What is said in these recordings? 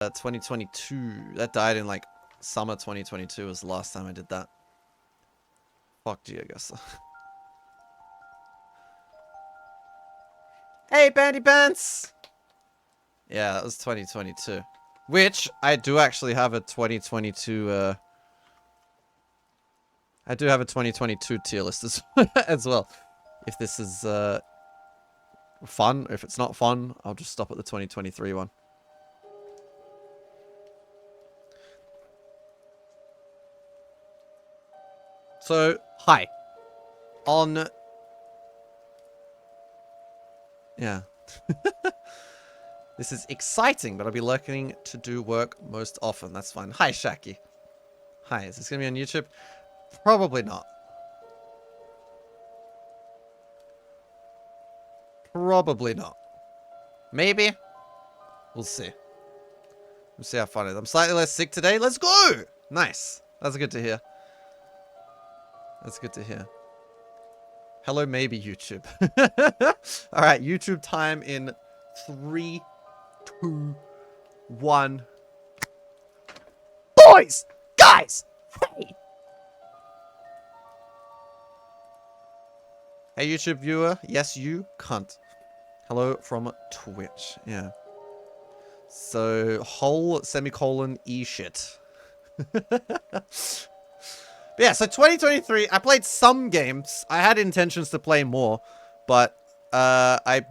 2022. That died in like summer 2022 was the last time I did that. Fuck you, I guess. Hey, Bandy Pants! Yeah, that was 2022. Which, I do actually have a 2022, I do have a 2022 tier list as well. If this is, fun. If it's not fun, I'll just stop at the 2023 one. So, hi. On... Yeah. This is exciting, but I'll be looking to do work most often. That's fine. Hi, Shaki. Hi, is this going to be on YouTube? Probably not. Probably not. Maybe. We'll see. We'll see how fun it is. I'm slightly less sick today. Let's go! Nice. That's good to hear. That's good to hear. Hello, maybe YouTube. Alright, YouTube time in 3, 2, 1. Boys! Guys! Hey! Hey, YouTube viewer. Yes, you cunt. Hello from Twitch. Yeah. So, whole semicolon e shit. But yeah, so 2023, I played some games. I had intentions to play more, but I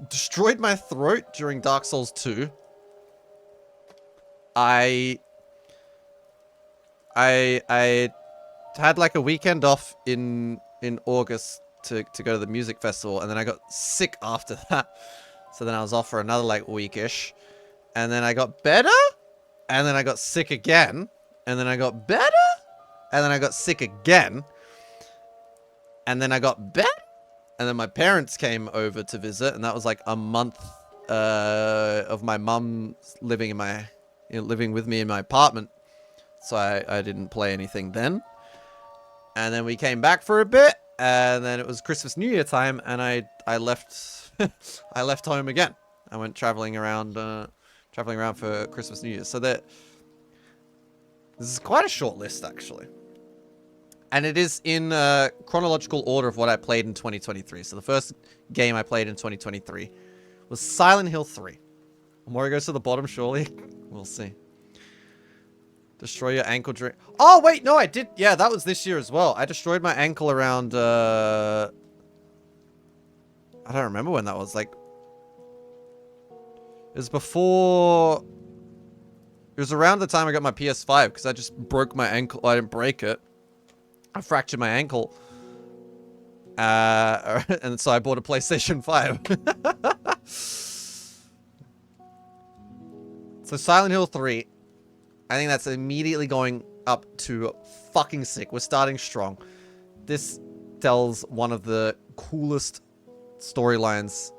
destroyed my throat during Dark Souls 2. I had like a weekend off in August to go to the music festival, and then I got sick after that. So then I was off for another like weekish, and then I got better, and then I got sick again, and then I got better. And then I got sick again. And then I got better. And then my parents came over to visit. And that was like a month of my mum living living with me in my apartment. So I didn't play anything then. And then we came back for a bit. And then it was Christmas New Year time. And I left I left home again. I went traveling around for Christmas New Year. So this is quite a short list, actually. And it is in chronological order of what I played in 2023. So the first game I played in 2023 was Silent Hill 3. Mori goes to the bottom, surely. We'll see. Destroy your ankle during... Oh, wait, no, I did. Yeah, that was this year as well. I destroyed my ankle around... I don't remember when that was. Like... It was before... It was around the time I got my PS5, because I just broke my ankle. I didn't break it. I fractured my ankle. And so I bought a PlayStation 5. So Silent Hill 3. I think that's immediately going up to fucking sick. We're starting strong. This tells one of the coolest storylines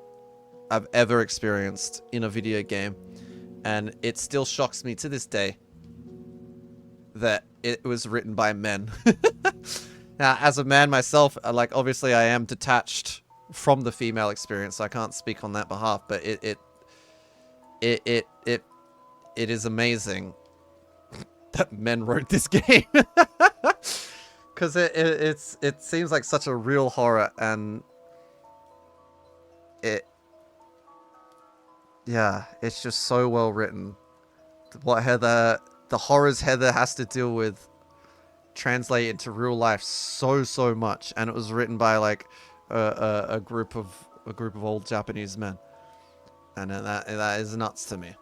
I've ever experienced in a video game. And it still shocks me to this day that it was written by men. Now, as a man myself, like, obviously I am detached from the female experience, so I can't speak on that behalf, but it is amazing that men wrote this game. Because it seems like such a real horror, and yeah, it's just so well written. What the horrors Heather has to deal with translate into real life so much, and it was written by like a group of old Japanese men, and that is nuts to me.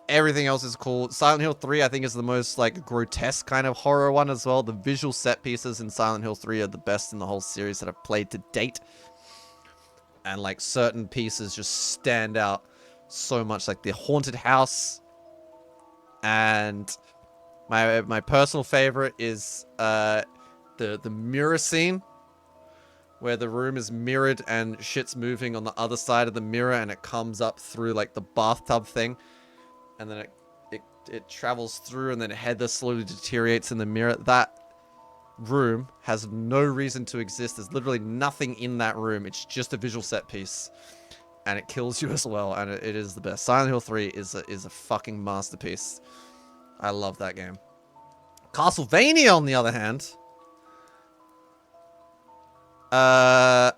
Everything else is cool. Silent Hill 3, I think, is the most like grotesque kind of horror one as well. The visual set pieces in Silent Hill 3 are the best in the whole series that I've played to date. And like certain pieces just stand out so much, like the haunted house. And my personal favorite is the mirror scene, where the room is mirrored and shit's moving on the other side of the mirror, and it comes up through like the bathtub thing, and then it travels through, and then Heather slowly deteriorates in the mirror. That room has no reason to exist. There's literally nothing in that room. It's just a visual set piece. and it kills you as well, and it is the best. Silent Hill 3 is a fucking masterpiece. I love that game. Castlevania, on the other hand, now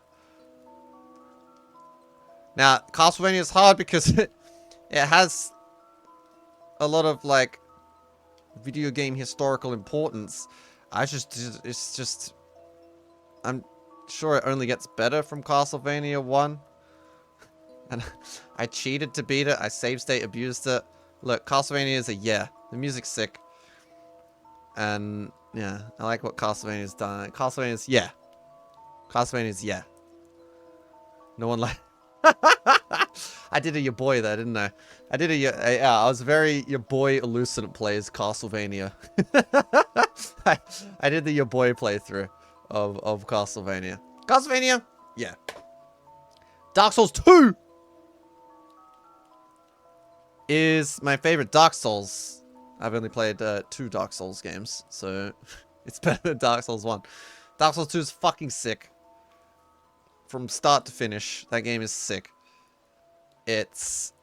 Castlevania is hard because it has a lot of like video game historical importance. It's just, I'm sure it only gets better from Castlevania 1. And I cheated to beat it. I save state abused it. Look, Castlevania is a yeah. The music's sick. And yeah, I like what Castlevania's done. Castlevania's yeah. Castlevania's yeah. No one like. I did a your boy there, didn't I? I did a yeah. I was very your boy Elucent plays Castlevania. I did the your boy playthrough of Castlevania. Castlevania, yeah. Dark Souls 2 is my favorite Dark Souls. I've only played 2 Dark Souls games, so it's better than Dark Souls 1. Dark Souls 2 is fucking sick. From start to finish, that game is sick. It's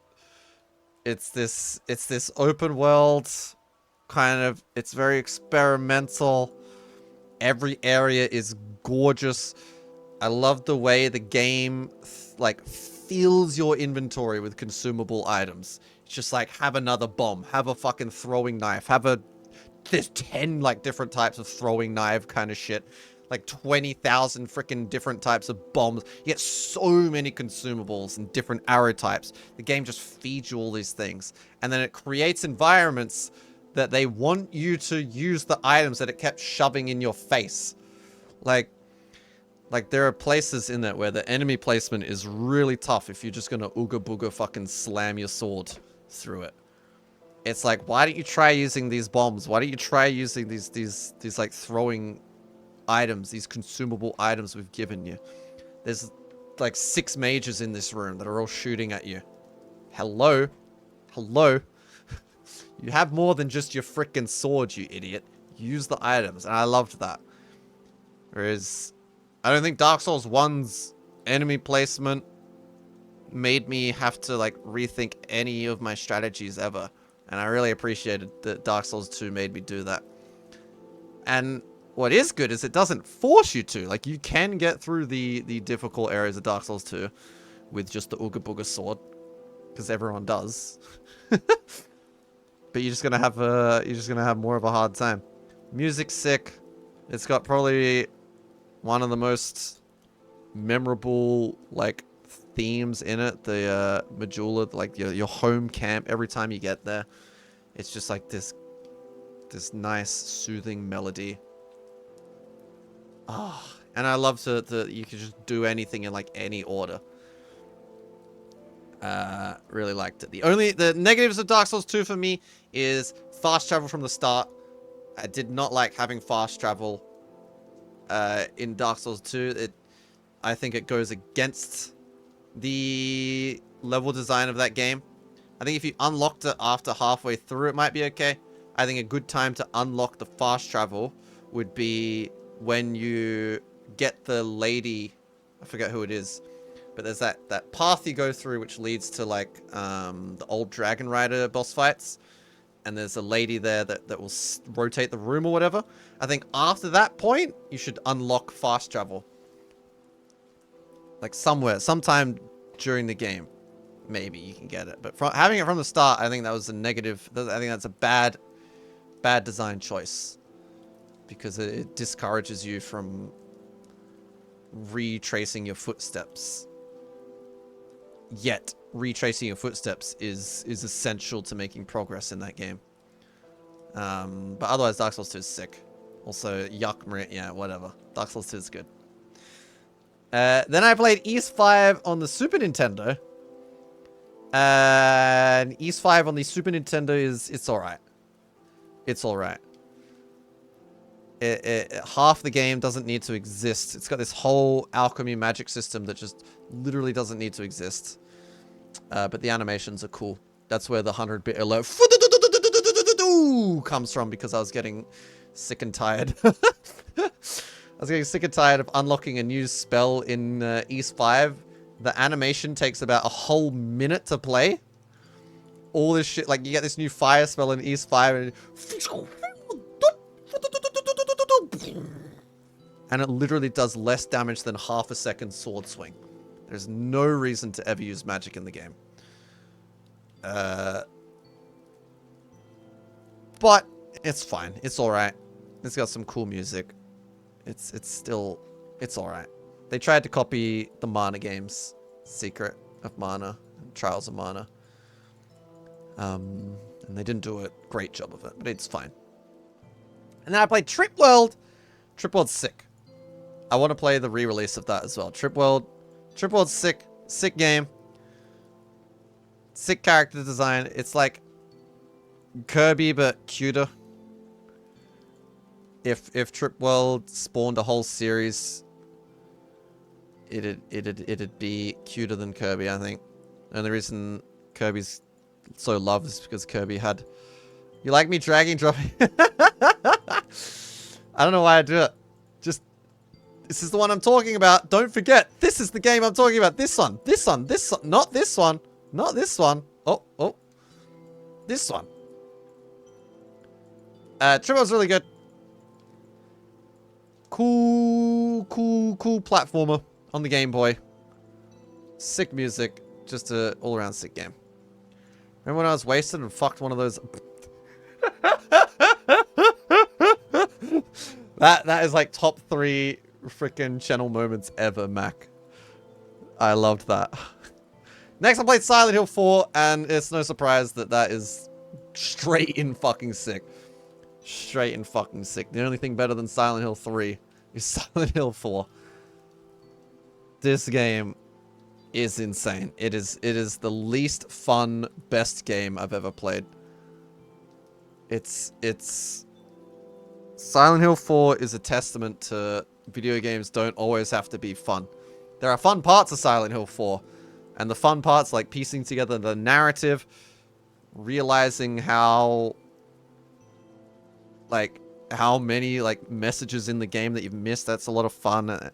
this open world kind of, it's very experimental. Every area is gorgeous. I love the way the game like fills your inventory with consumable items. It's just like, have another bomb, have a fucking throwing knife, there's 10 like different types of throwing knife kind of shit. Like 20,000 freaking different types of bombs. You get so many consumables and different arrow types. The game just feeds you all these things. And then it creates environments that they want you to use the items that it kept shoving in your face. Like there are places in that where the enemy placement is really tough if you're just gonna ooga booga fucking slam your sword through it. It's like, why don't you try using these bombs? Why don't you try using these like throwing items, these consumable items we've given you? There's like 6 mages in this room that are all shooting at you. Hello? Hello? You have more than just your frickin' sword, you idiot. Use the items, and I loved that. Whereas, I don't think Dark Souls 1's enemy placement made me have to like rethink any of my strategies ever. And I really appreciated that Dark Souls 2 made me do that. And what is good is it doesn't force you to. Like, you can get through the difficult areas of Dark Souls 2 with just the Ooga Booga sword, because everyone does. But you're just gonna have more of a hard time. Music's sick. It's got probably one of the most memorable like themes in it. The Majula, like your home camp. Every time you get there, it's just like this nice soothing melody. Ah, oh, and I love that you can just do anything in like any order. Really liked it. The negatives of Dark Souls 2 for me is fast travel from the start. I did not like having fast travel in Dark Souls 2. I think it goes against the level design of that game. I think if you unlocked it after halfway through, it might be okay. I think a good time to unlock the fast travel would be when you get the lady, I forget who it is, but there's that path you go through which leads to like the old Dragon Rider boss fights, and there's a lady there that will rotate the room or whatever. I think after that point you should unlock fast travel, like sometime during the game, maybe you can get it. But having it from the start, I think that was a negative. I think that's a bad design choice, because it discourages you from retracing your footsteps. Yet, retracing your footsteps is essential to making progress in that game. But otherwise, Dark Souls 2 is sick. Also, yuck, yeah, whatever. Dark Souls 2 is good. Then I played Ys 5 on the Super Nintendo. And Ys 5 on the Super Nintendo it's alright. It's alright. Half the game doesn't need to exist. It's got this whole alchemy magic system that just literally doesn't need to exist. But the animations are cool. That's where the 100-bit alert comes from, because I was getting sick and tired. I was getting sick and tired of unlocking a new spell in Ys 5 The animation takes about a whole minute to play. All this shit, like you get this new fire spell in East 5 and it literally does less damage than half a second sword swing. There's no reason to ever use magic in the game. But it's fine. It's alright. It's got some cool music. It's alright. They tried to copy the Mana games. Secret of Mana and Trials of Mana. And they didn't do a great job of it, but it's fine. And then I played Trip World. Trip World's sick. I want to play the re-release of that as well. Trip World's sick. Sick game. Sick character design. It's like Kirby, but cuter. If Trip World spawned a whole series, it'd be cuter than Kirby, I think. The only reason Kirby's so loved is because Kirby had... You like me dragging, dropping? I don't know why I do it. Just... This is the one I'm talking about. Don't forget. This is the game I'm talking about. This one. This one. This one. Not this one. Not this one. Oh. This one. Trip World's really good. Cool platformer on the Game Boy. Sick music. Just a all-around sick game. Remember when I was wasted and fucked one of those... That is like top 3 freaking channel moments ever, Mac. I loved that. Next I played Silent Hill 4, and it's no surprise that that is straight in fucking sick. Straight in fucking sick. The only thing better than Silent Hill 3 is Silent Hill 4. This game is insane. It is the least fun, best game I've ever played. It's Silent Hill 4 is a testament to video games don't always have to be fun. There are fun parts of Silent Hill 4, and the fun parts like piecing together the narrative, realizing how many messages in the game that you've missed. That's a lot of fun. And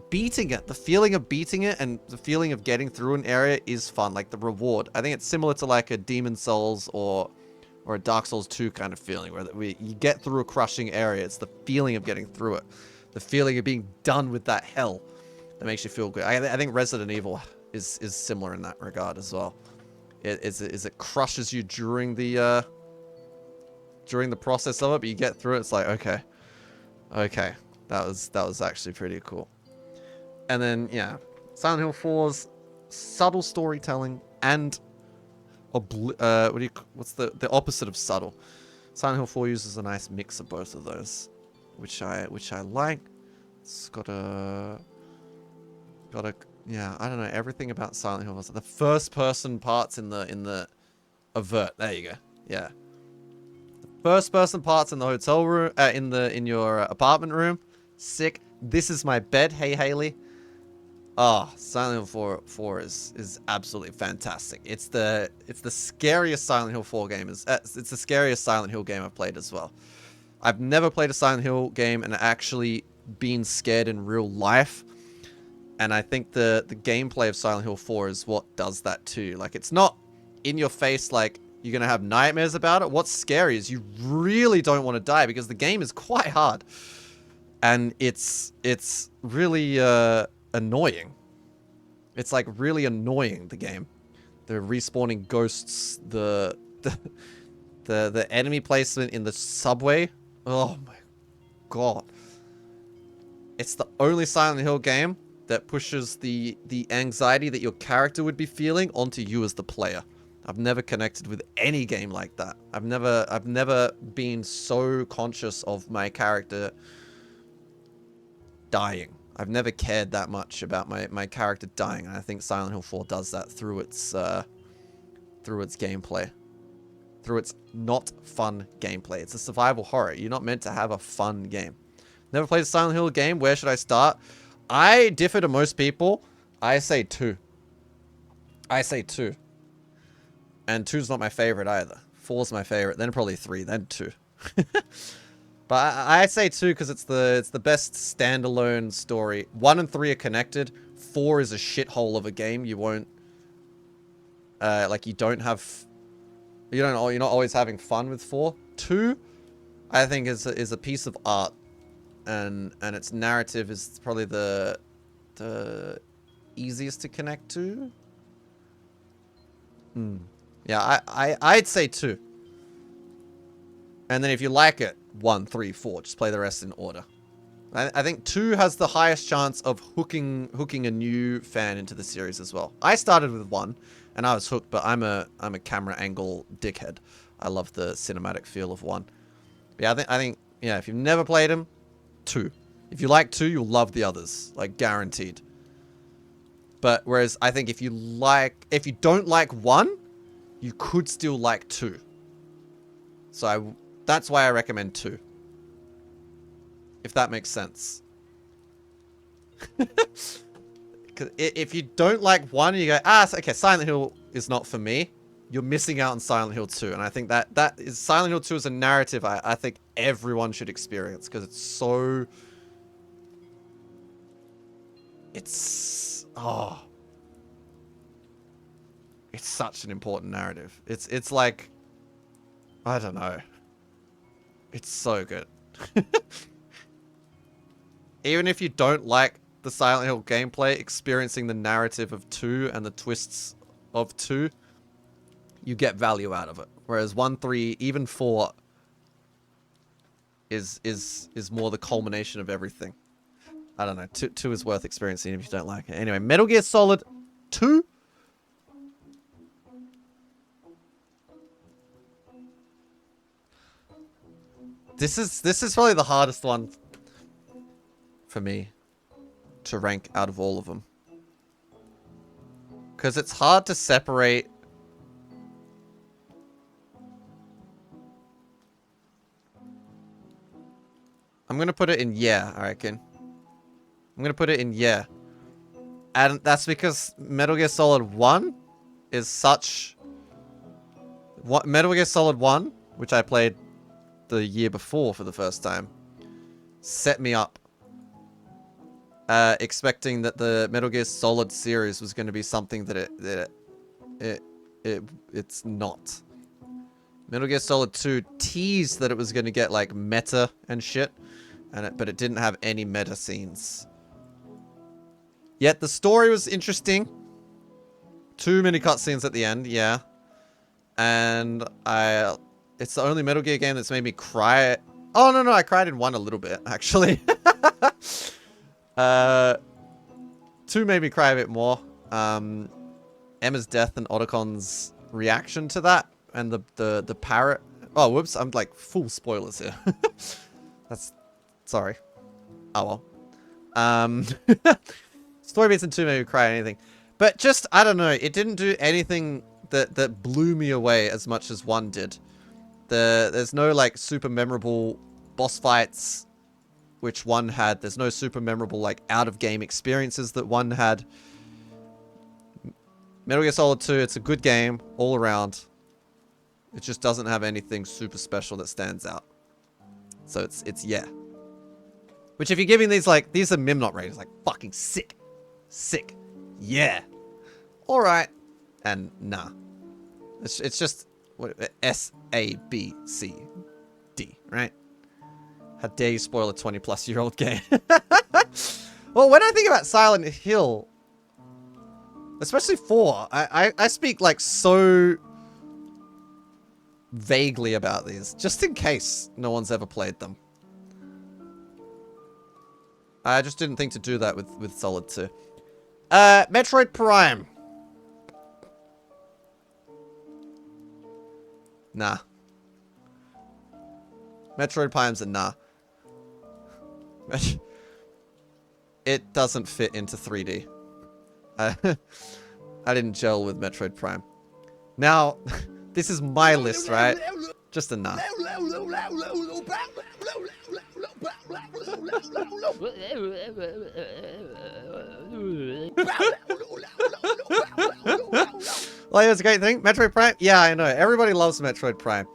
beating it, the feeling of beating it and the feeling of getting through an area is fun. Like the reward. I think it's similar to like a Demon's Souls or a Dark Souls 2 kind of feeling where you get through a crushing area. It's the feeling of getting through it. The feeling of being done with that hell that makes you feel good. I think Resident Evil is similar in that regard as well. It crushes you during the process of it, but you get through it. It's like, okay, that was actually pretty cool. And then yeah, Silent Hill 4's subtle storytelling and what's the opposite of subtle? Silent Hill 4 uses a nice mix of both of those, which I like. It's got a yeah, I don't know, everything about Silent Hill. The first person parts in the Avert. There you go. Yeah. First person parts in the hotel room, in your apartment room. Sick. This is my bed. Hey Haley. Oh, Silent Hill 4 is absolutely fantastic. It's the scariest Silent Hill 4 game. It's the scariest Silent Hill game I've played as well. I've never played a Silent Hill game and actually been scared in real life. And I think the gameplay of Silent Hill 4 is what does that too. Like, it's not in your face like you're going to have nightmares about it. What's scary is you really don't want to die because the game is quite hard. And it's really annoying. It's like really annoying, the game. The respawning ghosts, the enemy placement in the subway. Oh my god. It's the only Silent Hill game that pushes the anxiety that your character would be feeling onto you as the player. I've never connected with any game like that. I've never been so conscious of my character dying. I've never cared that much about my character dying, and I think Silent Hill 4 does that through its gameplay. Through its not fun gameplay. It's a survival horror. You're not meant to have a fun game. Never played a Silent Hill game. Where should I start? I differ to most people. I say 2. I say 2. And 2's not my favorite either. 4's my favorite. Then probably 3. Then 2. But I say 2 because it's the best standalone story. 1 and 3 are connected. 4 is a shithole of a game. You won't, like, you're not always having fun with 4. 2, I think is a piece of art, and its narrative is probably the easiest to connect to. Yeah, I'd say 2. And then if you like it, 1, 3, 4. Just play the rest in order. I think 2 has the highest chance of hooking a new fan into the series as well. I started with 1, and I was hooked, but I'm a camera angle dickhead. I love the cinematic feel of 1. But yeah, I think yeah, if you've never played them, 2. If you like 2, you'll love the others, like guaranteed. But whereas I think if you don't like 1, you could still like 2. So that's why I recommend 2. If that makes sense. Because if you don't like 1 and you go, okay, Silent Hill is not for me, you're missing out on Silent Hill 2. And I think that is Silent Hill 2 is a narrative I think everyone should experience, because it's so... It's such an important narrative. It's like, I don't know. It's so good. Even if you don't like the Silent Hill gameplay, experiencing the narrative of 2 and the twists of 2, you get value out of it. Whereas 1, 3, even 4 is more the culmination of everything. I don't know. 2 is worth experiencing if you don't like it. Anyway, Metal Gear Solid 2. This is probably the hardest one for me to rank out of all of them. Because it's hard to separate... I'm going to put it in yeah, I reckon. I'm going to put it in yeah. And that's because Metal Gear Solid 1 is such... Metal Gear Solid 1, which I played the year before for the first time, set me up expecting that the Metal Gear Solid series was going to be something that it's not. Metal Gear Solid 2 teased that it was going to get like meta and shit, but it didn't have any meta scenes. Yet the story was interesting. Too many cutscenes at the end, yeah. And it's the only Metal Gear game that's made me cry. Oh, no, I cried in 1 a little bit, actually. 2 made me cry a bit more. Emma's death and Otocon's reaction to that, and the parrot. Oh, whoops, I'm like full spoilers here. That's... Sorry. Oh, well. Story beats in 2 made me cry or anything. But just, I don't know, it didn't do anything that blew me away as much as 1 did. There's no like super memorable boss fights, which 1 had. There's no super memorable like out of game experiences that 1 had. Metal Gear Solid 2, it's a good game all around. It just doesn't have anything super special that stands out. So it's yeah. Which if you're giving these like, these are Mimnot ratings, like fucking sick. Sick. Yeah. Alright. And nah. It's just what, S-A-B-C-D, right? How dare you spoil a 20-plus-year-old game? Well, when I think about Silent Hill, especially 4, I speak like so vaguely about these, just in case no one's ever played them. I just didn't think to do that with Solid 2. Metroid Prime. Nah. Metroid Prime's a nah. It doesn't fit into 3D. I didn't gel with Metroid Prime. Now, this is my list, right? Just a nah. Well, it was a great thing. Metroid Prime? Yeah, I know. Everybody loves Metroid Prime.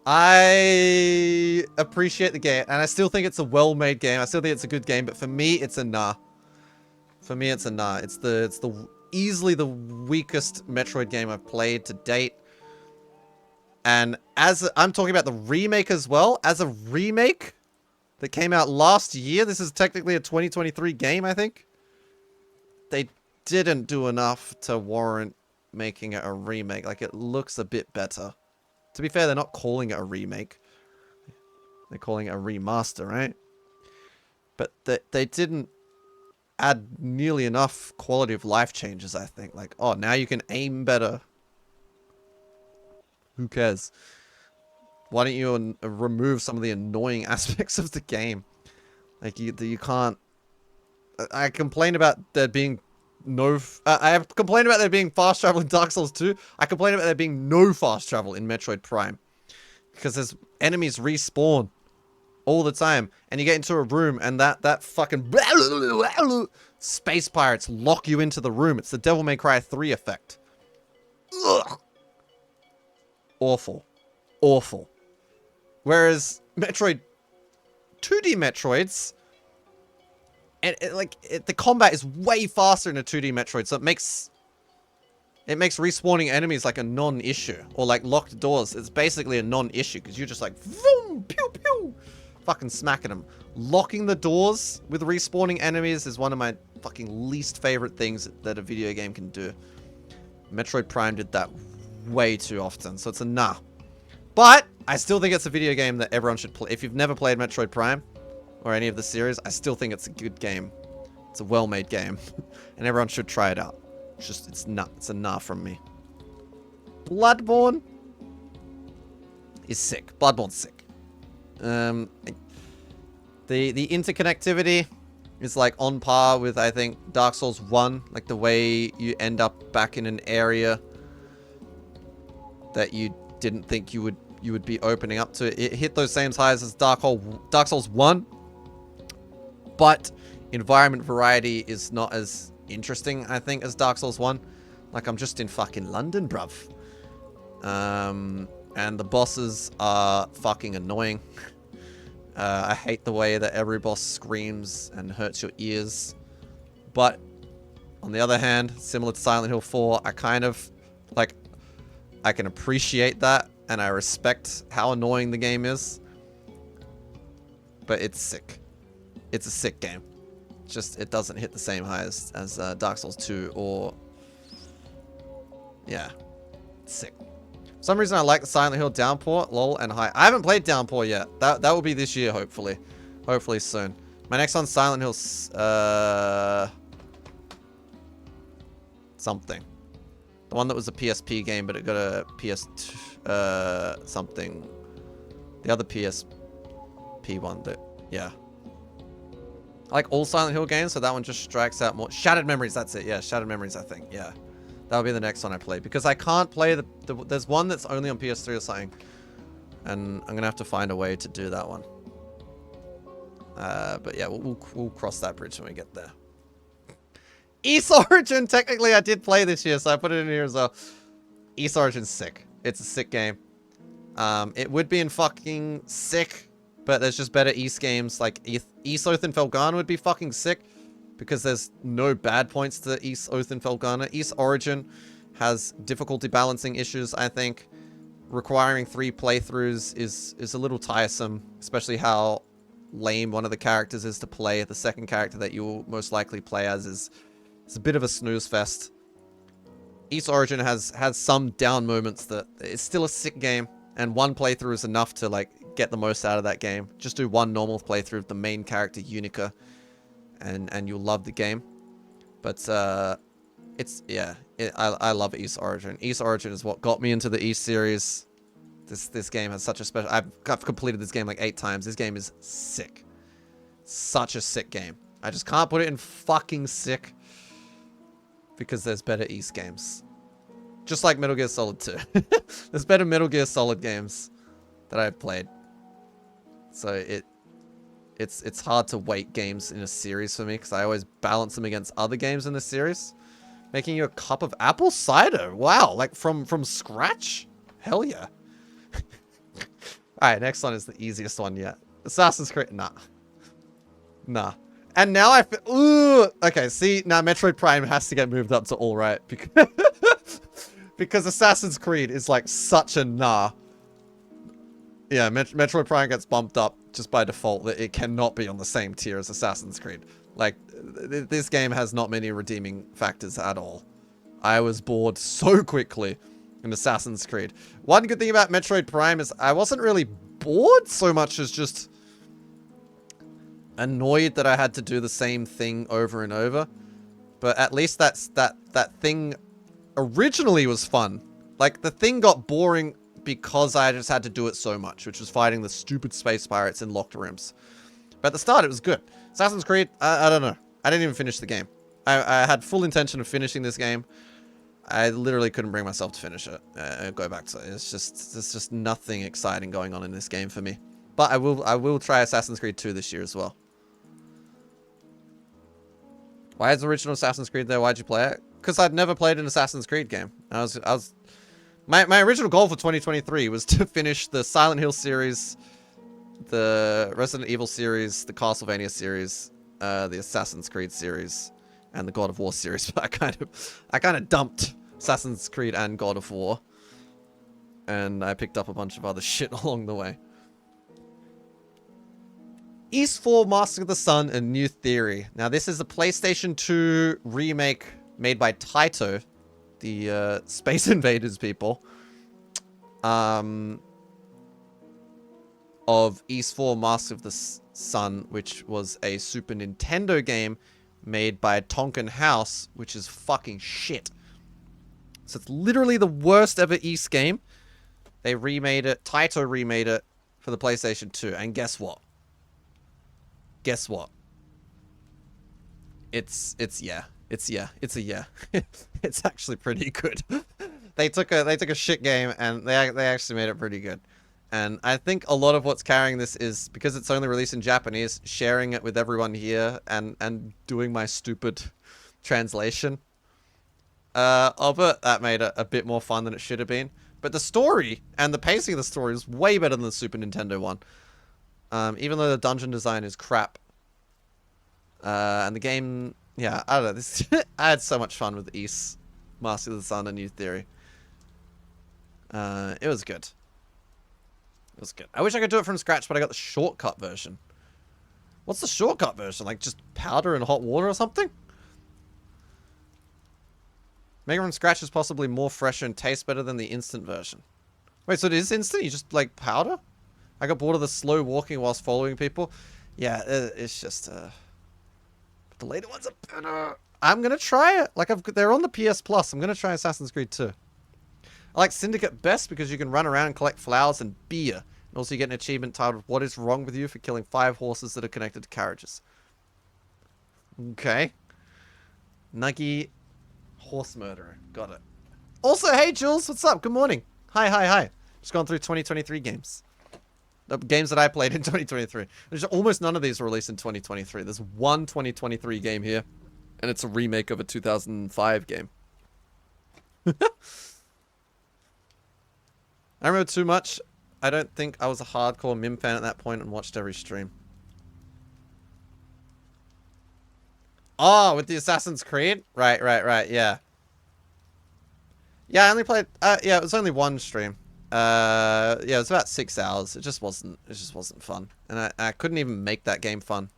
I appreciate the game, and I still think it's a well-made game. I still think it's a good game, but for me, it's a nah. For me, it's a nah. It's the easily the weakest Metroid game I've played to date. And I'm talking about the remake as well. As a remake that came out last year, this is technically a 2023 game, I think. They didn't do enough to warrant making it a remake. Like, it looks a bit better. To be fair, they're not calling it a remake. They're calling it a remaster, right? But they didn't add nearly enough quality of life changes, I think. Like, oh, now you can aim better. Who cares? Why don't you remove some of the annoying aspects of the game? Like, you can't... I complain about there being no... I have complained about there being fast travel in Dark Souls 2. I complain about there being no fast travel in Metroid Prime. Because there's enemies respawn all the time. And you get into a room and that fucking... space pirates lock you into the room. It's the Devil May Cry 3 effect. Ugh. Awful. Awful. Whereas Metroid... 2D Metroids... And the combat is way faster in a 2D Metroid, so it makes respawning enemies like a non-issue, or like locked doors. It's basically a non-issue because you're just like, vroom, pew pew, fucking smacking them. Locking the doors with respawning enemies is one of my fucking least favorite things that a video game can do. Metroid Prime did that way too often, so it's a nah. But I still think it's a video game that everyone should play. If you've never played Metroid Prime, or any of the series, I still think it's a good game. It's a well-made game. And everyone should try it out. It's a nah from me. Bloodborne is sick. Bloodborne's sick. The interconnectivity is like on par with, I think, Dark Souls 1. Like the way you end up back in an area that you didn't think you would be opening up to. It hit those same highs as Dark Souls 1. But environment variety is not as interesting, I think, as Dark Souls 1. Like, I'm just in fucking London, bruv. And the bosses are fucking annoying. I hate the way that every boss screams and hurts your ears. But, on the other hand, similar to Silent Hill 4, I kind of, like, I can appreciate that, and I respect how annoying the game is. But it's sick. It's a sick game. Just, it doesn't hit the same highs as Dark Souls 2 or... Yeah. It's sick. For some reason I like the Silent Hill Downpour, lol, and High. I haven't played Downpour yet. That will be this year, hopefully. Hopefully soon. My next one's Silent Hill... something. The one that was a PSP game, but it got a PS2... something. The other PSP one that... Yeah. I like all Silent Hill games, so that one just strikes out more. Shattered Memories, that's it. Yeah, Shattered Memories, I think. Yeah. That'll be the next one I play. Because I can't play there's one that's only on PS3 or something. And I'm going to have to find a way to do that one. But yeah, we'll cross that bridge when we get there. East Origin, technically I did play this year, so I put it in here as well. East Origin's sick. It's a sick game. It would be in fucking sick... But there's just better East games, like East Oath and Felghana would be fucking sick. Because there's no bad points to East Oath and Felghana. East Origin has difficulty balancing issues, I think. Requiring 3 playthroughs is a little tiresome. Especially how lame one of the characters is to play. The second character that you'll most likely play as is a bit of a snooze fest. East Origin has some down moments that it's still a sick game. And 1 playthrough is enough to, like, get the most out of that game. Just do 1 normal playthrough of the main character, Unica, and you'll love the game. But, I love East Origin. East Origin is what got me into the East series. This game has such a special... I've completed this game like 8 times. This game is sick. Such a sick game. I just can't put it in fucking sick. Because there's better East games. Just like Metal Gear Solid 2. There's better Metal Gear Solid games that I've played. So it's hard to weight games in a series for me because I always balance them against other games in the series. Making you a cup of apple cider. Wow, like from scratch? Hell yeah. Alright, next one is the easiest one yet. Assassin's Creed. Nah. And now I feel, ooh, okay, see, now Metroid Prime has to get moved up to all right because, because Assassin's Creed is like such a nah. Yeah, Metroid Prime gets bumped up just by default that it cannot be on the same tier as Assassin's Creed. Like, this game has not many redeeming factors at all. I was bored so quickly in Assassin's Creed. One good thing about Metroid Prime is I wasn't really bored so much as just annoyed that I had to do the same thing over and over. But at least that thing originally was fun. Like, the thing got boring because I just had to do it so much, which was fighting the stupid space pirates in locked rooms. But at the start, it was good. Assassin's Creed, I don't know. I didn't even finish the game. I had full intention of finishing this game. I literally couldn't bring myself to finish it. Go back to it. There's just nothing exciting going on in this game for me. But I will try Assassin's Creed 2 this year as well. Why is the original Assassin's Creed there? Why'd you play it? Because I'd never played an Assassin's Creed game. My original goal for 2023 was to finish the Silent Hill series, the Resident Evil series, the Castlevania series, the Assassin's Creed series, and the God of War series. But I kind of dumped Assassin's Creed and God of War, and I picked up a bunch of other shit along the way. Ys 4, Master of the Sun, and New Theory. Now, this is a PlayStation 2 remake made by Taito, the Space Invaders people, of Ys 4, Master of the Sun, which was a Super Nintendo game made by Tonkin House, which is fucking shit. So it's literally the worst ever Ys game. They remade it, Taito remade it for the PlayStation 2, and guess what? Guess what? It's a yeah. It's actually pretty good. They took a shit game and they actually made it pretty good. And I think a lot of what's carrying this is because it's only released in Japanese, sharing it with everyone here and doing my stupid translation of it. That made it a bit more fun than it should have been. But the story and the pacing of the story is way better than the Super Nintendo one. Even though the dungeon design is crap. And the game, yeah, I don't know. I had so much fun with Ys, Master of the Sun, and New Theory. It was good. It was good. I wish I could do it from scratch, but I got the shortcut version. What's the shortcut version? Like just powder and hot water or something? Making from scratch is possibly more fresher and tastes better than the instant version. Wait, so it is instant? You just like powder? I got bored of the slow walking whilst following people. Yeah, it's just the later ones are better. I'm gonna try it. Like they're on the PS Plus. I'm gonna try Assassin's Creed 2. I like Syndicate best because you can run around and collect flowers and beer. And also you get an achievement titled "What is wrong with you for killing 5 horses that are connected to carriages." Okay. Nuggy horse murderer. Got it. Also, hey Jules, what's up? Good morning. Hi. Just gone through 2023 games. The games that I played in 2023. There's almost none of these were released in 2023. There's one 2023 game here, and it's a remake of a 2005 game. I remember too much. I don't think I was a hardcore Mim fan at that point and watched every stream. Oh, with the Assassin's Creed? Right, yeah. Yeah, I only played, yeah, it was only one stream. Yeah, it was about 6 hours. It just wasn't fun. And I couldn't even make that game fun.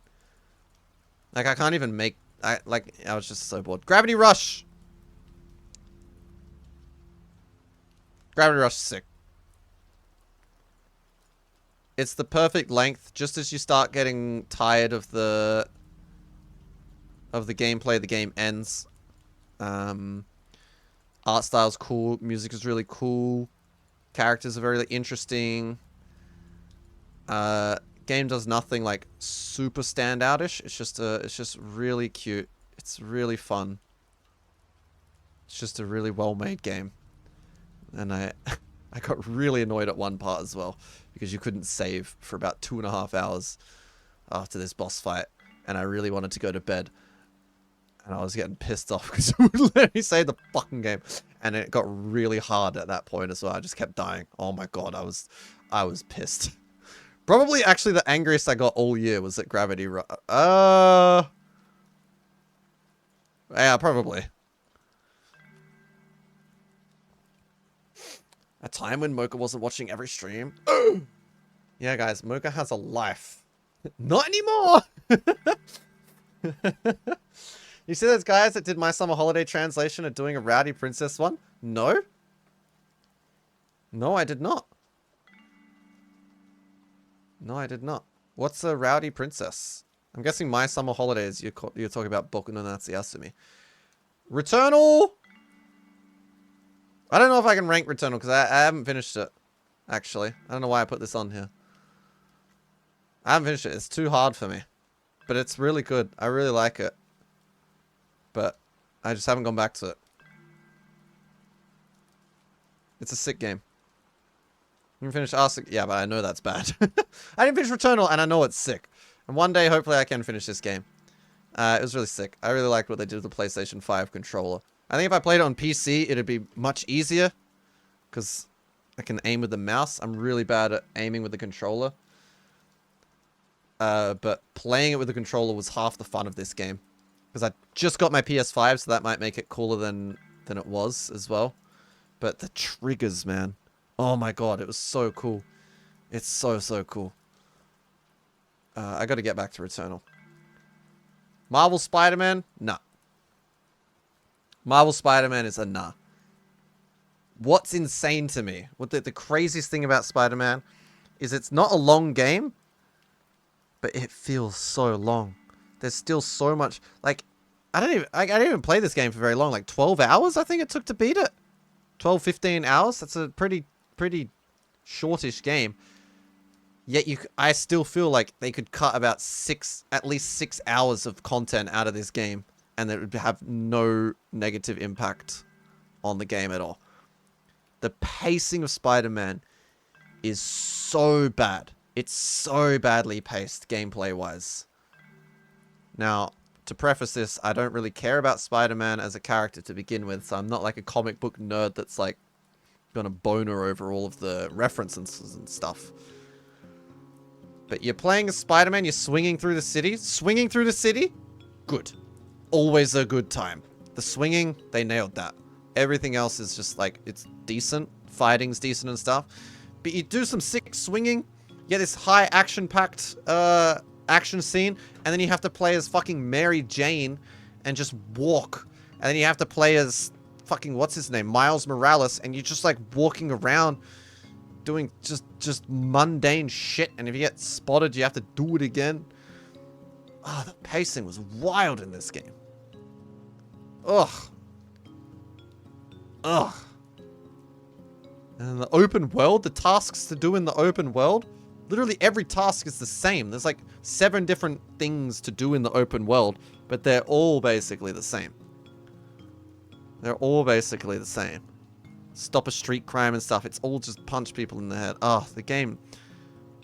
Like, I can't even make, I was just so bored. Gravity Rush! Gravity Rush is sick. It's the perfect length. Just as you start getting tired of the gameplay, the game ends. Art style's cool. Music is really cool. Characters are very interesting. Game does nothing like super standoutish. It's just really cute. It's really fun. It's just a really well-made game. And I got really annoyed at one part as well because you couldn't save for about 2.5 hours after this boss fight, and I really wanted to go to bed. And I was getting pissed off because it would let me save the fucking game. And it got really hard at that point as well. I just kept dying. Oh my god, I was pissed. Probably actually the angriest I got all year was at Gravity Rush. Yeah, probably. A time when Mocha wasn't watching every stream. Yeah, guys, Mocha has a life. Not anymore! You see those guys that did my summer holiday translation are doing a Rowdy Princess one? No? No, I did not. No, I did not. What's a Rowdy Princess? I'm guessing my summer holidays, you're talking about Boku no Natsuyasumi. Returnal! I don't know if I can rank Returnal, because I haven't finished it. Actually. I don't know why I put this on here. I haven't finished it. It's too hard for me. But it's really good. I really like it. But I just haven't gone back to it. It's a sick game. You can finish Arctic. Yeah, but I know that's bad. I didn't finish Returnal, and I know it's sick. And one day, hopefully, I can finish this game. It was really sick. I really liked what they did with the PlayStation 5 controller. I think if I played it on PC, it'd be much easier. Because I can aim with the mouse. I'm really bad at aiming with the controller. But playing it with the controller was half the fun of this game. Because I just got my PS5, so that might make it cooler than it was as well. But the triggers, man. Oh my god, it was so cool. It's so, so cool. I gotta get back to Returnal. Marvel Spider-Man? Nah. Marvel Spider-Man is a nah. What's insane to me, what the craziest thing about Spider-Man is it's not a long game, but it feels so long. There's still so much, like, I didn't even play this game for very long, like 12 hours I think it took to beat it. 12, 15 hours, that's a pretty shortish game. Yet I still feel like they could cut about at least 6 hours of content out of this game, and it would have no negative impact on the game at all. The pacing of Spider-Man is so bad. It's so badly paced gameplay-wise. Now, to preface this, I don't really care about Spider-Man as a character to begin with, so I'm not like a comic book nerd that's like gonna boner over all of the references and stuff. But you're playing as Spider-Man, you're swinging through the city. Swinging through the city? Good. Always a good time. The swinging, they nailed that. Everything else is just like, it's decent. Fighting's decent and stuff. But you do some sick swinging, you get this high action-packed action scene, and then you have to play as fucking Mary Jane and just walk. And then you have to play as fucking, what's his name? Miles Morales, and you're just like walking around doing just mundane shit, and if you get spotted, you have to do it again. Ah, the pacing was wild in this game. Ugh. Ugh. And in the open world, the tasks to do in the open world, literally every task is the same. There's like 7 different things to do in the open world, but they're all basically the same. They're all basically the same. Stop a street crime and stuff. It's all just punch people in the head. Oh, the game.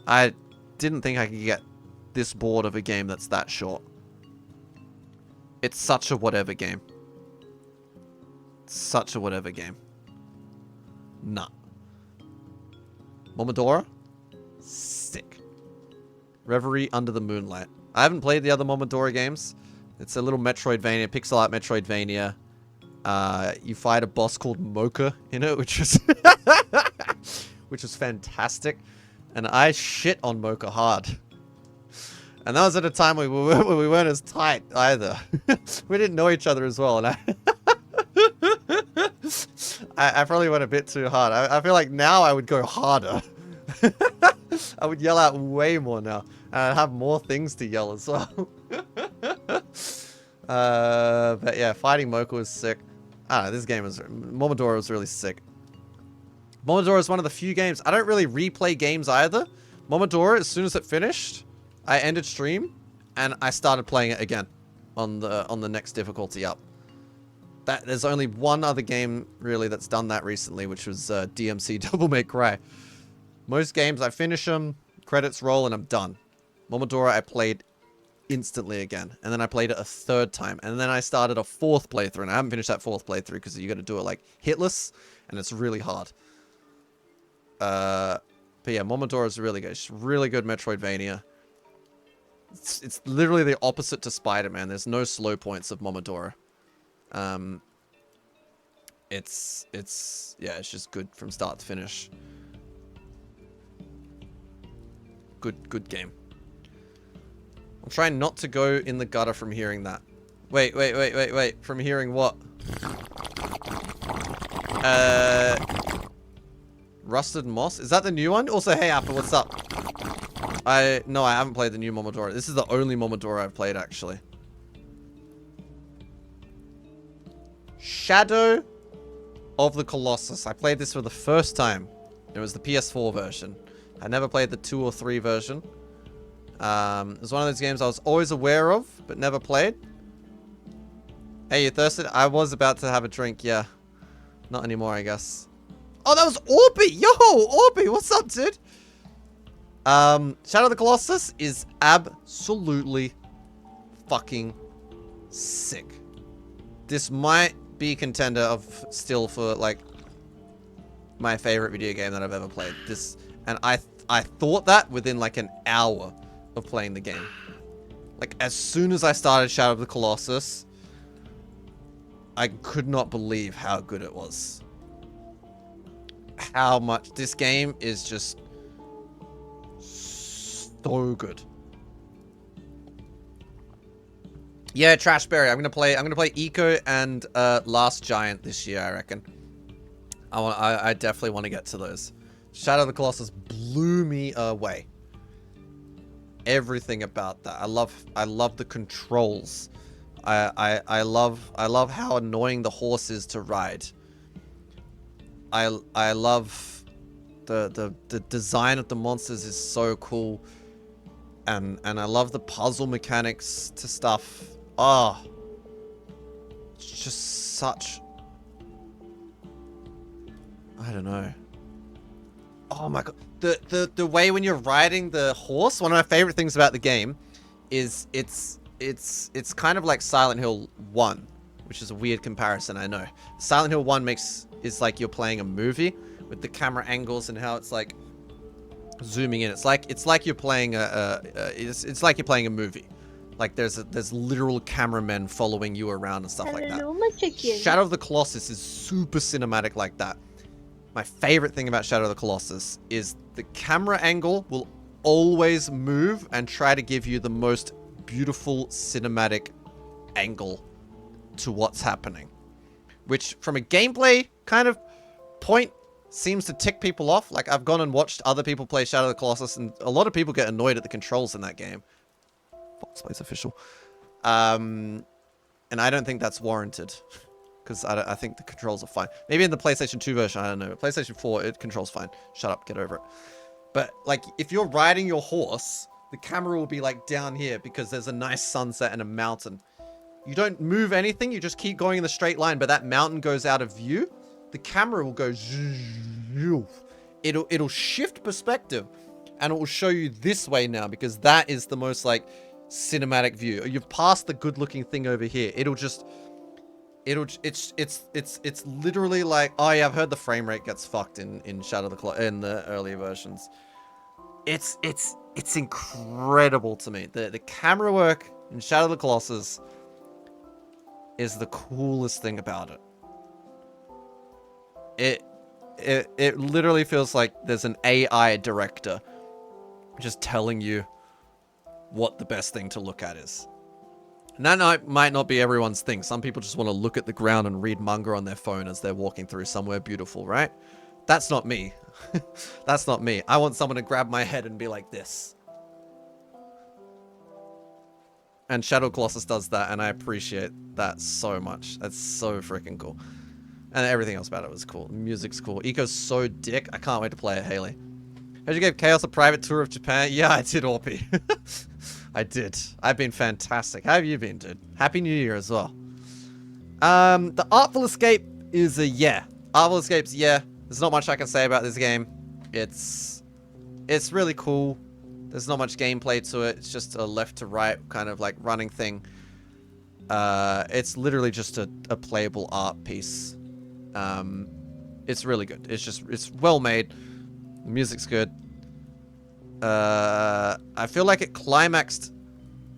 I didn't think I could get this bored of a game that's that short. It's such a whatever game. Such a whatever game. Nah. Momodora? Sick. Reverie Under the Moonlight. I haven't played the other Momodora games. It's a little Metroidvania, pixel art Metroidvania. You fight a boss called Mocha in it, which was which was fantastic. And I shit on Mocha hard. And that was at a time when we weren't as tight either. We didn't know each other as well, and I probably went a bit too hard. I feel like now I would go harder. I would yell out way more now. And I'd have more things to yell as well. But yeah, fighting Mocha was sick. I don't know, this game was... Momodora was really sick. Momodora is one of the few games... I don't really replay games either. Momodora, as soon as it finished, I ended stream, and I started playing it again on the next difficulty up. There's only one other game, really, that's done that recently, which was DMC Devil May Cry. Most games, I finish them, credits roll, and I'm done. Momodora, I played instantly again, and then I played it a 3rd time, and then I started a 4th playthrough, and I haven't finished that 4th playthrough because you got to do it like hitless, and it's really hard. But yeah, Momodora is really good. It's really good Metroidvania. It's literally the opposite to Spider-Man. There's no slow points of Momodora. It's just good from start to finish. Good game. I'm trying not to go in the gutter from hearing that. Wait. From hearing what? Rusted Moss? Is that the new one? Also, hey Apple, what's up? No, I haven't played the new Momodora. This is the only Momodora I've played, actually. Shadow of the Colossus. I played this for the first time. It was the PS4 version. I never played the 2 or 3 version. It was one of those games I was always aware of, but never played. Hey, you thirsty? I was about to have a drink, yeah. Not anymore, I guess. Oh, that was Orby! Yo, Orby, what's up, dude? Shadow of the Colossus is absolutely fucking sick. This might be contender of still for, like, my favorite video game that I've ever played. This, and I thought that within, like, an hour of playing the game. Like, as soon as I started Shadow of the Colossus, I could not believe how good it was. How much this game is just so good. Yeah, Trashberry. I'm gonna play Eco and Last Giant this year, I reckon. I definitely want to get to those. Shadow of the Colossus blew me away. Everything about that. I love the controls. I love how annoying the horse is to ride. I love the design of the monsters is so cool. And I love the puzzle mechanics to stuff. Oh, it's just such, I don't know. Oh my god, the way when you're riding the horse. One of my favorite things about the game is it's kind of like Silent Hill 1, which is a weird comparison, I know. Silent Hill 1 is like you're playing a movie with the camera angles and how it's like zooming in. It's like you're playing it's like you're playing a movie. Like there's literal cameramen following you around and stuff like that. Shadow of the Colossus is super cinematic like that. My favorite thing about Shadow of the Colossus is the camera angle will always move and try to give you the most beautiful cinematic angle to what's happening. Which, from a gameplay kind of point, seems to tick people off. Like, I've gone and watched other people play Shadow of the Colossus, and a lot of people get annoyed at the controls in that game. Fox Plays Official. And I don't think that's warranted. Because I think the controls are fine. Maybe in the PlayStation 2 version, I don't know. PlayStation 4, it controls fine. Shut up, get over it. But, like, if you're riding your horse, the camera will be, like, down here because there's a nice sunset and a mountain. You don't move anything, you just keep going in the straight line, but that mountain goes out of view. The camera will go... It'll shift perspective, and it will show you this way now, because that is the most, like, cinematic view. You've passed the good-looking thing over here. It's literally like, oh yeah, I've heard the frame rate gets fucked in Shadow of the Colossus in the earlier versions. It's incredible to me. The camera work in Shadow of the Colossus is the coolest thing about it. It literally feels like there's an AI director just telling you what the best thing to look at is. And that might not be everyone's thing. Some people just want to look at the ground and read manga on their phone as they're walking through somewhere beautiful, right? That's not me. That's not me. I want someone to grab my head and be like this. And Shadow Colossus does that, and I appreciate that so much. That's so freaking cool. And everything else about it was cool. The music's cool. Eco's so dick. I can't wait to play it, Haley. How'd you give Chaos a private tour of Japan? Yeah, I did, Orpy. I did. I've been fantastic. How have you been, dude? Happy New Year as well. The Artful Escape is a yeah. Artful Escape's yeah. There's not much I can say about this game. It's really cool. There's not much gameplay to it. It's just a left to right kind of like running thing. It's literally just a playable art piece. It's really good. It's well made. The music's good. I feel like it climaxed.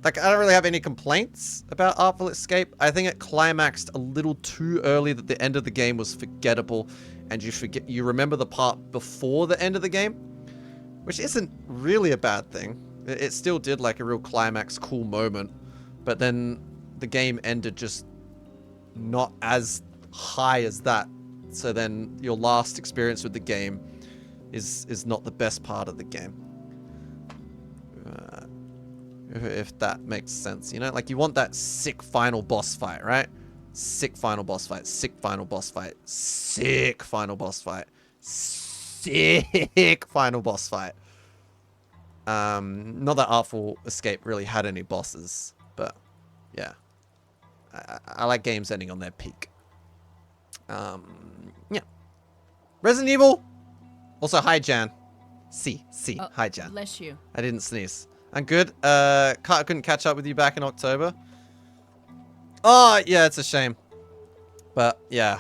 Like, I don't really have any complaints about Artful Escape. I think it climaxed a little too early that the end of the game was forgettable, and you remember the part before the end of the game, which isn't really a bad thing. It still did like a real climax, cool moment, but then the game ended just not as high as that. So then your last experience with the game is not the best part of the game. If that makes sense, you know? Like, you want that sick final boss fight, right? Sick final boss fight. Sick final boss fight. Sick final boss fight. Sick final boss fight. Not that Artful Escape really had any bosses, but yeah. I like games ending on their peak. Yeah. Resident Evil. Also, hi, Jan. Hi, Jan. Bless you. I didn't sneeze. I'm good. I couldn't catch up with you back in October. Oh, yeah, it's a shame. But, yeah.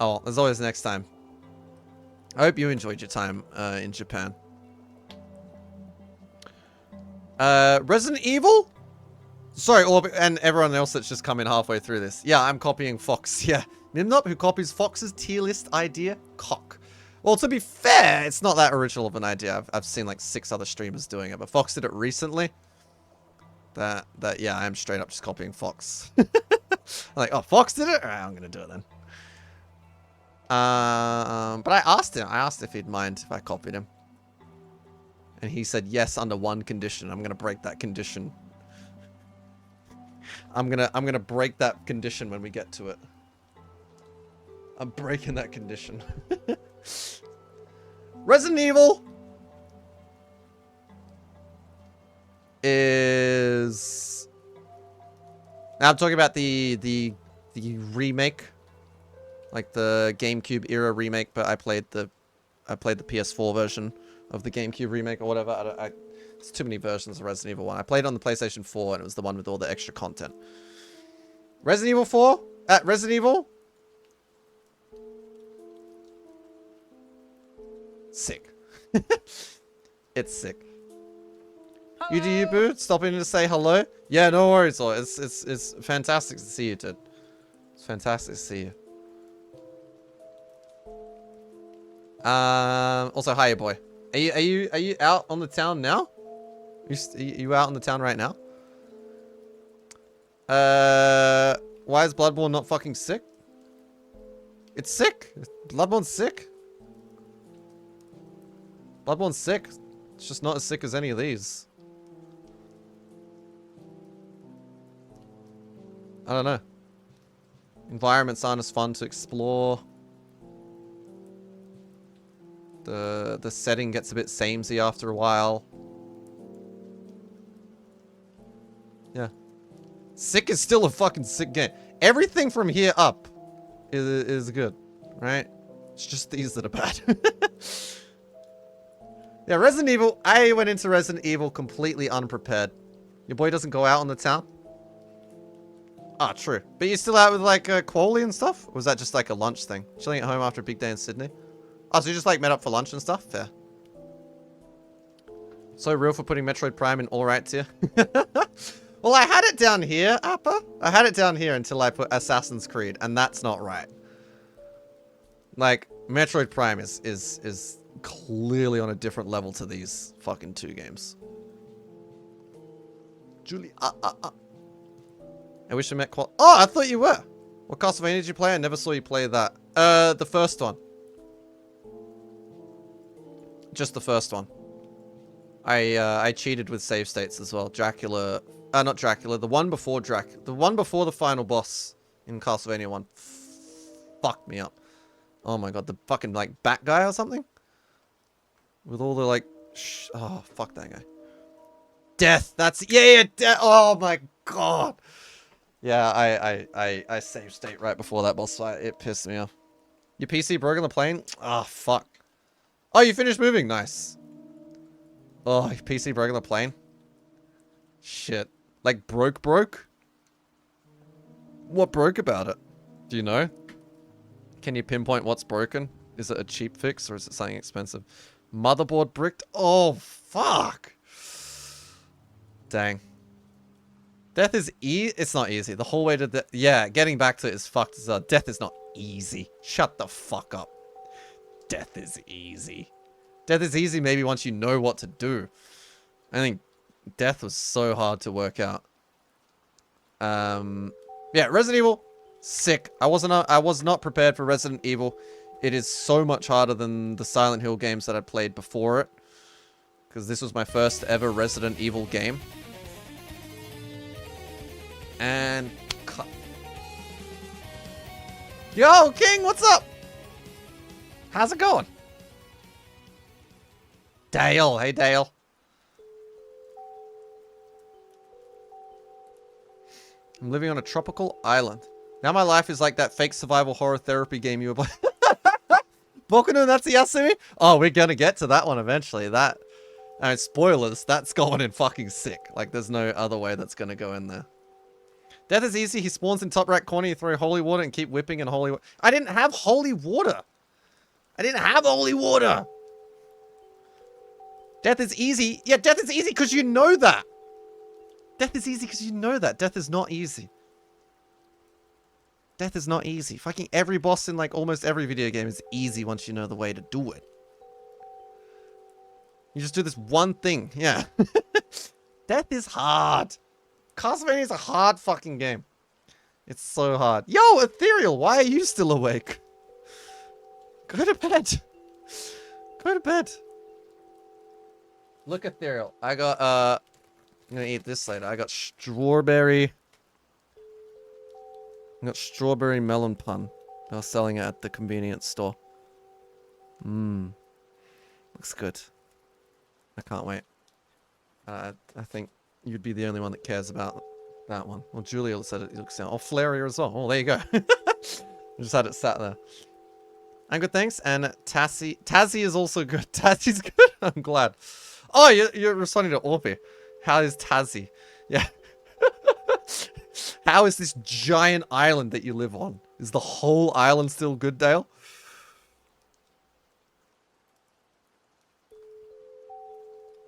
Oh, there's always next time. I hope you enjoyed your time in Japan. Resident Evil? Sorry, and everyone else that's just come in halfway through this. Yeah, I'm copying Fox. Yeah. Nimnop, who copies Fox's tier list idea? Cock. Well, to be fair, it's not that original of an idea. I've seen like 6 other streamers doing it, but Fox did it recently. Yeah, I am straight up just copying Fox. Like, oh, Fox did it? Alright, I'm gonna do it then. But I asked him. I asked if he'd mind if I copied him. And he said yes under one condition. I'm gonna break that condition. I'm gonna break that condition when we get to it. I'm breaking that condition. Resident Evil is... Now I'm talking about the remake, like the GameCube era remake, but I played the PS4 version of the GameCube remake or whatever. There's too many versions of Resident Evil 1. I played it on the PlayStation 4 and it was the one with all the extra content. Resident Evil 4? Resident Evil? Sick. It's sick. Hello. You do you, boo? Stopping to say hello? Yeah, no worries. It's fantastic to see you, dude. It's fantastic to see you. Also, hiya, boy. Are you out on the town now? Are you out on the town right now? Why is Bloodborne not fucking sick? It's sick. Bloodborne's sick. Bloodborne's sick. It's just not as sick as any of these. I don't know. Environments aren't as fun to explore. The setting gets a bit samey after a while. Yeah. Sick is still a fucking sick game. Everything from here up is good, right? It's just these that are bad. Yeah, Resident Evil. I went into Resident Evil completely unprepared. Your boy doesn't go out on the town? Ah, true. But you're still out with, like, Quoli and stuff? Or was that just, like, a lunch thing? Chilling at home after a big day in Sydney? Oh, so you just, like, met up for lunch and stuff? Fair. So real for putting Metroid Prime in alright tier. Well, I had it down here, Appa. I had it down here until I put Assassin's Creed, and that's not right. Like, Metroid Prime is clearly on a different level to these fucking 2 games. Julie, I wish I met Oh, I thought you were. What Castlevania did you play? I never saw you play that. The first one. Just the first one. I cheated with save states as well. Dracula, not Dracula. The one before the one before the final boss in Castlevania 1 fucked me up. Oh my god, the fucking like bat guy or something with all the like. Oh fuck that guy. Death. That's yeah. Death. Oh my god. Yeah, I saved state right before that boss fight. It pissed me off. Your PC broke on the plane? Oh, fuck. Oh, you finished moving? Nice. Oh, your PC broke on the plane? Shit. Like, broke? What broke about it? Do you know? Can you pinpoint what's broken? Is it a cheap fix or is it something expensive? Motherboard bricked. Oh, fuck. Dang. Death is it's not easy. The whole way to the... Yeah, getting back to it is fucked as well. Death is not easy. Shut the fuck up. Death is easy. Death is easy maybe once you know what to do. I think death was so hard to work out. Yeah, Resident Evil, sick. I was not prepared for Resident Evil. It is so much harder than the Silent Hill games that I played before it. Because this was my first ever Resident Evil game. And cut. Yo, King, what's up? How's it going? Dale, hey Dale. I'm living on a tropical island. Now my life is like that fake survival horror therapy game you were playing. Boku no Natsuyasumi? Oh, we're gonna get to that one eventually. I mean, spoilers, that's going in fucking sick. Like, there's no other way that's gonna go in there. Death is easy. He spawns in top right corner. You throw holy water and keep whipping and holy water. I didn't have holy water. I didn't have holy water. Death is easy. Yeah, death is easy because you know that. Death is easy because you know that. Death is not easy. Death is not easy. Fucking every boss in like almost every video game is easy once you know the way to do it. You just do this one thing. Yeah. Death is hard. Castlevania is a hard fucking game. It's so hard. Yo, Ethereal, why are you still awake? Go to bed. Go to bed. Look, Ethereal. I got, I'm gonna eat this later. I got strawberry melon pun. They were selling it at the convenience store. Mmm. Looks good. I can't wait. I think you'd be the only one that cares about that one. Well, Julia said it looks sound. Oh, Flaria as well. Oh, there you go. Just had it sat there. I'm good, thanks. And Tazzy is also good. Tazzy's good. I'm glad. Oh, you're responding to Orby. How is Tazzy? Yeah. How is this giant island that you live on? Is the whole island still good, Dale?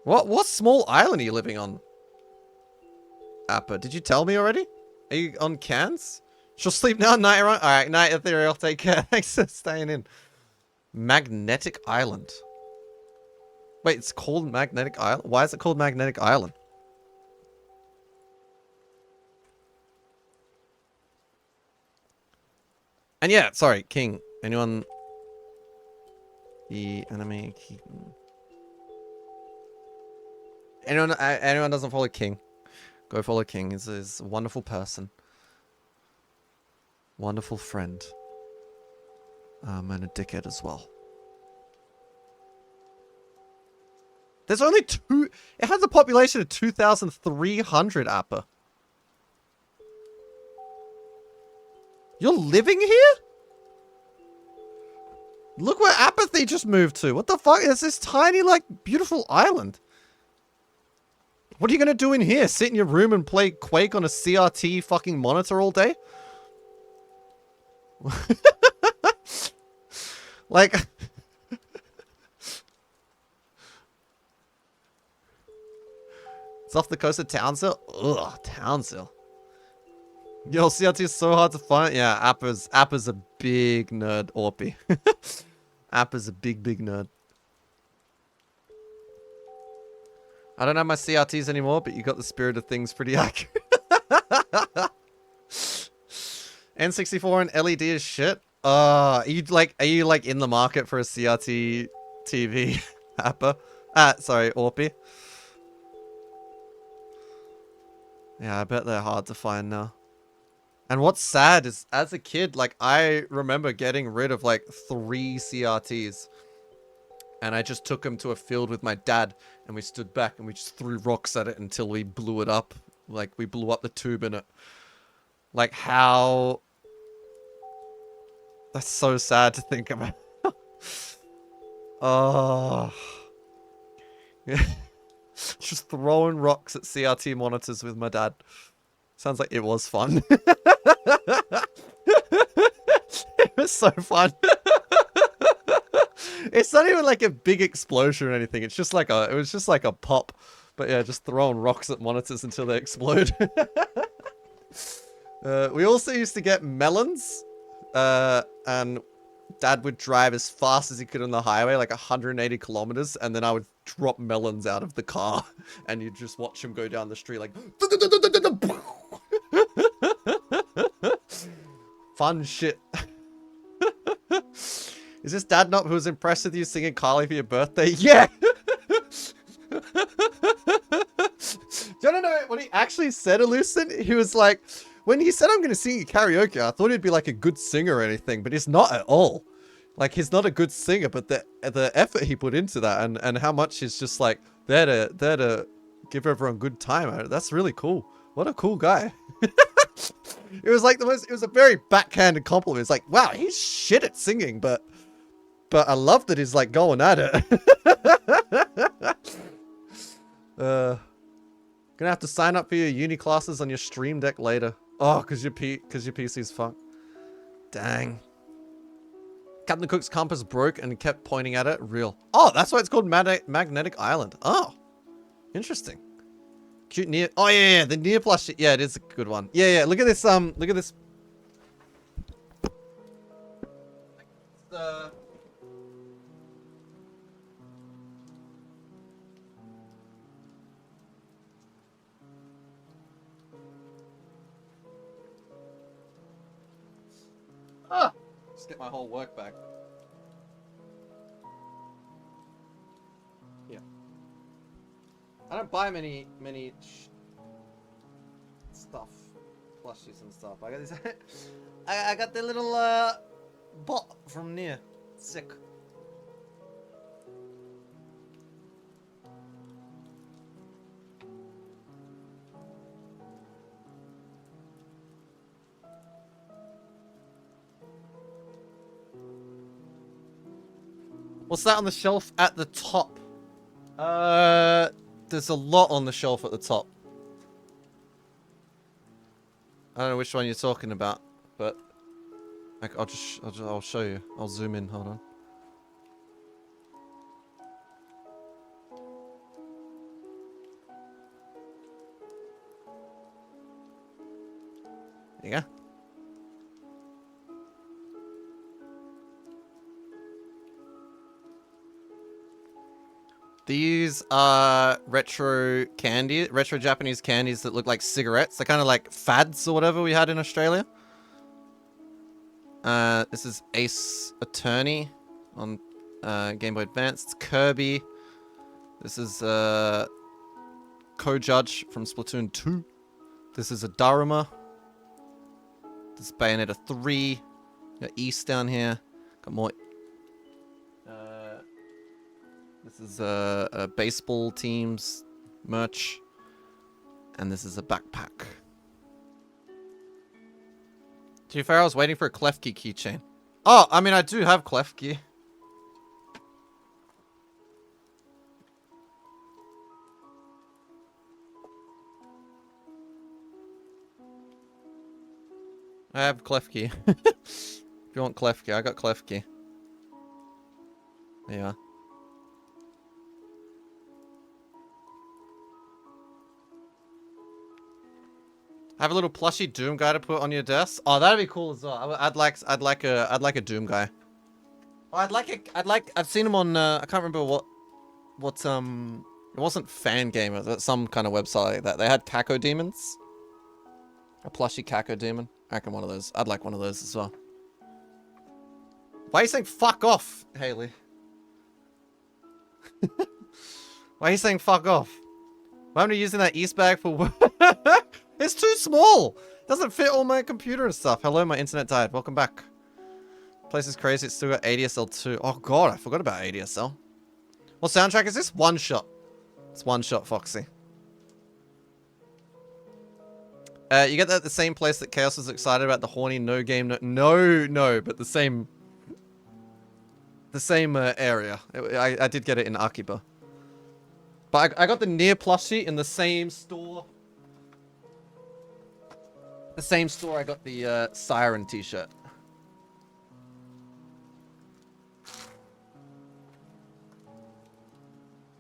What small island are you living on? Appa, did you tell me already? Are you on cans? She'll sleep now, night around. Alright, night Ethereal, take care. Thanks for staying in. Magnetic Island. Wait, it's called Magnetic Island? Why is it called Magnetic Island? And yeah, sorry, King. Anyone? The enemy King. Anyone doesn't follow King? Go follow King. He's a wonderful person. Wonderful friend. And a dickhead as well. There's only two... It has a population of 2,300, Appa. You're living here? Look where Apathy just moved to. What the fuck? It's this tiny, like, beautiful island. What are you gonna do in here? Sit in your room and play Quake on a CRT fucking monitor all day? Like... It's off the coast of Townsville? Ugh, Townsville. Yo, CRT is so hard to find. Yeah, Appa's a big nerd, Orpy. Appa's a big nerd. I don't have my CRTs anymore, but you got the spirit of things pretty accurate. N64 and LED is shit. Are you like in the market for a CRT TV, Appa? Sorry, Orpy. Yeah, I bet they're hard to find now. And what's sad is, as a kid, like, I remember getting rid of, like, 3 CRTs. And I just took them to a field with my dad, and we stood back, and we just threw rocks at it until we blew it up. Like, we blew up the tube in it. Like, how... That's so sad to think about. Oh... Just throwing rocks at CRT monitors with my dad. Sounds like it was fun. It was so fun. It's not even like a big explosion or anything. It's just like it was just like a pop. But yeah, just throwing rocks at monitors until they explode. We also used to get melons. And Dad would drive as fast as he could on the highway, like 180 kilometers, and then I would drop melons out of the car, and you'd just watch him go down the street like... Fun shit. Is this Dad not who was impressed with you singing Carly for your birthday? Yeah! Do you want to know what he actually said, Elucent? He was like... When he said I'm going to sing karaoke, I thought he'd be like a good singer or anything, but he's not at all. Like, he's not a good singer, but the effort he put into that and how much he's just like there to give everyone good time. That's really cool. What a cool guy. It was like it was a very backhanded compliment. It's like, wow, he's shit at singing, but I love that he's like going at it. Gonna have to sign up for your uni classes on your Stream Deck later. Oh, cause your PC's fucked. Dang. Captain Cook's compass broke and kept pointing at it. Real. Oh, that's why it's called Magnetic Island. Oh, interesting. Cute near. Oh yeah, the near plush. Yeah, it is a good one. Yeah. Look at this. Look at this. Just get my whole work back. Yeah. I don't buy many stuff, plushies and stuff. I got this. I got the little bot from near. Sick. What's that on the shelf at the top? There's a lot on the shelf at the top. I don't know which one you're talking about, but I'll show you. I'll zoom in. Hold on. There you go. These are retro Japanese candies that look like cigarettes. They're kind of like fads or whatever we had in Australia. This is Ace Attorney on Game Boy Advance. It's Kirby. This is Co-Judge from Splatoon 2. This is a Daruma. This is Bayonetta 3. Got East down here. Got more. This is a baseball team's merch. And this is a backpack. To be fair, I was waiting for a Klefki keychain. Oh, I mean, I do have Klefki. I have Klefki. If you want Klefki, I got Klefki. There you are. Have a little plushy Doom guy to put on your desk. Oh, that'd be cool as well. I'd like a Doom guy. Oh, I've seen him on I can't remember what it wasn't Fan Gamer, but some kind of website like that. They had Kako Demons. A plushy Kako Demon. I reckon one of those. I'd like one of those as well. Why are you saying fuck off, Haley? Why are you saying fuck off? Why am I using that East bag for work? It's too small. Doesn't fit all my computer and stuff. Hello, my internet died. Welcome back. Place is crazy. It's still got ADSL 2. Oh god, I forgot about ADSL. What soundtrack is this? One Shot. It's One Shot, Foxy. You get that at the same place that Chaos was excited about the horny no game. No, but the same area. I did get it in Akiba. But I got the near plushie in the same store. The same store I got the Siren t-shirt.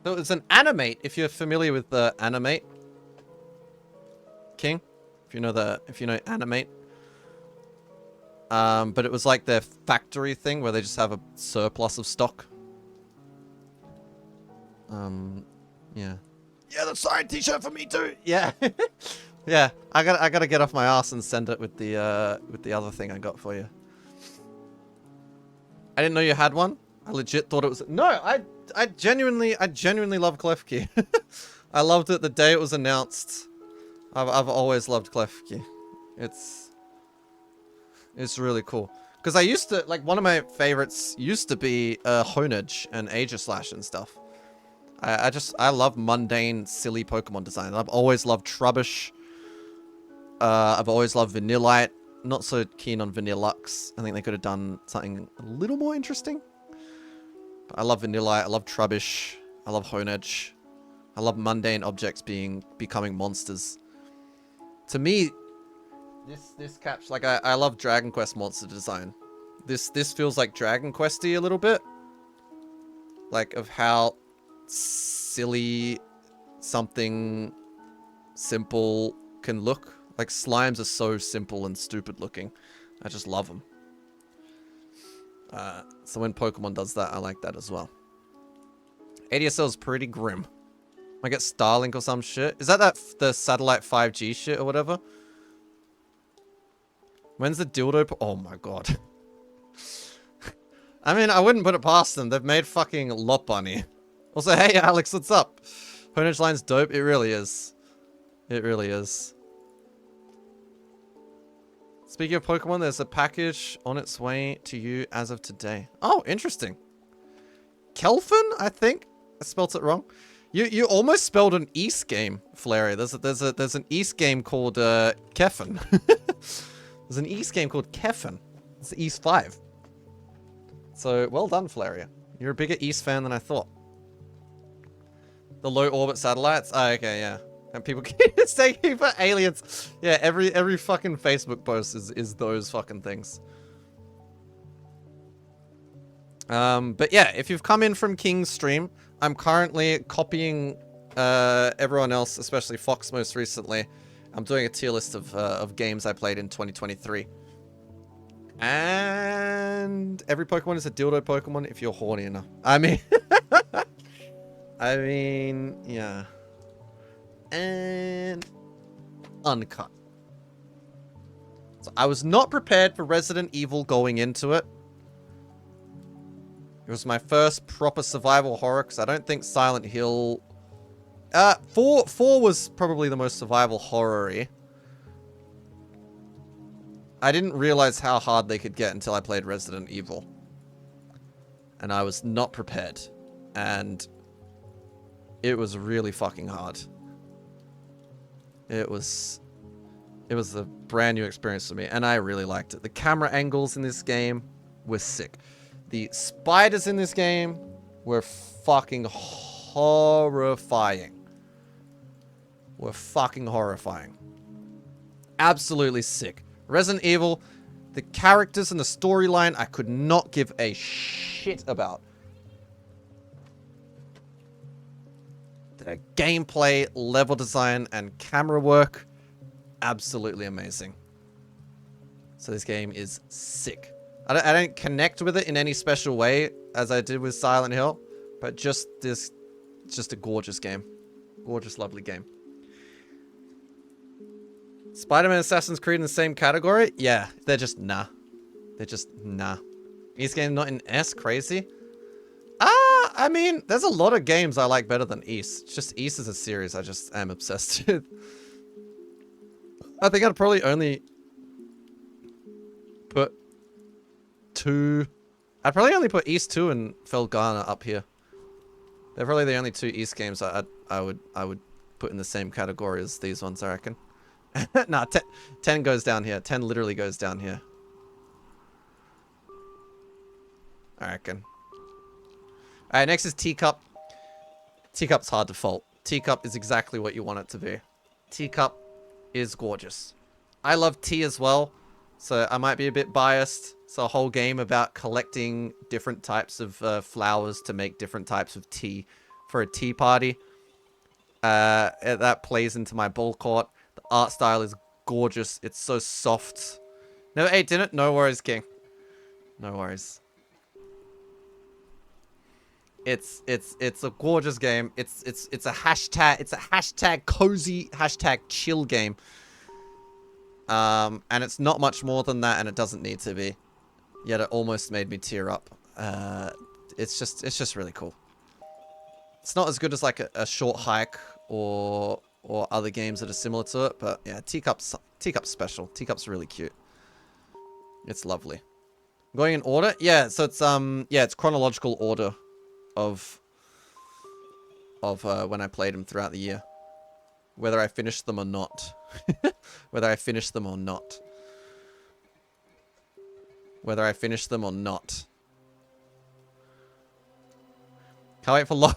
So it's an animate, if you're familiar with the animate. King? If you know animate. But it was like their factory thing where they just have a surplus of stock. Yeah. Yeah, that's signed t-shirt for me too. Yeah. Yeah. I gotta get off my ass and send it with the other thing I got for you. I didn't know you had one. I legit thought it was no. I genuinely love Klefki. I loved it the day it was announced. I've always loved Klefki. It's really cool. Because I used to, like, one of my favorites used to be Honage and Aegislash and stuff. I love mundane, silly Pokemon design. I've always loved Trubbish. I've always loved Vanillite. Not so keen on Vanillux. I think they could have done something a little more interesting. But I love Vanillite. I love Trubbish. I love Honage. I love mundane objects becoming monsters. To me, this catch, like, I love Dragon Quest monster design. This feels like Dragon Questy a little bit. Like, of how silly something simple can look. Like, slimes are so simple and stupid looking. I just love them. So when Pokemon does that, I like that as well. ADSL is pretty grim. I get Starlink or some shit. Is that the satellite 5G shit or whatever? When's the dildo? Oh my god. I mean, I wouldn't put it past them. They've made fucking Lot Bunny. Also, hey Alex, what's up? Honage line's dope. It really is. It really is. Speaking of Pokemon, there's a package on its way to you as of today. Oh, interesting. Kelfin, I think. I spelt it wrong. You almost spelled an East game, Flary. There's an East game called Kefin. There's an East game called Kefin. It's East 5. So well done, Flaria. You're a bigger East fan than I thought. The low orbit satellites. Oh, okay, yeah. And people keep saying for aliens. Yeah, every fucking Facebook post is those fucking things. But yeah, if you've come in from King's stream, I'm currently copying everyone else, especially Fox most recently. I'm doing a tier list of games I played in 2023. And every Pokemon is a dildo Pokemon if you're horny enough. I mean, yeah. And uncut. So I was not prepared for Resident Evil going into it. It was my first proper survival horror because I don't think Silent Hill... 4 was probably the most survival horror-y. I didn't realize how hard they could get until I played Resident Evil. And I was not prepared. And it was really fucking hard. It was a brand new experience for me, and I really liked it. The camera angles in this game were sick. The spiders in this game were fucking horrifying. Absolutely sick. Resident Evil, the characters and the storyline, I could not give a shit about. The gameplay, level design, and camera work, absolutely amazing. So this game is sick. I don't connect with it in any special way as I did with Silent Hill, but just a gorgeous game. Gorgeous, lovely game. Spider-Man and Assassin's Creed in the same category? Yeah, they're just nah. They're just nah. East game not in S? Crazy? I mean, there's a lot of games I like better than East. It's just East is a series I just am obsessed with. I think I'd probably only put I'd probably only put East 2 and Felghana up here. They're probably the only 2 East games I would put in the same category as these ones, I reckon. Nah, 10 goes down here. 10 literally goes down here. I reckon. Alright, next is Teacup. Teacup's hard to fault. Teacup is exactly what you want it to be. Teacup is gorgeous. I love tea as well, so I might be a bit biased. It's a whole game about collecting different types of flowers to make different types of tea for a tea party. That plays into my ball court. The art style is gorgeous. It's so soft. Never ate in it. No worries, King. No worries. It's a gorgeous game. It's a hashtag cozy, hashtag chill game. And it's not much more than that, and it doesn't need to be. Yet it almost made me tear up. It's just really cool. It's not as good as like a short hike or other games that are similar to it, but yeah, Teacup's special. Teacup's really cute. It's lovely. Going in order? Yeah, so it's it's chronological order of when I played them throughout the year. Whether I finished them or not. Whether I finished them or not. Whether I finished them or not. Can't wait for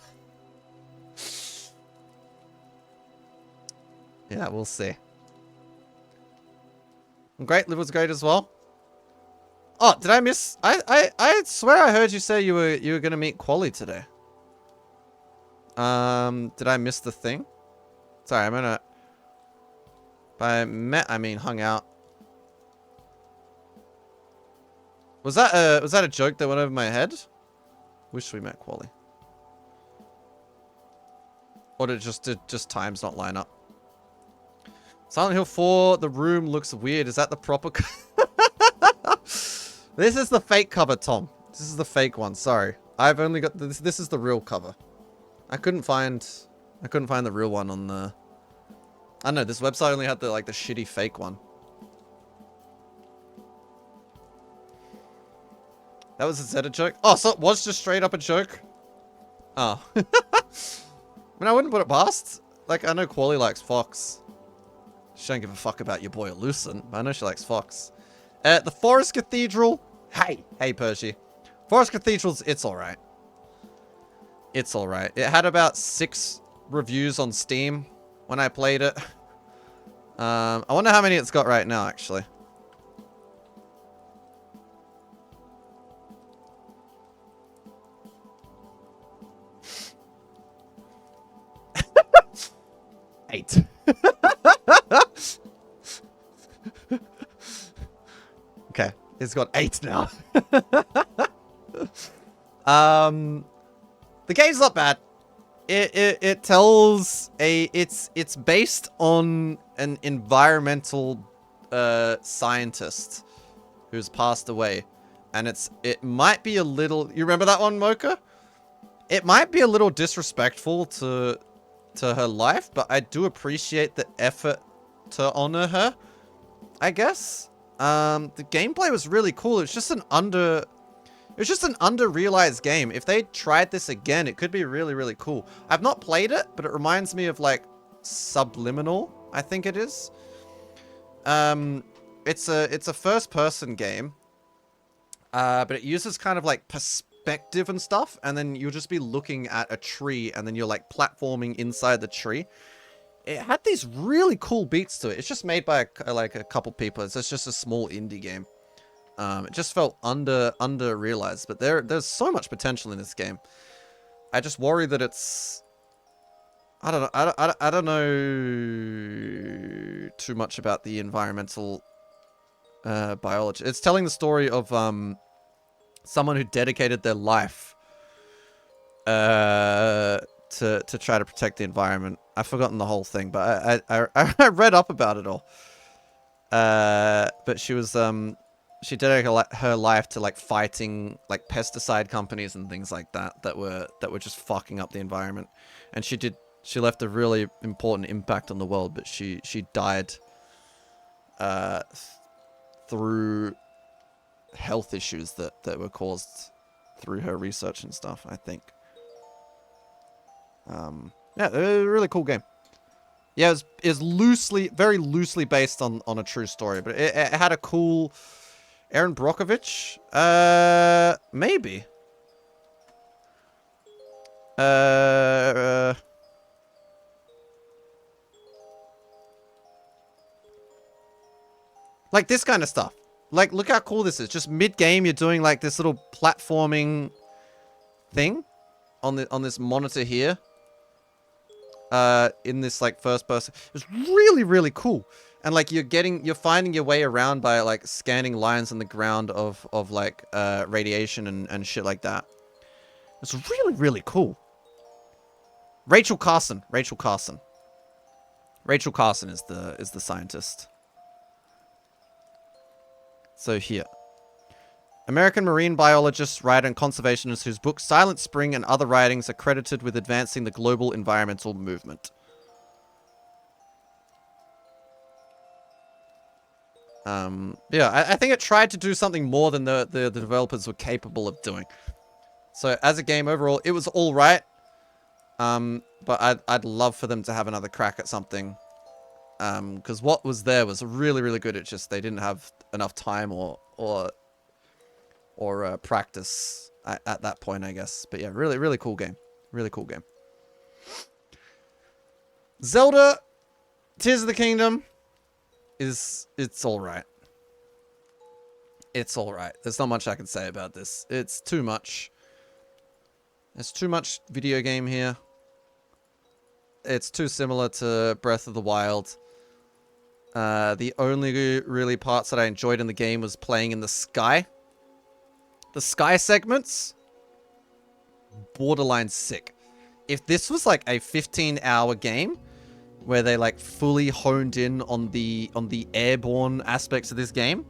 Yeah, we'll see. Great, Liv was great as well. Oh, did I miss? I swear I heard you say you were gonna meet Quali today. Did I miss the thing? Sorry, I'm gonna. By met, I mean hung out. Was that a joke that went over my head? Wish we met Quali. Or did just times not line up? Silent Hill 4, the room looks weird. Is that the proper? This is the fake cover, Tom. This is the fake one. Sorry, I've only got this. This is the real cover. I couldn't find the real one on the. I don't know. This website only had the shitty fake one. That was a Zeta joke. Oh, so it was just straight up a joke. Oh. I mean, I wouldn't put it past. Like, I know Quali likes Fox. She don't give a fuck about your boy Lucent, but I know she likes Fox. The Forest Cathedral. Hey, Percy. Forest Cathedral's, it's alright. It's alright. It had about 6 reviews on Steam when I played it. I wonder how many it's got right now, actually. Eight. Okay, it's got 8 now. The game's not bad. It tells it's based on an environmental scientist who's passed away, and it might be a little. You remember that one, Mocha? It might be a little disrespectful to her life, but I do appreciate the effort to honor her, I guess. The gameplay was really cool. It's just an under-realized game. If they tried this again, it could be really, really cool. I've not played it, but it reminds me of like Subliminal, I think it is. It's a first-person game, but it uses kind of like perspective and stuff, and then you'll just be looking at a tree, and then you're like platforming inside the tree. It had these really cool beats to it. It's just made by a couple people. It's just a small indie game. It just felt under realized, but there's so much potential in this game. I just worry that it's. I don't know too much about the environmental biology. It's telling the story of someone who dedicated their life to try to protect the environment. I've forgotten the whole thing, but I read up about it all. But she was she dedicated her life to like fighting like pesticide companies and things like that were just fucking up the environment. And she left a really important impact on the world, but she died through health issues that were caused through her research and stuff, I think. Yeah, a really cool game. Yeah, it was very loosely based on a true story, but it had a cool Aaron Brockovich, maybe. Like this kind of stuff. Like, look how cool this is. Just mid-game, you're doing like this little platforming thing on this monitor here. in this like first person. It was really, really cool. And like you're finding your way around by like scanning lines on the ground of like radiation and shit like that. It's really, really cool. Rachel Carson is the scientist. So here. American marine biologist, writer, and conservationist whose book Silent Spring and other writings are credited with advancing the global environmental movement. Yeah, I think it tried to do something more than the developers were capable of doing. So as a game overall, it was all right. But I'd love for them to have another crack at something. Because what was there was really, really good. It's just they didn't have enough time or practice at that point, I guess. But yeah, really, really cool game. Really cool game. Zelda Tears of the Kingdom it's all right. It's all right. There's not much I can say about this. It's too much. There's too much video game here. It's too similar to Breath of the Wild. The only really parts that I enjoyed in the game was playing in the sky. The sky segments, borderline sick. If this was like a 15-hour game where they like fully honed in on the airborne aspects of this game,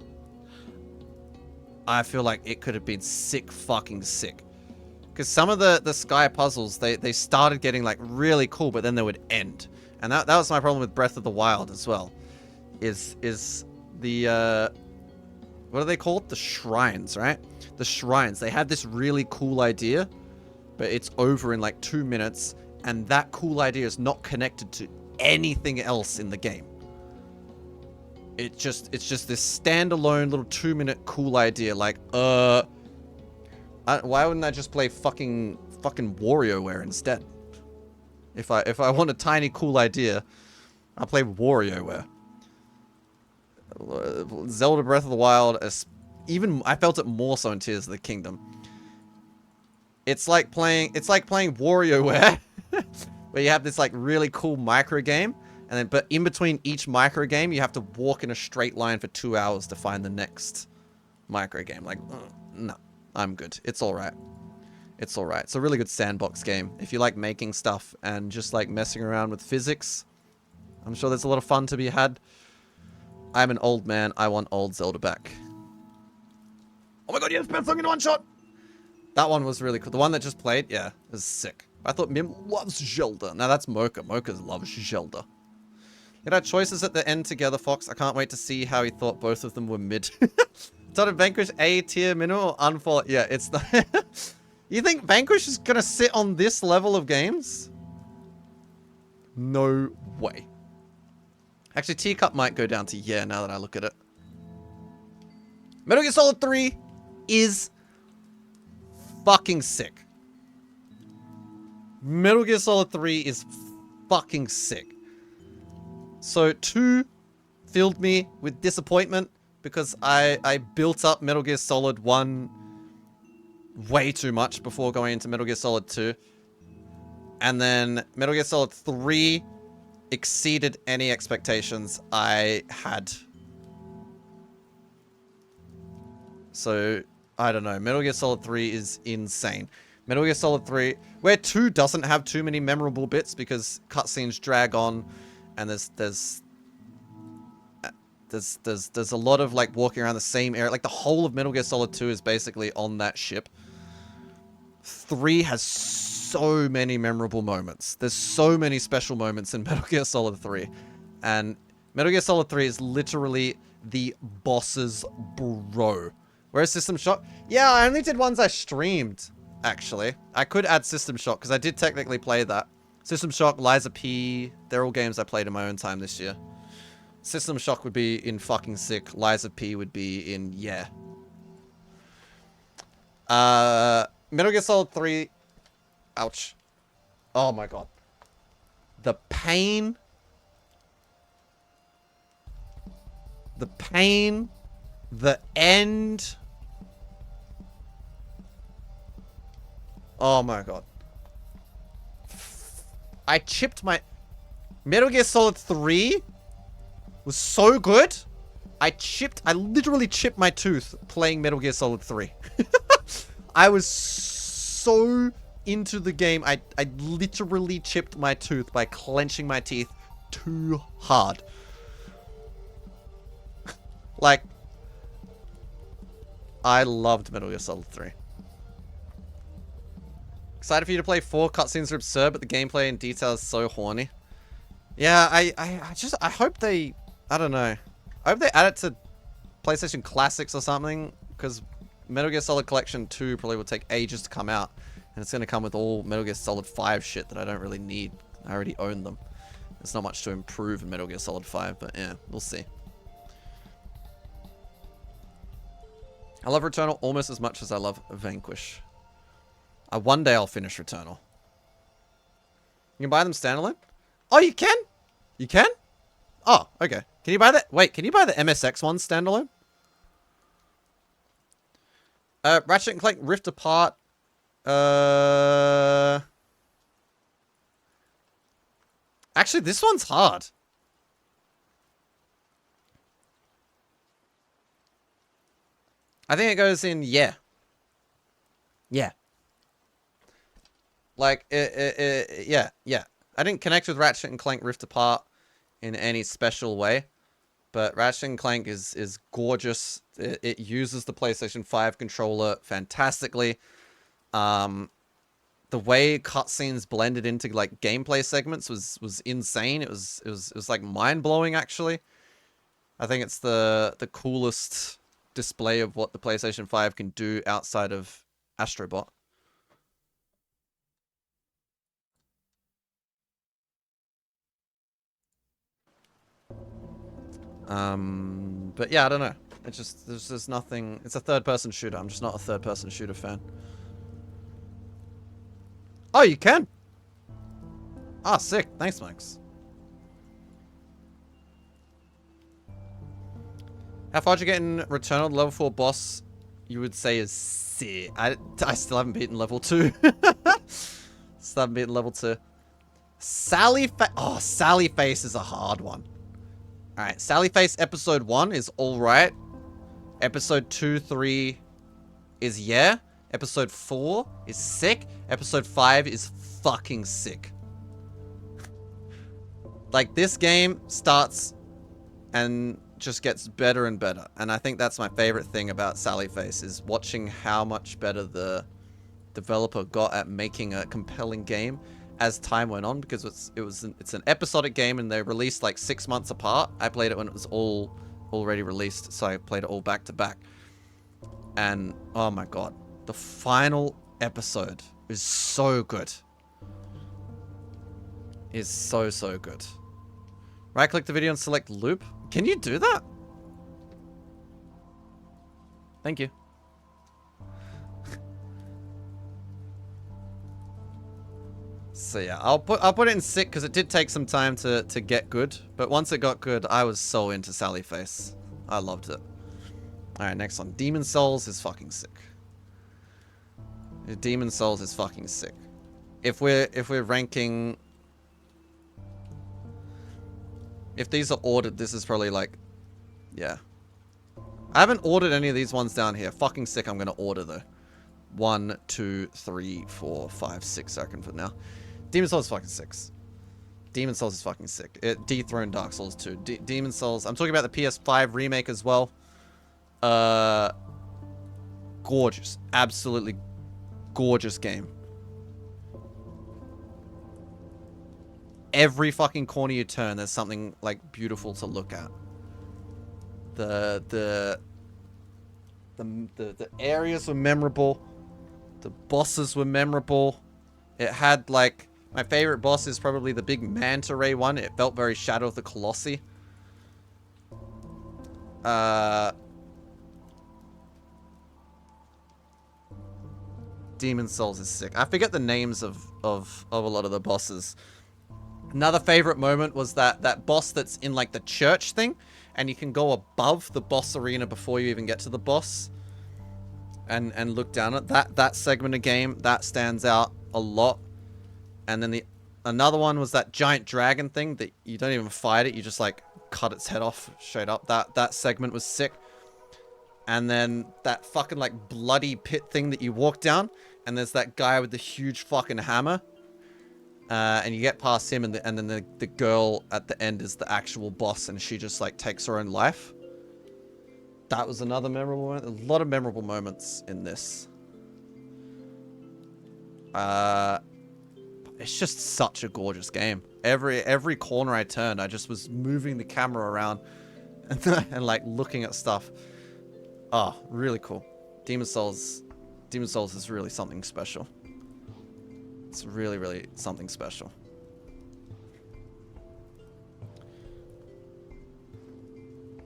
I feel like it could have been sick fucking sick. Because some of the sky puzzles, they started getting like really cool, but then they would end. And that was my problem with Breath of the Wild as well. Is the what are they called? The shrines, right? The shrines. They had this really cool idea, but it's over in like 2 minutes, and that cool idea is not connected to anything else in the game. It's just this standalone little 2-minute cool idea. Like, why wouldn't I just play fucking WarioWare instead? If I want a tiny cool idea, I'll play WarioWare. Zelda Breath of the Wild, even I felt it more so in Tears of the Kingdom. It's like playing WarioWare, where you have this like really cool micro game, and then but in between each micro game, you have to walk in a straight line for 2 hours to find the next micro game. Like, no, I'm good. It's all right. It's all right. It's a really good sandbox game. If you like making stuff and just like messing around with physics, I'm sure there's a lot of fun to be had. I'm an old man. I want old Zelda back. Oh my god, yes, best song in one shot! That one was really cool. The one that just played, yeah, was sick. I thought Mim loves Zelda. Now that's Mocha. Mocha loves Zelda. Look at our choices at the end together, Fox. I can't wait to see how he thought both of them were mid. Did Vanquish A tier minimum or unfall? Yeah, it's the... You think Vanquish is gonna sit on this level of games? No way. Actually, Teacup might go down to yeah now that I look at it. Metal Gear Solid 3 is fucking sick. Metal Gear Solid 3 is fucking sick. So 2 filled me with disappointment because I built up Metal Gear Solid 1 way too much before going into Metal Gear Solid 2. And then Metal Gear Solid 3 exceeded any expectations I had. So, I don't know. Metal Gear Solid 3 is insane. Metal Gear Solid 3, where 2 doesn't have too many memorable bits because cutscenes drag on, and there's a lot of like walking around the same area. Like the whole of Metal Gear Solid 2 is basically on that ship. 3 has so many memorable moments. There's so many special moments in Metal Gear Solid 3. And Metal Gear Solid 3 is literally the boss's bro. Where's System Shock? Yeah, I only did ones I streamed, actually. I could add System Shock, because I did technically play that. System Shock, Liza P, they're all games I played in my own time this year. System Shock would be in fucking sick. Liza P would be in yeah. Metal Gear Solid 3... Ouch. Oh my god. The pain. The pain. The end. Oh my god. I chipped my... Metal Gear Solid 3 was so good. I literally chipped my tooth playing Metal Gear Solid 3. I was so into the game. I literally chipped my tooth by clenching my teeth too hard. Like, I loved Metal Gear Solid 3. Excited for you to play 4. Cutscenes are absurd, but the gameplay and detail is so horny. Yeah, I hope they, I don't know. I hope they add it to PlayStation Classics or something, because Metal Gear Solid Collection 2 probably will take ages to come out, and it's going to come with all Metal Gear Solid 5 shit that I don't really need. I already own them. There's not much to improve in Metal Gear Solid 5, but yeah, we'll see. I love Returnal almost as much as I love Vanquish. One day I'll finish Returnal. You can buy them standalone? Oh, you can? You can? Oh, okay. Can you buy that? Wait, can you buy the MSX one standalone? Ratchet and Clank Rift Apart. Actually, this one's hard. I think it goes in, yeah. Yeah. Like, yeah. I didn't connect with Ratchet and Clank Rift Apart in any special way, but Ratchet and Clank is gorgeous. It uses the PlayStation 5 controller fantastically. The way cutscenes blended into like gameplay segments was insane. It was like mind-blowing actually. I think it's the coolest display of what the PlayStation 5 can do outside of Astrobot. But yeah, I don't know. It's just, there's just nothing. It's a third-person shooter. I'm just not a third-person shooter fan. Oh, you can? Ah, sick. Thanks, Max. How far did you get in Returnal? The level 4 boss, you would say, is sick. I still haven't beaten level 2. Still haven't beaten level 2. Sally Face is a hard one. Alright, Sally Face episode 1 is alright. Episode 2, 3 is yeah. Episode 4 is sick. Episode 5 is fucking sick. Like, this game starts and just gets better and better. And I think that's my favorite thing about Sally Face, is watching how much better the developer got at making a compelling game as time went on, because it's an episodic game and they released like 6 months apart. I played it when it was all already released, so I played it all back to back. And oh my god, the final episode is so good. Is so good. Right click the video and select loop. Can you do that? Thank you. So yeah, I'll put it in sick because it did take some time to get good, but once it got good, I was so into Sally Face. I loved it. All right, next one. Demon Souls is fucking sick. Demon Souls is fucking sick. If we're ranking, if these are ordered, this is probably like, yeah. I haven't ordered any of these ones down here. Fucking sick. I'm gonna order though. 1, 2, 3, 4, 5, 6. I reckon for now. Demon Souls is fucking sick. Demon Souls is fucking sick. It dethroned Dark Souls 2. Demon Souls. I'm talking about the PS5 remake as well. Gorgeous. Absolutely gorgeous game. Every fucking corner you turn, there's something like beautiful to look at. The areas were memorable. The bosses were memorable. It had like, my favorite boss is probably the big manta ray one. It felt very Shadow of the Colossi. Demon Souls is sick. I forget the names of a lot of the bosses. Another favorite moment was that boss that's in like the church thing, and you can go above the boss arena before you even get to the boss, and look down at that segment of game that stands out a lot. And then Another one was that giant dragon thing that you don't even fight it. You just like cut its head off straight up. That segment was sick. And then that fucking like bloody pit thing that you walk down. And there's that guy with the huge fucking hammer. And you get past him, and then the girl at the end is the actual boss, and she just like takes her own life. That was another memorable moment. A lot of memorable moments in this. It's just such a gorgeous game. Every corner I turned, I just was moving the camera around and like looking at stuff. Oh, really cool. Demon's Souls is really something special. It's really, really something special.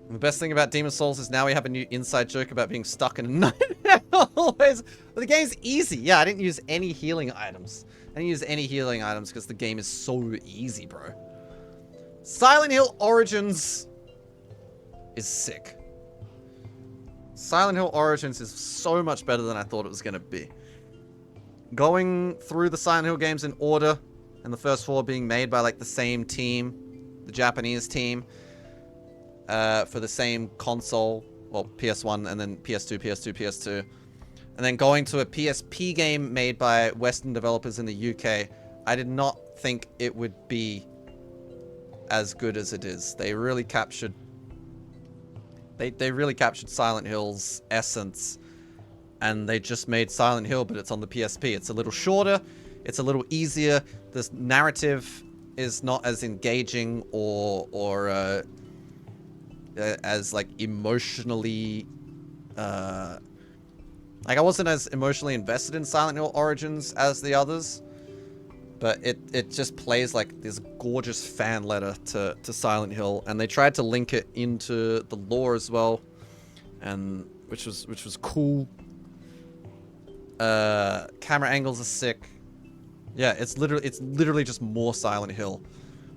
And the best thing about Demon's Souls is now we have a new inside joke about being stuck in a nightmare always. But the game's easy. Yeah, I didn't use any healing items. I didn't use any healing items because the game is so easy, bro. Silent Hill Origins is sick. Silent Hill Origins is so much better than I thought it was going to be. Going through the Silent Hill games in order, and the first 4 being made by like the same team, the Japanese team, for the same console, well, PS1 and then PS2, PS2, PS2. And then going to a PSP game made by Western developers in the UK, I did not think it would be as good as it is. They really captured really captured Silent Hill's essence, and they just made Silent Hill, but it's on the PSP. It's a little shorter, it's a little easier. The narrative is not as engaging or as like emotionally like I wasn't as emotionally invested in Silent Hill Origins as the others, but it just plays like this gorgeous fan letter to Silent Hill, and they tried to link it into the lore as well, and which was cool. Camera angles are sick. Yeah, it's literally just more Silent Hill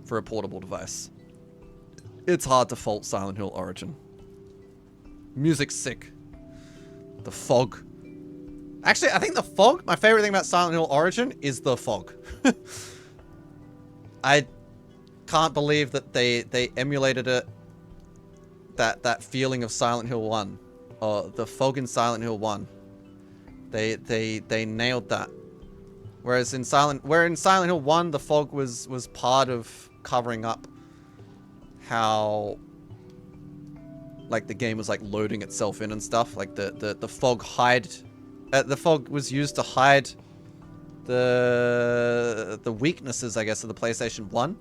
for a portable device. It's hard to fault Silent Hill Origin. Music's sick. The fog. Actually, I think the fog, my favorite thing about Silent Hill Origin is the fog. I can't believe that they emulated it. That feeling of Silent Hill 1. Or the fog in Silent Hill 1. They nailed that. Whereas in Silent Hill 1, the fog was part of covering up how like the game was like loading itself in and stuff. Like the fog was used to hide the weaknesses, I guess, of the PlayStation 1.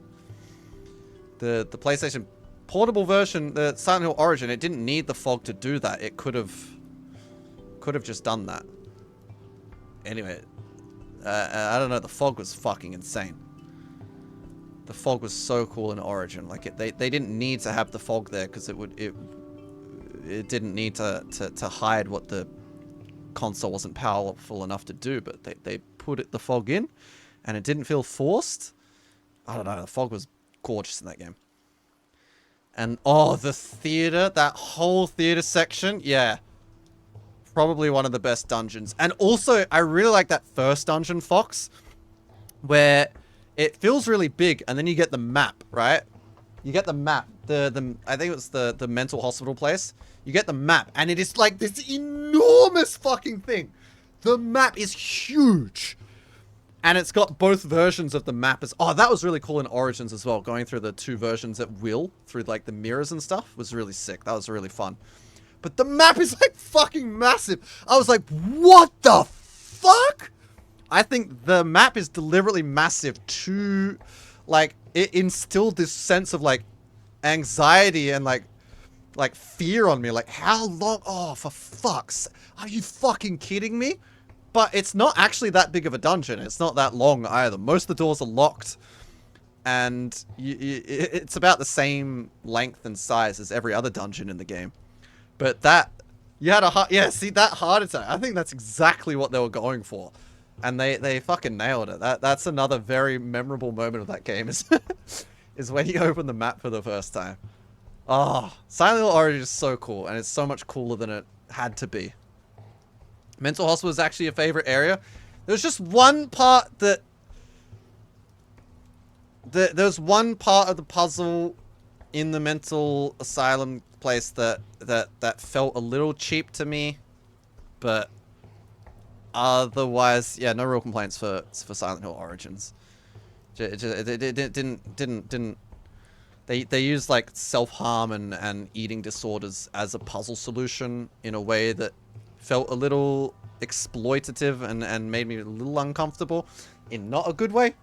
The PlayStation portable version, the Silent Hill Origin, it didn't need the fog to do that. It could have just done that. Anyway, I don't know. The fog was fucking insane. The fog was so cool in Origin. Like they didn't need to have the fog there because it didn't need to hide what the console wasn't powerful enough to do. But they put the fog in, and it didn't feel forced. I don't know. The fog was gorgeous in that game. And oh, the theater, that whole theater section, yeah. Probably one of the best dungeons. And also, I really like that first dungeon, Fox, where it feels really big, and then you get the map, right? You get the map. I think it was the mental hospital place. You get the map, and it is like this enormous fucking thing. The map is huge. And it's got both versions of the map. Oh, that was really cool in Origins as well. Going through the 2 versions at will, through like the mirrors and stuff, was really sick. That was really fun. But the map is like fucking massive. I was like, what the fuck? I think the map is deliberately massive to, like, it instilled this sense of like anxiety and like fear on me. Like, how long? Oh, for fuck's, are you fucking kidding me? But it's not actually that big of a dungeon. It's not that long either. Most of the doors are locked, and it's about the same length and size as every other dungeon in the game. But that, you had a heart, yeah, see that heart attack, I think that's exactly what they were going for. And they fucking nailed it. That's another very memorable moment of that game is, is when you open the map for the first time. Oh, Silent Hill Origin is so cool, and it's so much cooler than it had to be. Mental Hospital was actually a favorite area. There was just one part that there's one part of the puzzle in the mental asylum place that felt a little cheap to me, but otherwise, yeah, no real complaints for Silent Hill Origins. It didn't. They used like self-harm and eating disorders as a puzzle solution in a way that felt a little exploitative and made me a little uncomfortable in not a good way.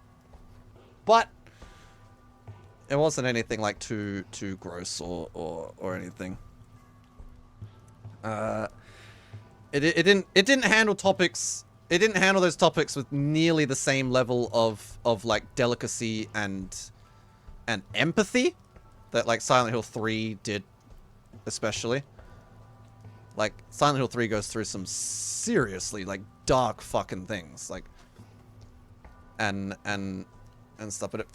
But it wasn't anything like too gross or anything. It didn't handle topics. It didn't handle those topics with nearly the same level of like delicacy and empathy that like Silent Hill 3 did, especially. Like Silent Hill 3 goes through some seriously like dark fucking things, like and stuff. But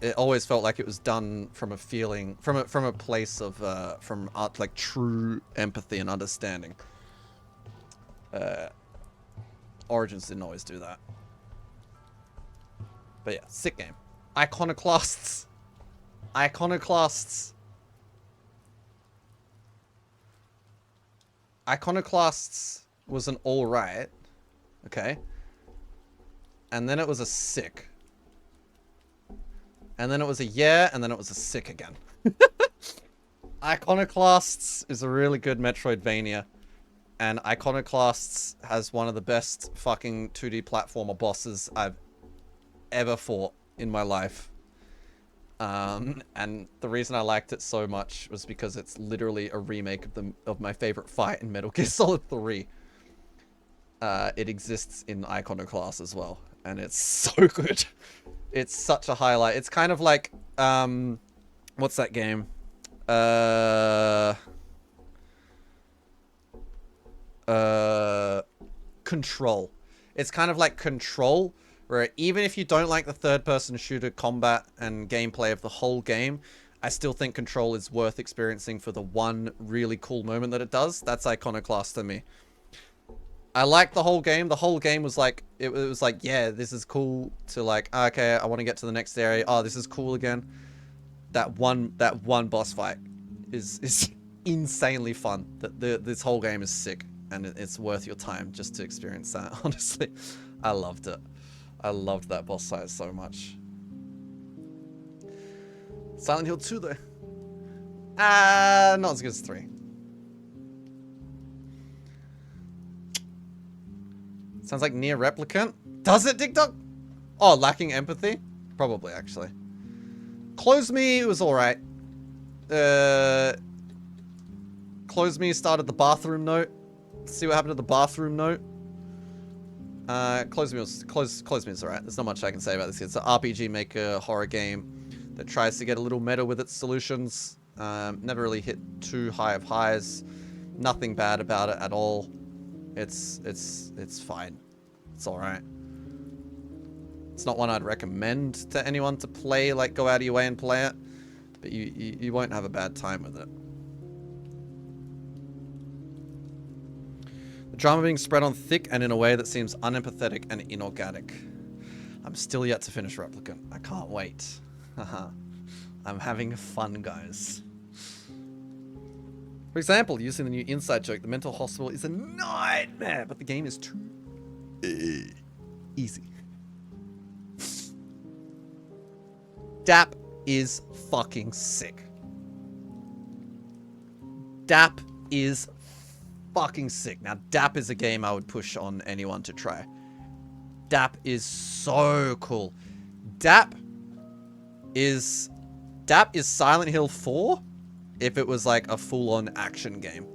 it always felt like it was done from a feeling, from a place of from art, like true empathy and understanding. Origins didn't always do that. But yeah, sick game. Iconoclasts. Iconoclasts. Iconoclasts was an alright. Okay. And then it was a sick. And then it was a yeah, and then it was a sick again. Iconoclasts is a really good Metroidvania. And Iconoclasts has one of the best fucking 2D platformer bosses I've ever fought in my life. And the reason I liked it so much was because it's literally a remake of my favorite fight in Metal Gear Solid 3. It exists in Iconoclast as well, and it's so good. It's such a highlight. It's kind of like, what's that game? Control. It's kind of like Control, where even if you don't like the third-person shooter combat and gameplay of the whole game, I still think Control is worth experiencing for the one really cool moment that it does. That's Iconoclast to me. I liked the whole game. The whole game was like, it was like, yeah, this is cool, to like, okay, I want to get to the next area. Oh, this is cool again. That one boss fight is insanely fun. This whole game is sick, and it's worth your time just to experience that. Honestly, I loved it. I loved that boss fight so much. Silent Hill 2 though, not as good as 3. Sounds like Near Replicant. Does it, TikTok? Oh, lacking empathy? Probably, actually. Close Me was alright. Close Me started the bathroom note. See what happened to the bathroom note. Close Me is alright. There's not much I can say about this. It's an RPG Maker horror game that tries to get a little meta with its solutions. Never really hit too high of highs. Nothing bad about it at all. It's fine. It's alright. It's not one I'd recommend to anyone to play, like go out of your way and play it. But you won't have a bad time with it. The drama being spread on thick and in a way that seems unempathetic and inorganic. I'm still yet to finish Replicant. I can't wait. Haha. I'm having fun, guys. For example, using the new inside joke, the mental hospital is a nightmare, but the game is too easy. DAP is fucking sick. DAP is fucking sick. Now, DAP is a game I would push on anyone to try. DAP is so cool. DAP is Silent Hill 4 if it was like a full-on action game.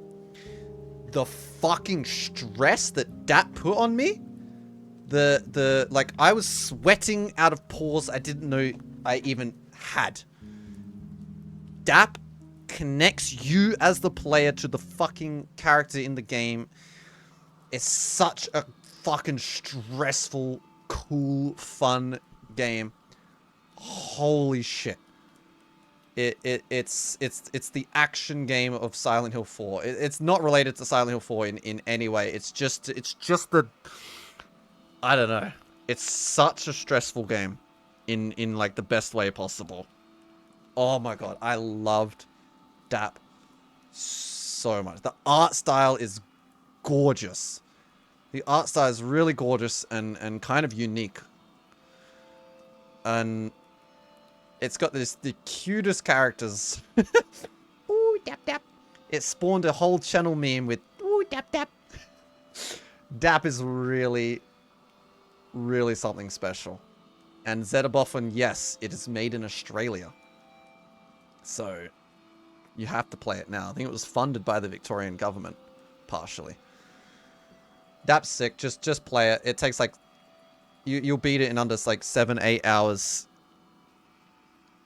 The fucking stress that DAP put on me, like, I was sweating out of pores I didn't know I even had. DAP connects you as the player to the fucking character in the game. It's such a fucking stressful, cool, fun game. Holy shit. It's the action game of Silent Hill 4. It's not related to Silent Hill 4 in any way. It's just the, I don't know. It's such a stressful game in like the best way possible. Oh my god, I loved DAP so much. The art style is gorgeous. The art style is really gorgeous and kind of unique. And it's got the cutest characters. Ooh, dap dap. It spawned a whole channel meme with ooh, dap dap. DAP is really, really something special. And Zetaboffin, yes, it is made in Australia. So, you have to play it now. I think it was funded by the Victorian government, partially. DAP's sick. Just play it. It takes like... You'll beat it in under like 7-8 hours.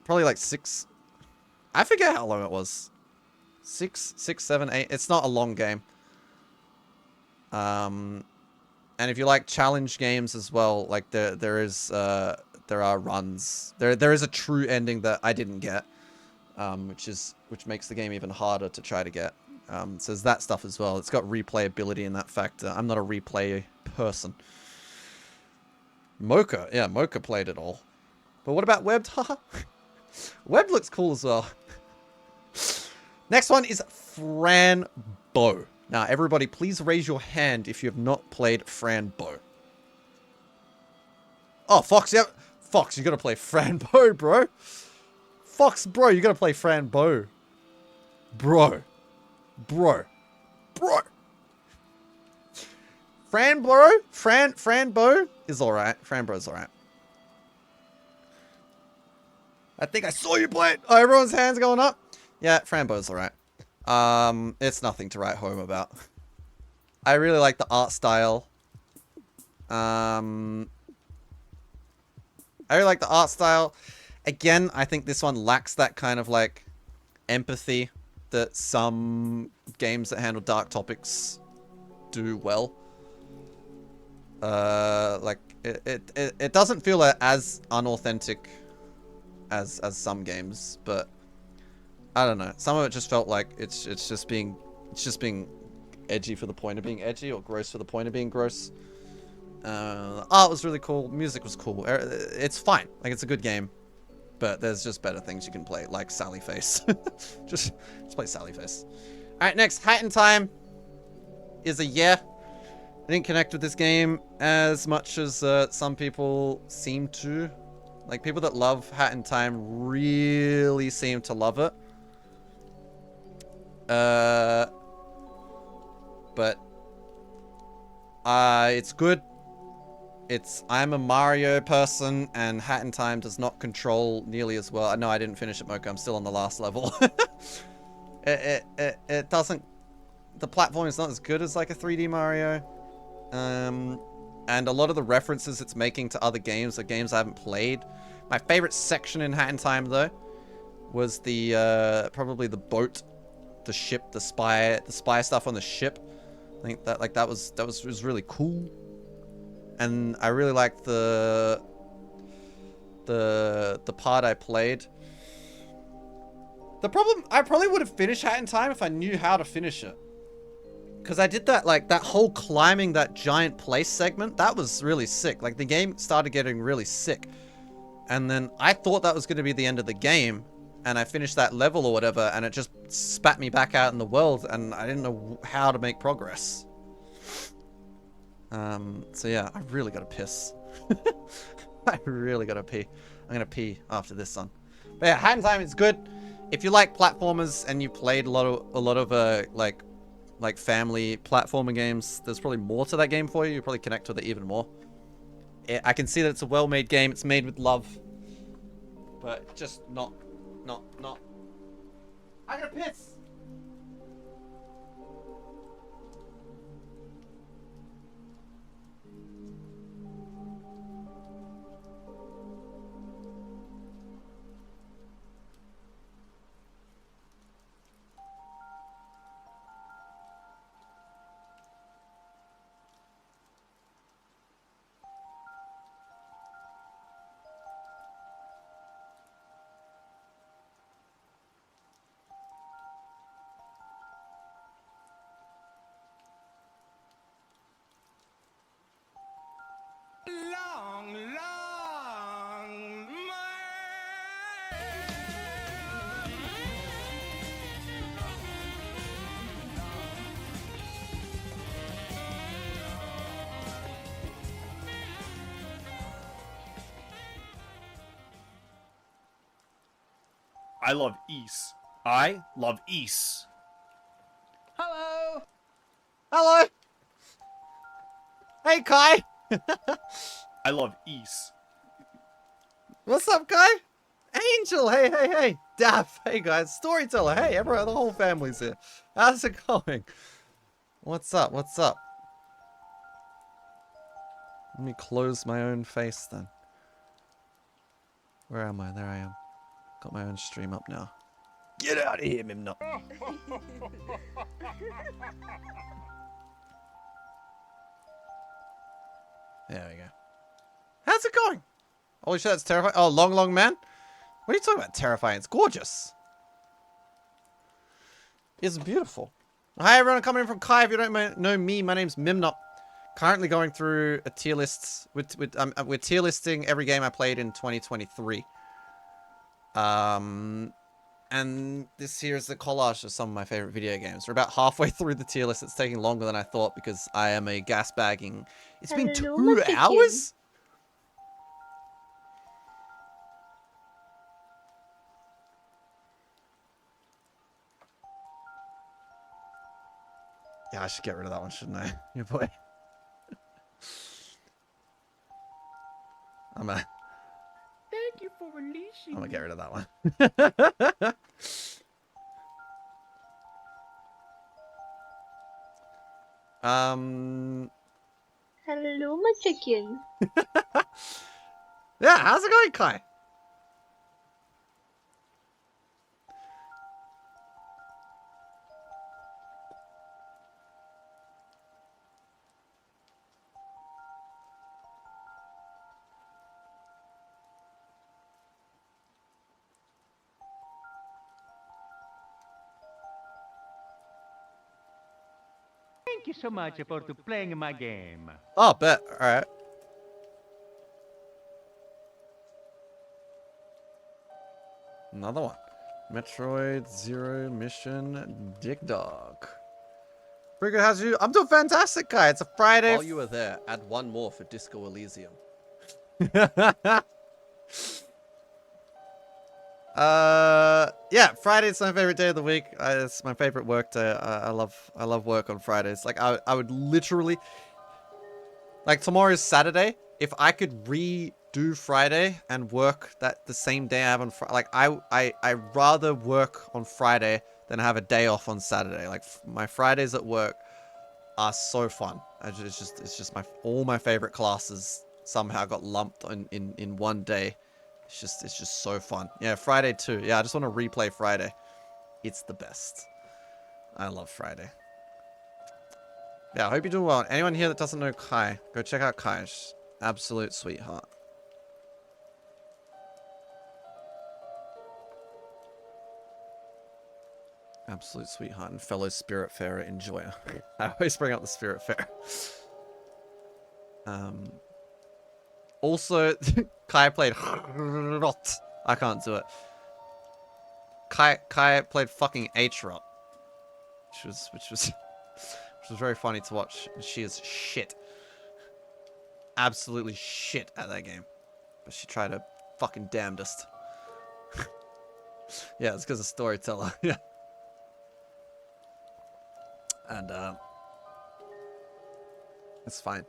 Probably like 6... I forget how long it was. 6, 7, 8. It's not a long game. And if you like challenge games as well, like there are runs. There is a true ending that I didn't get, which makes the game even harder to try to get. So there's that stuff as well. It's got replayability in that factor. I'm not a replay person. Mocha, yeah, Mocha played it all. But what about Webbed? Haha. Webbed looks cool as well. Next one is Fran Bow. Now, everybody, please raise your hand if you have not played Fran Bow. Oh, Fox, yeah. Fox, you gotta play Fran Bow, bro. Fox, bro, you gotta play Fran Bow. Bro. Fran Bow is alright. Fran Bow's alright. I think I saw you play it. Oh, everyone's hands going up. Yeah, Fran Bow's alright. It's nothing to write home about. I really like the art style. I really like the art style. Again, I think this one lacks that kind of like empathy that some games that handle dark topics do well. Like it doesn't feel as unauthentic as some games, but I don't know. Some of it just felt like it's just being edgy for the point of being edgy, or gross for the point of being gross. Art was really cool. Music was cool. It's fine. Like, it's a good game, but there's just better things you can play, like Sally Face. just play Sally Face. All right, next, Hat in Time is a yeah. I didn't connect with this game as much as some people seem to. Like, people that love Hat in Time really seem to love it. But it's good. I'm a Mario person, and Hat in Time does not control nearly as well. No, I didn't finish it, Mocha. I'm still on the last level. It doesn't... The platform is not as good as like a 3D Mario. And a lot of the references it's making to other games are games I haven't played. My favorite section in Hat in Time, though, was the probably the boat, the ship, the spy stuff on the ship. I think that was really cool. And I really liked the part I played. The problem, I probably would have finished Hat in Time if I knew how to finish it. Because I did that, like, that whole climbing that giant place segment. That was really sick. Like, the game started getting really sick. And then I thought that was going to be the end of the game. And I finished that level or whatever, and it just spat me back out in the world, and I didn't know how to make progress. So yeah, I really gotta piss. I really gotta pee. I'm gonna pee after this one. But yeah, Hat in Time is good. If you like platformers and you played a lot of like family platformer games, there's probably more to that game for you. You probably connect with it even more. I can see that it's a well-made game. It's made with love, but just not. I'm gonna piss. I love East. I love East. Hello. Hello. Hey, Kai. I love East. What's up, Kai? Angel. Hey, hey, hey. Daff. Hey, guys. Storyteller. Hey, everyone. The whole family's here. How's it going? What's up? What's up? Let me close my own face then. Where am I? There I am. Got my own stream up now. Get out of here, Mimnut. There we go. How's it going? Holy shit, that's terrifying. Oh, Long Long Man? What are you talking about terrifying? It's gorgeous. It's beautiful. Hi everyone, I'm coming in from Kai. If you don't know me, my name's Mimnop. Currently going through a tier list. We're tier listing every game I played in 2023. And this here is the collage of some of my favorite video games. We're about halfway through the tier list. It's taking longer than I thought because I am a gas bagging. It's been 2 hours? Yeah, I should get rid of that one, shouldn't I? Yeah, boy. Thank you for releasing. I'm gonna get rid of that one. Hello, my chicken. Yeah, how's it going, Kai? Thank you so much for playing my game. Oh, bet. Alright. Another one. Metroid Zero Mission Dick Dog. Pretty good, how's you? I'm doing fantastic, Kai. It's a Friday. While you were there, add one more for Disco Elysium. Yeah, Friday's my favorite day of the week. It's my favorite work day. I love work on Fridays. Like I would literally, like tomorrow's Saturday. If I could redo Friday and work that the same day I have on Friday, like I rather work on Friday than have a day off on Saturday. Like my Fridays at work are so fun. It's just all my favorite classes somehow got lumped in one day. It's just so fun. Yeah, Friday too. Yeah, I just want to replay Friday. It's the best. I love Friday. Yeah, I hope you're doing well. Anyone here that doesn't know Kai, go check out Kai. She's absolute sweetheart. Absolute sweetheart and fellow Spiritfarer enjoyer. I always bring up the Spiritfarer. Also, Kai played Rot. I can't do it. Kai played fucking H-Rot. Which was very funny to watch. She is shit. Absolutely shit at that game. But she tried her fucking damnedest. Yeah, it's because of Storyteller. Yeah. And, it's fine.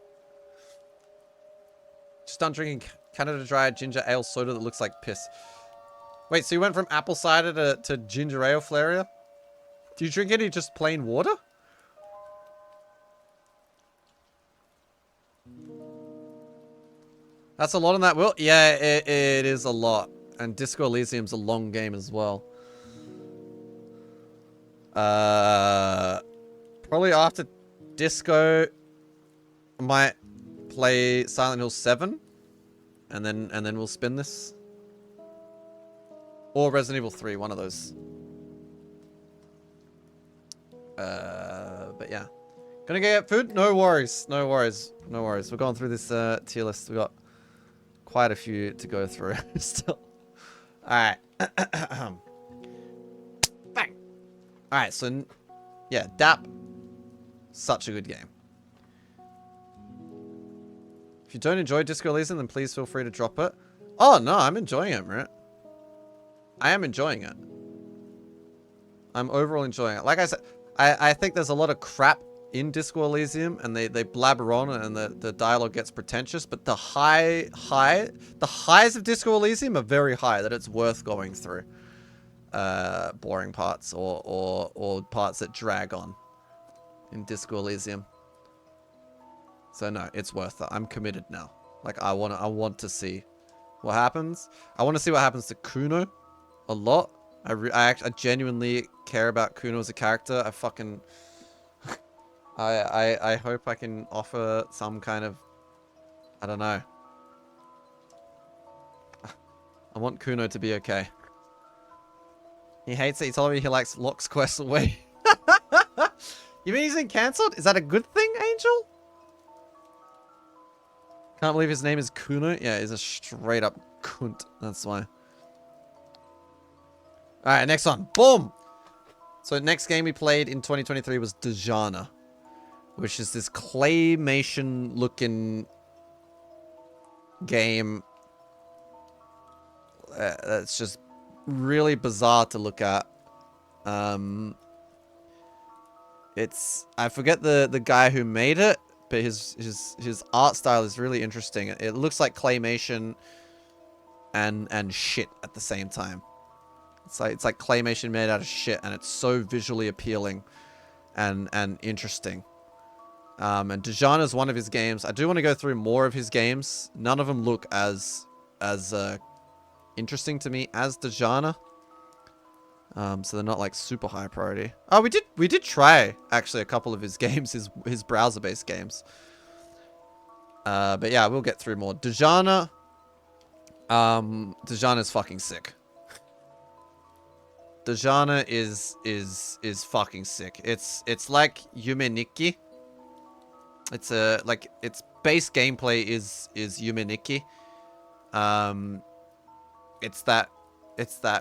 Just done drinking Canada Dry ginger ale soda that looks like piss. Wait, so you went from apple cider to ginger ale, Flaria? Do you drink any just plain water? That's a lot on that, Will? Yeah, it is a lot. And Disco Elysium's a long game as well. Probably after Disco, I might play Silent Hill 7. And then we'll spin this. Or Resident Evil 3, one of those. But yeah. Gonna get food? No worries. No worries. No worries. We're going through this tier list. We got quite a few to go through still. Alright. Bang! Alright, so yeah, DAP. Such a good game. If you don't enjoy Disco Elysium, then please feel free to drop it. Oh no, I'm enjoying it, right? I am enjoying it. I'm overall enjoying it. Like I said, I think there's a lot of crap in Disco Elysium, and they blabber on, and the dialogue gets pretentious. But the highs of Disco Elysium are very high. That it's worth going through. Boring parts or parts that drag on in Disco Elysium. So no, it's worth it. I'm committed now. Like I want to see what happens. I want to see what happens to Kuno a lot. I genuinely care about Kuno as a character. I fucking I hope I can offer some kind of, I don't know. I want Kuno to be okay. He hates it. He told me he likes Locke's quest away. You mean he's been cancelled? Is that a good thing, Angel? Can't believe his name is Kuno. Yeah, he's a straight up cunt. That's why. Alright, next one. Boom! So next game we played in 2023 was Dejana, which is this claymation looking game that's just really bizarre to look at. It's, I forget the guy who made it, but his art style is really interesting. It looks like claymation and shit at the same time. It's like claymation made out of shit, and it's so visually appealing and interesting. And Dejana is one of his games. I do want to go through more of his games. None of them look as interesting to me as Dejana. So they're not like super high priority. Oh, we did try actually a couple of his games, his browser-based games. But yeah, we'll get through more. Dejana is fucking sick. Dejana is fucking sick. It's like Yume Nikki. It's like its base gameplay is Yume Nikki. It's that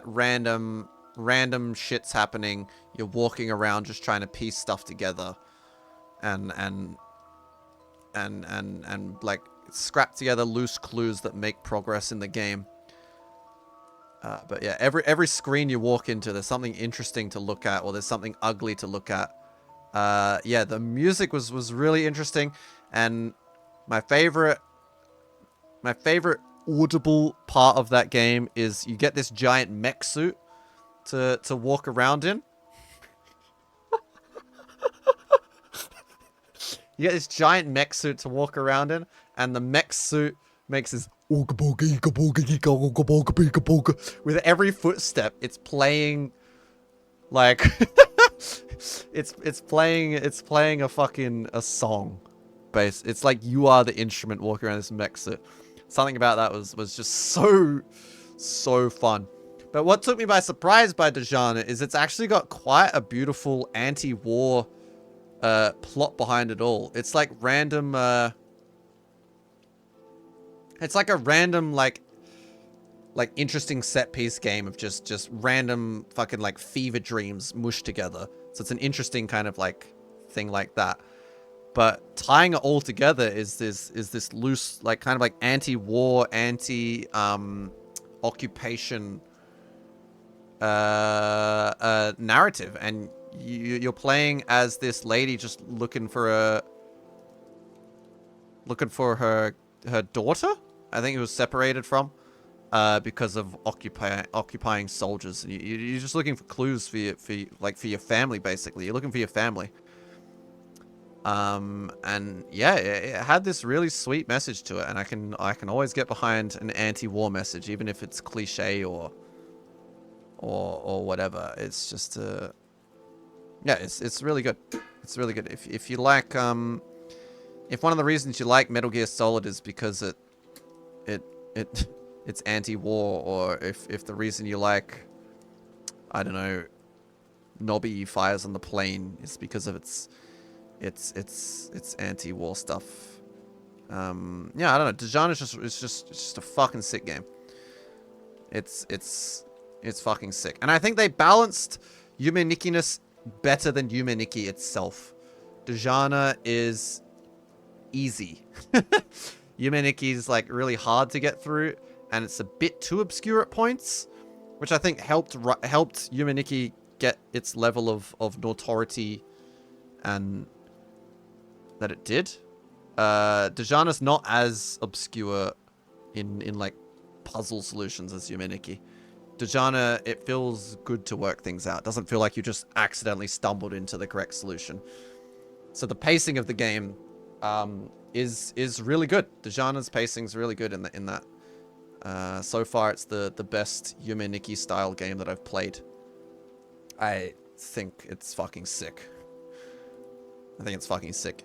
random shit's happening. You're walking around just trying to piece stuff together, and like scrap together loose clues that make progress in the game. But yeah, every screen you walk into, there's something interesting to look at, or there's something ugly to look at. Yeah, the music was really interesting, and my favorite audible part of that game is you get this giant mech suit to walk around in. You get this giant mech suit to walk around in, and the mech suit makes this with every footstep. It's playing like it's playing a song bass. It's like you are the instrument walking around this mech suit. Something about that was just so fun. But what took me by surprise by Dejana is it's actually got quite a beautiful anti-war plot behind it all. It's like random it's like a random like interesting set piece game of just random fucking like fever dreams mushed together. So it's an interesting kind of like thing like that. But tying it all together is this loose like kind of like anti-war, occupation narrative, and you're playing as this lady just looking for her daughter. I think it was separated from because of occupying soldiers. You're just looking for clues for your family, basically. You're looking for your family. And yeah, it had this really sweet message to it, and I can always get behind an anti-war message, even if it's cliche or whatever. It's just yeah, it's really good. It's really good. If you like if one of the reasons you like Metal Gear Solid is because it's anti-war, or if the reason you like, I don't know, Nobby Fires on the Plane is because of its anti-war stuff. Yeah, I don't know. Dejana is just a fucking sick game. It's fucking sick, and I think they balanced Yume Nikki-ness better than Yume Nikki itself. Dejana is easy. Yume Nikki is like really hard to get through, and it's a bit too obscure at points. which I think helped Yumeniki get its level of notoriety and that it did. Dejana's not as obscure in like puzzle solutions as Yumeniki. Dejana, it feels good to work things out. It doesn't feel like you just accidentally stumbled into the correct solution. So the pacing of the game is really good. Dejana's pacing's really good in that. So far, it's the best Yumeniki style game that I've played. I think it's fucking sick. I think it's fucking sick.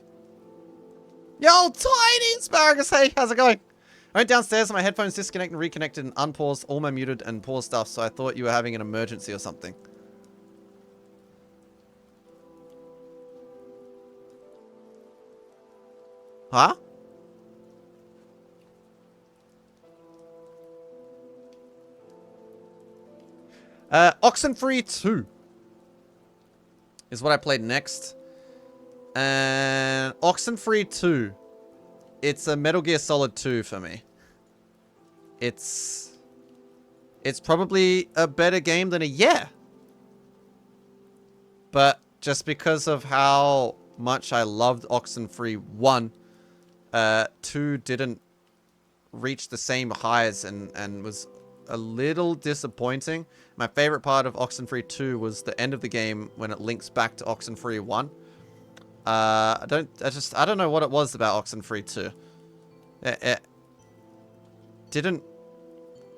Yo, Tiny Asparagus! Hey, how's it going? I went downstairs and my headphones disconnected and reconnected and unpaused all my muted and paused stuff, so I thought you were having an emergency or something. Huh? Oxenfree 2 is what I played next. And Oxenfree 2, it's a Metal Gear Solid 2 for me. It's probably a better game than a yeah. But just because of how much I loved Oxenfree 1, 2 didn't reach the same highs and was a little disappointing. My favorite part of Oxenfree 2 was the end of the game when it links back to Oxenfree 1. I don't know what it was about Oxenfree 2. It didn't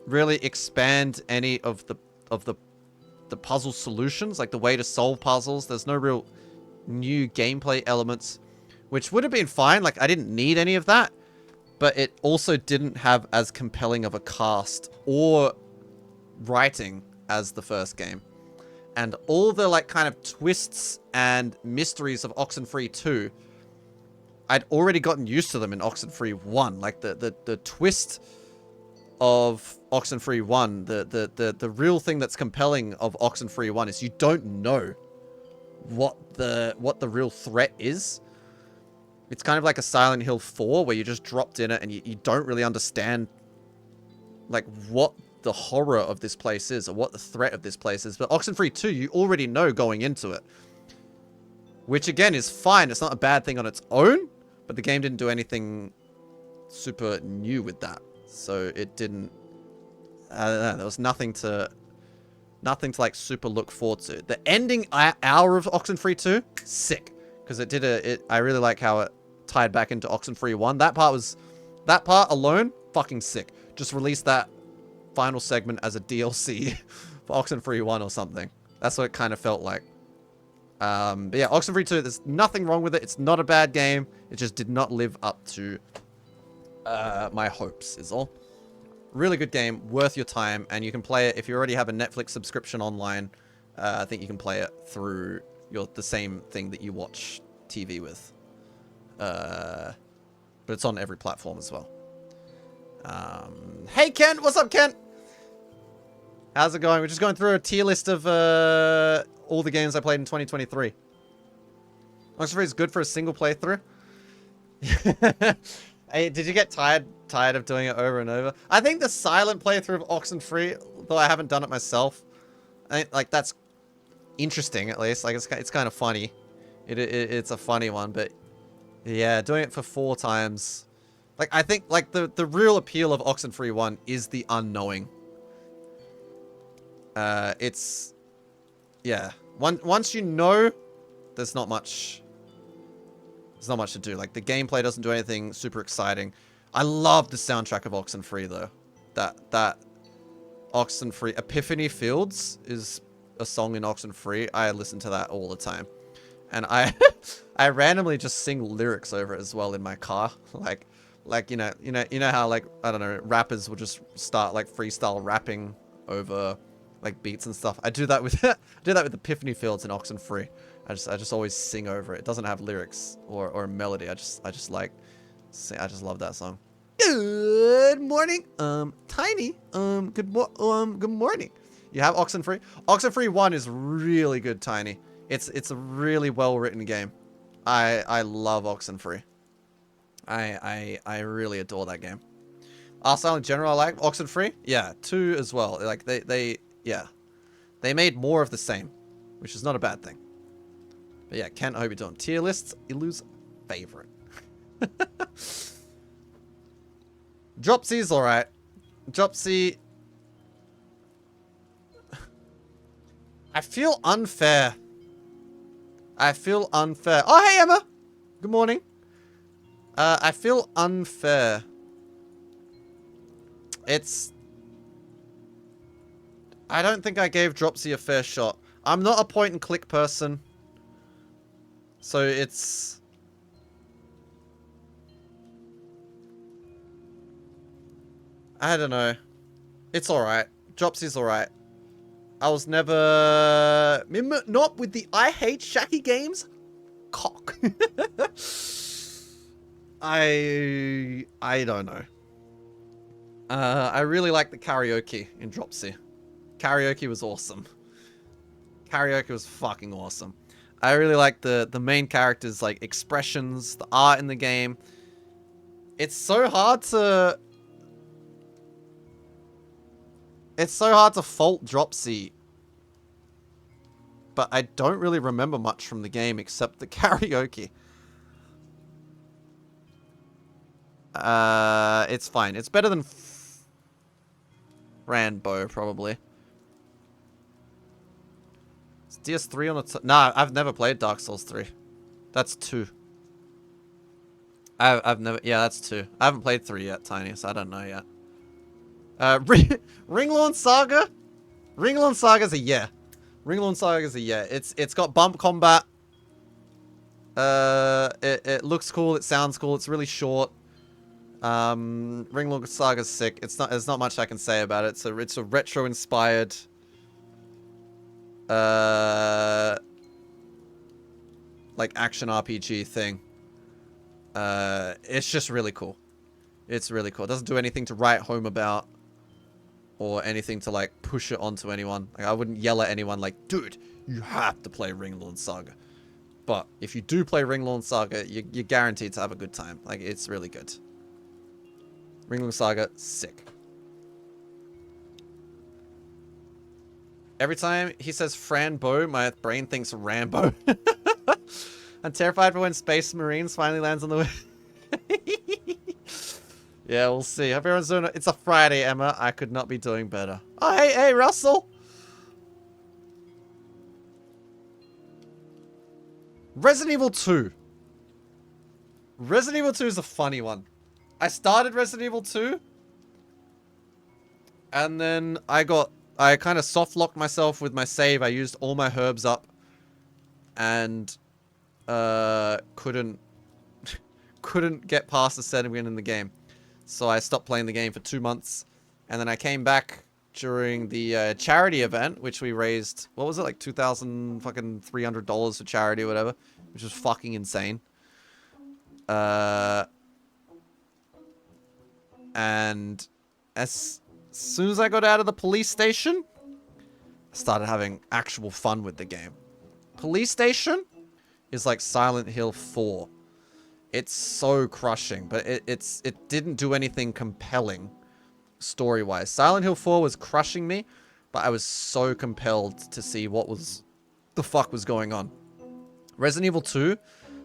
really expand any of the puzzle solutions, like the way to solve puzzles. There's no real new gameplay elements, which would have been fine. Like, I didn't need any of that, but it also didn't have as compelling of a cast or writing as the first game. And all the, like, kind of twists and mysteries of Oxenfree 2, I'd already gotten used to them in Oxenfree 1. Like, the twist of Oxenfree 1, the real thing that's compelling of Oxenfree 1 is you don't know what the real threat is. It's kind of like a Silent Hill 4 where you just dropped in it and you don't really understand, like, what the horror of this place is or what the threat of this place is. But Oxenfree 2, you already know going into it. Which, again, is fine. It's not a bad thing on its own, but the game didn't do anything super new with that. So it didn't... I don't know. There was nothing to like super look forward to. The ending hour of Oxenfree 2, sick. Because it did I really like how it tied back into Oxenfree 1. That part alone, fucking sick. Just release that final segment as a DLC for Oxenfree 1 or something. That's what it kind of felt like. But yeah, Oxenfree 2, there's nothing wrong with it. It's not a bad game. It just did not live up to my hopes, is all. Really good game, worth your time, and you can play it if you already have a Netflix subscription online. I think you can play it through the same thing that you watch TV with. But it's on every platform as well. Hey Kent, what's up Kent? How's it going? We're just going through a tier list of all the games I played in 2023. Oxenfree is good for a single playthrough. Hey, did you get tired of doing it over and over? I think the silent playthrough of Oxenfree, though I haven't done it myself, like that's interesting at least. Like it's kind of funny. It's a funny one, but yeah, doing it for 4 times. Like I think like the real appeal of Oxenfree 1 is the unknowing. It's yeah. Once you know, there's not much. There's not much to do. Like the gameplay doesn't do anything super exciting. I love the soundtrack of Oxenfree though. That Oxenfree Epiphany Fields is a song in Oxenfree. I listen to that all the time, and I I randomly just sing lyrics over it as well in my car. Like you know how like I don't know rappers will just start like freestyle rapping over like beats and stuff. I do that with Epiphany Fields and Oxenfree. I just always sing over it. It doesn't have lyrics or a melody. I just love that song. Good morning, Tiny. Good morning. You have Oxenfree? Oxenfree 1 is really good, Tiny. It's a really well written game. I love Oxenfree. I really adore that game. Arsenal in general, I like Oxenfree. Yeah, 2 as well. Like they yeah. They made more of the same, which is not a bad thing. But yeah, Kent, I hope you're doing tier lists. Ilu's favorite. Dropsy's alright. Dropsy... I feel unfair. I feel unfair. Oh, hey, Emma! Good morning. I feel unfair. It's... I don't think I gave Dropsy a fair shot. I'm not a point and click person. So it's... I don't know. It's alright. Dropsy's alright. I was never... Not with the I hate Shaky games. Cock. I don't know. I really like the karaoke in Dropsy. Karaoke was awesome. Karaoke was fucking awesome. I really like the main characters, like, expressions, the art in the game. It's so hard to... It's so hard to fault Dropsy. But I don't really remember much from the game except the karaoke. It's fine. It's better than Rambo, probably. Is DS3 on the... Nah, I've never played Dark Souls 3. That's 2. I've never... Yeah, that's 2. I haven't played 3 yet, Tiny, so I don't know yet. Ringlorn Saga? Ringlorn Saga's a yeah. Ringlorn Saga's a yeah. It's got bump combat. It looks cool, it sounds cool, it's really short. Ringlorn Saga's sick. There's not much I can say about it. It's a retro inspired like action RPG thing. It's just really cool. It's really cool. It doesn't do anything to write home about or anything to like push it onto anyone. Like, I wouldn't yell at anyone like, dude, you have to play Ringlorn Saga. But if you do play Ringlorn Saga, you're guaranteed to have a good time. Like, it's really good. Ringlorn Saga, sick. Every time he says Fran Bo, my brain thinks Rambo. I'm terrified for when Space Marines finally lands on the way. Yeah, we'll see. Hope everyone's doing it. It's a Friday, Emma. I could not be doing better. Oh, hey, Russell. Resident Evil 2. Resident Evil 2 is a funny one. I started Resident Evil 2. And then I kind of soft locked myself with my save. I used all my herbs up. And couldn't get past the setting in the game. So I stopped playing the game for 2 months. And then I came back during the charity event, which we raised, what was it, like $2,300 for charity or whatever, which was fucking insane. And as soon as I got out of the police station, I started having actual fun with the game. Police station is like Silent Hill 4. It's so crushing, but it didn't do anything compelling story-wise. Silent Hill 4 was crushing me, but I was so compelled to see what the fuck was going on. Resident Evil 2,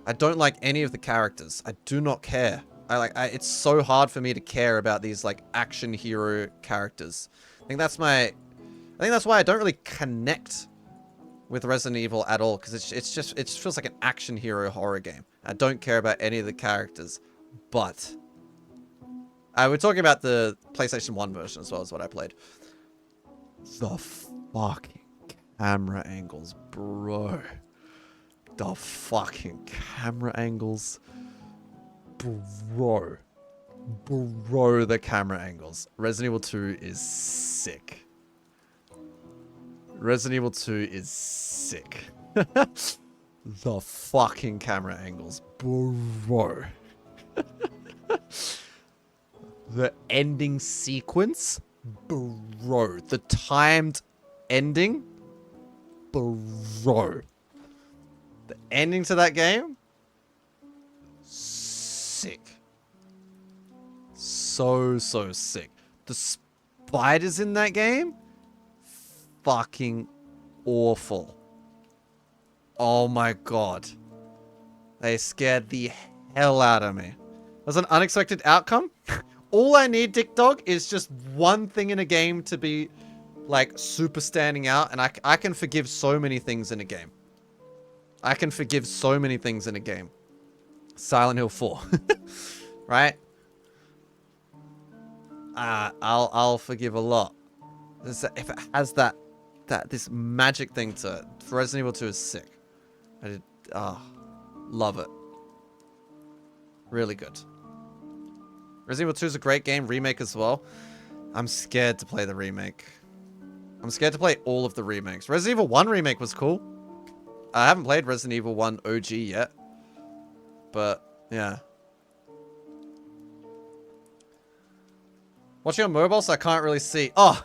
I don't like any of the characters. I do not care. It's so hard for me to care about these like action hero characters. I think that's why I don't really connect with Resident Evil at all, because it just feels like an action hero horror game. I don't care about any of the characters, but we're talking about the PlayStation 1 version as well as what I played. The fucking camera angles, bro. The fucking camera angles. Bro, the camera angles. Resident Evil 2 is sick. Resident Evil 2 is sick. The fucking camera angles, bro. The ending sequence, bro. The timed ending, bro. The ending to that game, sick. So sick. The spiders in that game, fucking awful. Oh my god. They scared the hell out of me. That's an unexpected outcome. All I need, Dick Dog, is just one thing in a game to be, like, super standing out. And I can forgive so many things in a game. I can forgive so many things in a game. Silent Hill 4. Right? I'll forgive a lot. If it has this magic thing to it. Resident Evil 2 is sick. Love it. Really good. Resident Evil 2 is a great game. Remake as well. I'm scared to play the remake. I'm scared to play all of the remakes. Resident Evil 1 remake was cool. I haven't played Resident Evil 1 OG yet. But, yeah. Watching on mobile, so I can't really see. Oh!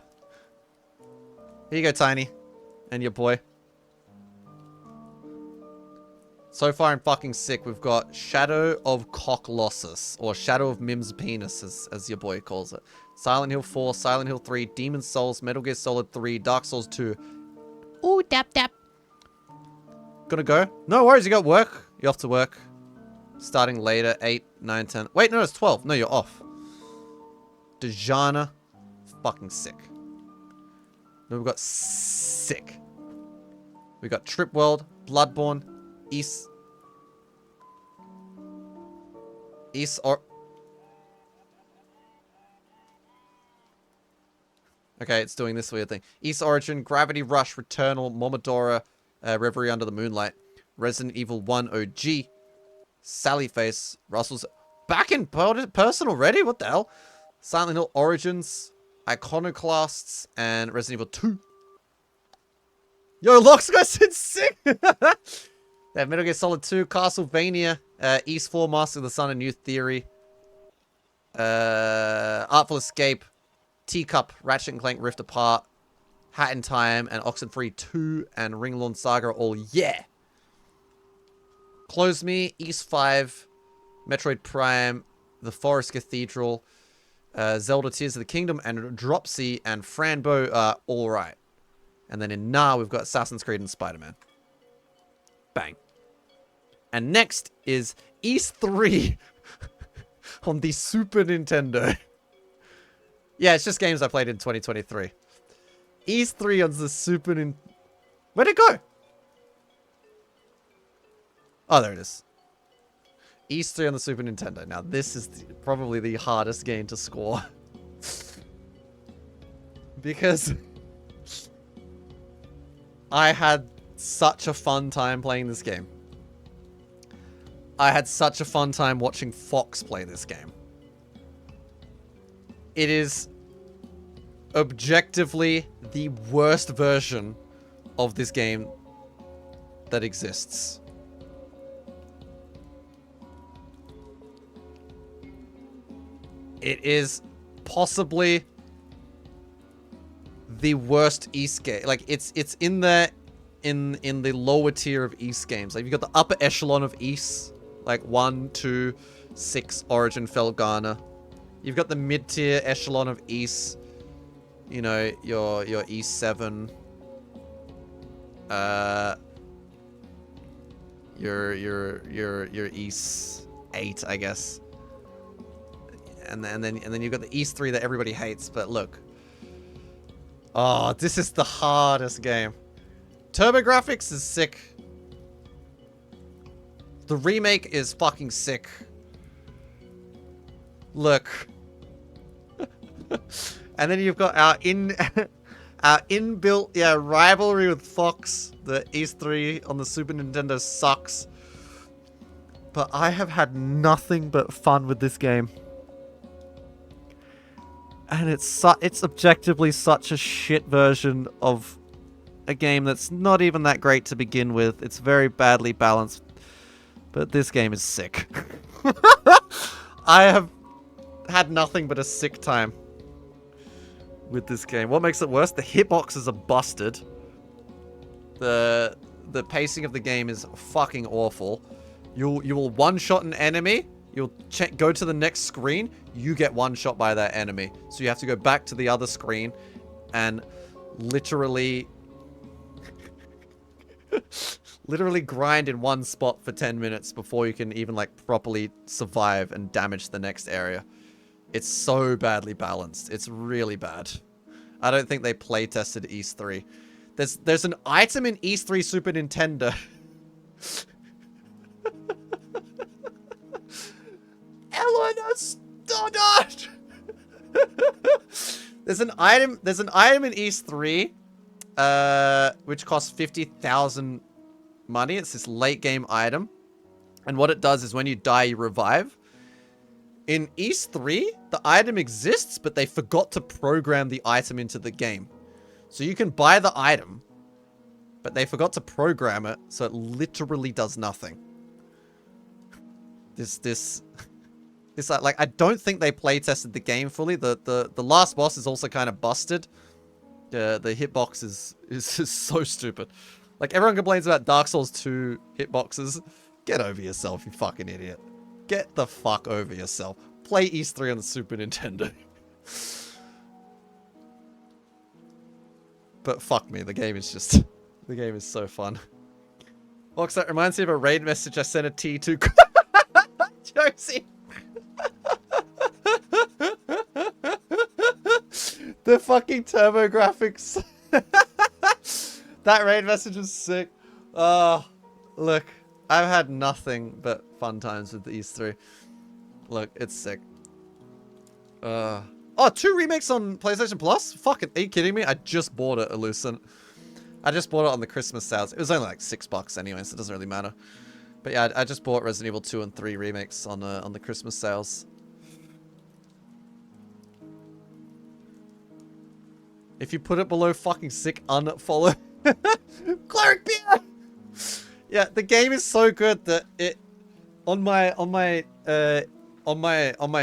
Here you go, Tiny. And your boy. So far, I'm fucking sick. We've got Shadow of Cocklossus, or Shadow of Mim's Penis, as your boy calls it. Silent Hill 4, Silent Hill 3, Demon's Souls, Metal Gear Solid 3, Dark Souls 2. Ooh, dap dap. Gonna go? No worries, you got work. You're off to work. Starting later, 8, 9, 10. Wait, no, it's 12. No, you're off. Dejana. Fucking sick. Then we've got sick. We got Trip World, Bloodborne, East or okay, it's doing this weird thing. East Origin, Gravity Rush, Returnal, Momodora, Reverie Under the Moonlight, Resident Evil 1 OG, Sally Face, Russell's back in person already? What the hell? Silent Hill Origins, Iconoclasts, and Resident Evil 2. Yo, Locks got sick! They have Metal Gear Solid 2, Castlevania, East 4, Master of the Sun, A New Theory, Artful Escape, Teacup, Ratchet & Clank Rift Apart, Hat in Time, and Oxenfree 2, and Ringlorn Saga, all yeah! Close Me, East 5, Metroid Prime, The Forest Cathedral, Zelda Tears of the Kingdom, and Dropsy and Franbo are alright. And then in Nah, we've got Assassin's Creed and Spider-Man. Bang. And next is East 3 on the Super Nintendo. Yeah, it's just games I played in 2023. East 3 on the Super Nintendo. Where'd it go? Oh, there it is. East 3 on the Super Nintendo. Now, this is probably the hardest game to score. Because I had such a fun time playing this game. I had such a fun time watching Fox play this game. It is objectively the worst version of this game that exists. It is possibly the worst East game. Like it's in the lower tier of East games. Like you've got the upper echelon of East, like 1, 2, 6, Origin, Felghana. You've got the mid tier echelon of East. You know, your East 7. Your East 8, I guess. And then you've got the East 3 that everybody hates. But look, oh, this is the hardest game. TurboGrafx is sick. The remake is fucking sick. Look. And then you've got our inbuilt rivalry with Fox. The East 3 on the Super Nintendo sucks. But I have had nothing but fun with this game. And it's objectively such a shit version of a game that's not even that great to begin with. It's very badly balanced. But this game is sick. I have had nothing but a sick time with this game. What makes it worse? The hitboxes are busted. The pacing of the game is fucking awful. You will one-shot an enemy. You'll go to the next screen. You get one shot by that enemy. So you have to go back to the other screen. And literally literally grind in one spot for 10 minutes before you can even like properly survive and damage the next area. It's so badly balanced. It's really bad. I don't think they play tested Ys 3. There's an item in Ys 3 Super Nintendo. Eleanor Stoddard! There's an item in Ys 3 which costs 50,000 money. It's this late game item. And what it does is when you die, you revive. In Ys 3, the item exists, but they forgot to program the item into the game. So you can buy the item, but they forgot to program it, so it literally does nothing. This like I don't think they play tested the game fully. The last boss is also kind of busted. The hitbox is so stupid. Like everyone complains about Dark Souls 2 hitboxes. Get over yourself, you fucking idiot. Get the fuck over yourself. Play Ys 3 on the Super Nintendo. But fuck me, the game is just... the game is so fun. Fox, that reminds me of a raid message I sent a T to... Josie! The fucking turbo graphics. That raid message was sick. Oh, look. I've had nothing but fun times with Ys 3. Look, it's sick. Oh, 2 remakes on PlayStation Plus? Fucking, are you kidding me? I just bought it, Elucent. I just bought it on the Christmas sales. It was only like $6 anyway, so it doesn't really matter. But yeah, I just bought Resident Evil 2 and 3 remakes on the Christmas sales. If you put it below fucking sick, unfollow. Cleric beer! Yeah, the game is so good that it on my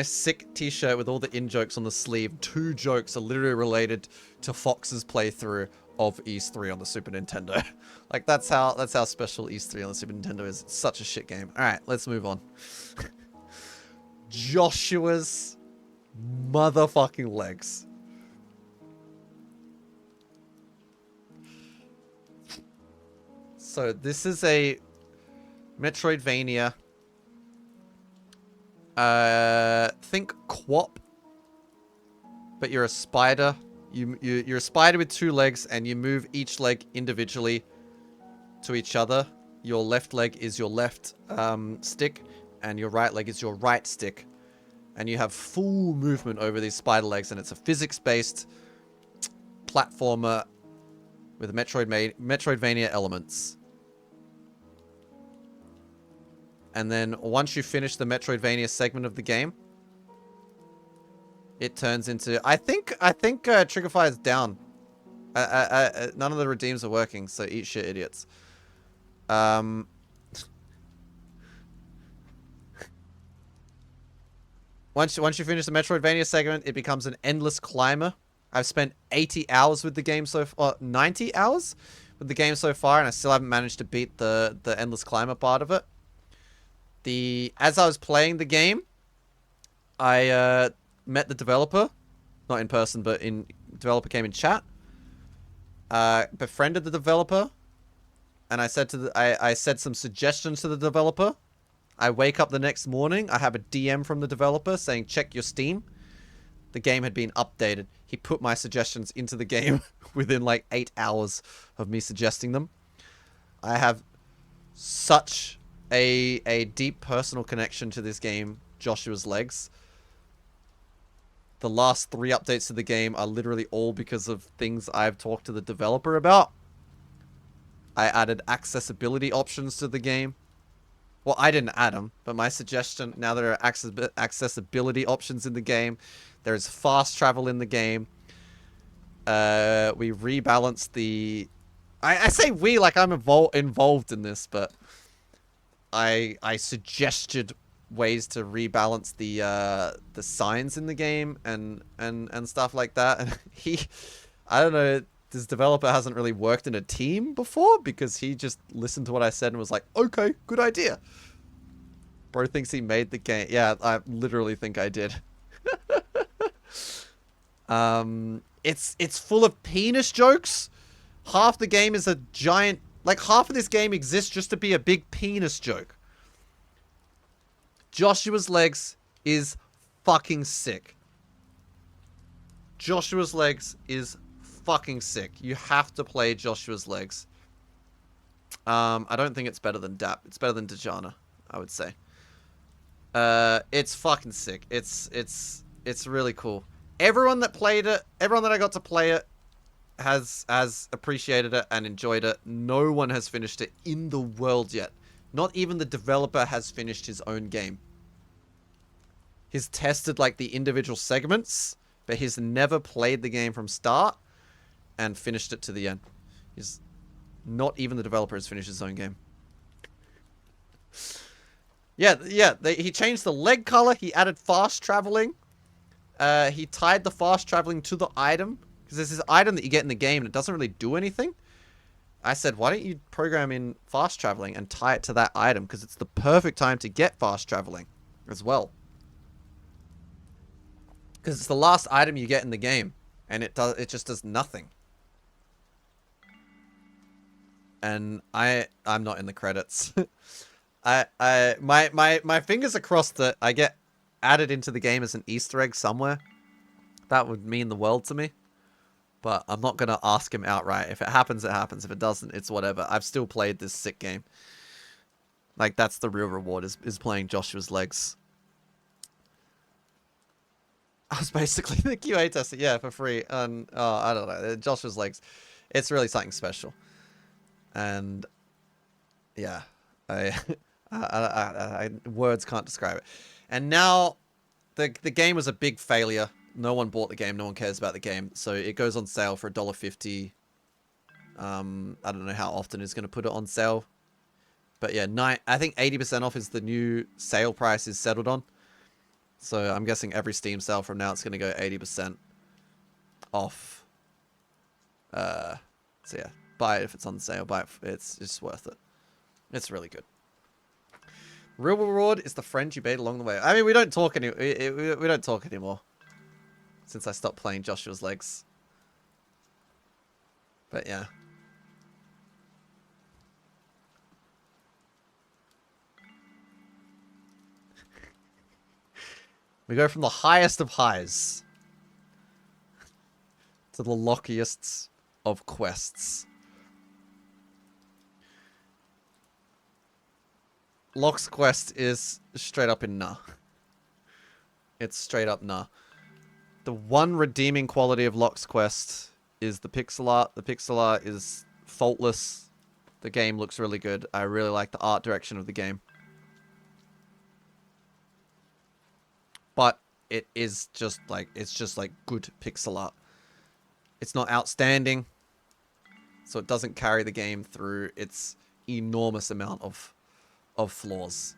sick t-shirt with all the in-jokes on the sleeve, 2 jokes are literally related to Fox's playthrough of Ys 3 on the Super Nintendo. Like that's how special Ys 3 on the Super Nintendo is. It's such a shit game. Alright, let's move on. Joshua's motherfucking legs. So this is a Metroidvania. Think Quap, but you're a spider. You're a spider with 2 legs, and you move each leg individually to each other. Your left leg is your left stick, and your right leg is your right stick, and you have full movement over these spider legs. And it's a physics-based platformer with Metroidvania elements. And then once you finish the Metroidvania segment of the game, it turns into... I think Trigger Fire's down. None of the redeems are working, so eat shit, idiots. Once you finish the Metroidvania segment, it becomes an endless climber. I've spent 80 hours with the game so far, 90 hours with the game so far, and I still haven't managed to beat the endless climber part of it. As I was playing the game, I met the developer, not in person, but developer came in chat. Befriended the developer, and I said I said some suggestions to the developer. I wake up the next morning, I have a DM from the developer saying check your Steam. The game had been updated. He put my suggestions into the game within like 8 hours of me suggesting them. I have such a deep personal connection to this game, Joshua's Legs. The last 3 updates to the game are literally all because of things I've talked to the developer about. I added accessibility options to the game. Well, I didn't add them, but my suggestion, now there are accessibility options in the game. There's fast travel in the game. We rebalanced the... I say we like I'm involved in this, but I suggested ways to rebalance the signs in the game and stuff like that. And I don't know, this developer hasn't really worked in a team before because he just listened to what I said and was like, okay, good idea. Bro thinks he made the game. Yeah, I literally think I did. it's full of penis jokes. Half the game is a giant, like half of this game exists just to be a big penis joke. Joshua's Legs is fucking sick. Joshua's Legs is fucking sick. You have to play Joshua's Legs. I don't think it's better than DAP. It's better than Dejana, I would say. It's fucking sick. It's really cool. Everyone that played it, everyone that I got to play it has appreciated it and enjoyed it. No one has finished it in the world yet. Not even the developer has finished his own game. He's tested like the individual segments, but he's never played the game from start and finished it to the end. He's not even the developer has finished his own game. He changed the leg color. He added fast traveling. He tied the fast traveling to the item. Because there's this item that you get in the game and it doesn't really do anything. I said, why don't you program in fast traveling and tie it to that item? Because it's the perfect time to get fast traveling as well. Because it's the last item you get in the game. And it just does nothing. And I'm not in the credits. My fingers are crossed that I get added into the game as an Easter egg somewhere. That would mean the world to me. But I'm not going to ask him outright. If it happens, it happens. If it doesn't, it's whatever. I've still played this sick game. Like, that's the real reward, is playing Joshua's Legs. I was basically the QA tester. Yeah, for free. And, I don't know. Joshua's Legs. It's really something special. And, yeah. Words can't describe it. And now, the game was a big failure. No one bought the game. No one cares about the game. So it goes on sale for $1.50. I don't know how often it's going to put it on sale. But yeah, I think 80% off is the new sale price is settled on. So I'm guessing every Steam sale from now it's going to go 80% off. So yeah, buy it if it's on sale. Buy it. It's just worth it. It's really good. Real reward is the friend you made along the way. I mean, we don't talk we don't talk anymore. Since I stopped playing Joshua's Legs. But yeah. We go from the highest of highs to the lockiest of quests. Locke's quest is straight up in nah. It's straight up nah. The one redeeming quality of Locke's quest is the pixel art. The pixel art is faultless. The game looks really good. I really like the art direction of the game. But it is just like, it's just like good pixel art. It's not outstanding. So it doesn't carry the game through its enormous amount of flaws.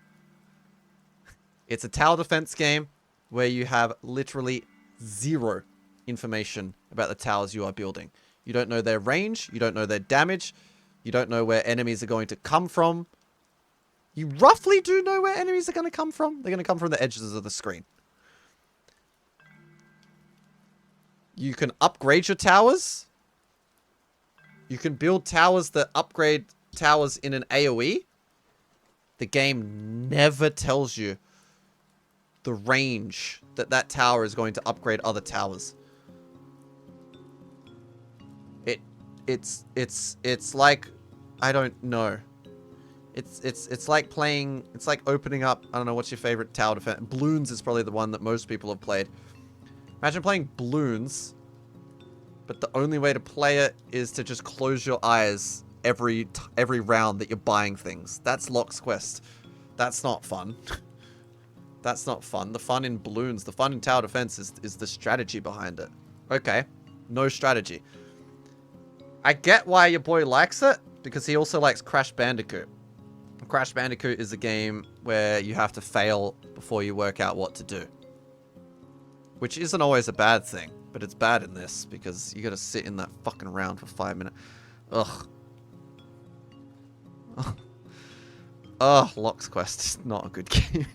It's a tower defense game where you have literally zero information about the towers you are building. You don't know their range. You don't know their damage. You don't know where enemies are going to come from. You roughly do know where enemies are going to come from. They're going to come from the edges of the screen. You can upgrade your towers. You can build towers that upgrade towers in an AoE. The game never tells you the range that tower is going to upgrade other towers. It's like, I don't know. It's like playing, it's like opening up, I don't know, what's your favorite tower defense? Bloons is probably the one that most people have played. Imagine playing Bloons, but the only way to play it is to just close your eyes every round that you're buying things. That's Locke's quest. That's not fun. That's not fun. The fun in Bloons, the fun in tower defense is the strategy behind it. Okay, no strategy. I get why your boy likes it, because he also likes Crash Bandicoot. Crash Bandicoot is a game where you have to fail before you work out what to do. Which isn't always a bad thing, but it's bad in this, because you gotta sit in that fucking round for 5 minutes. Ugh. Ugh, Locke's Quest is not a good game.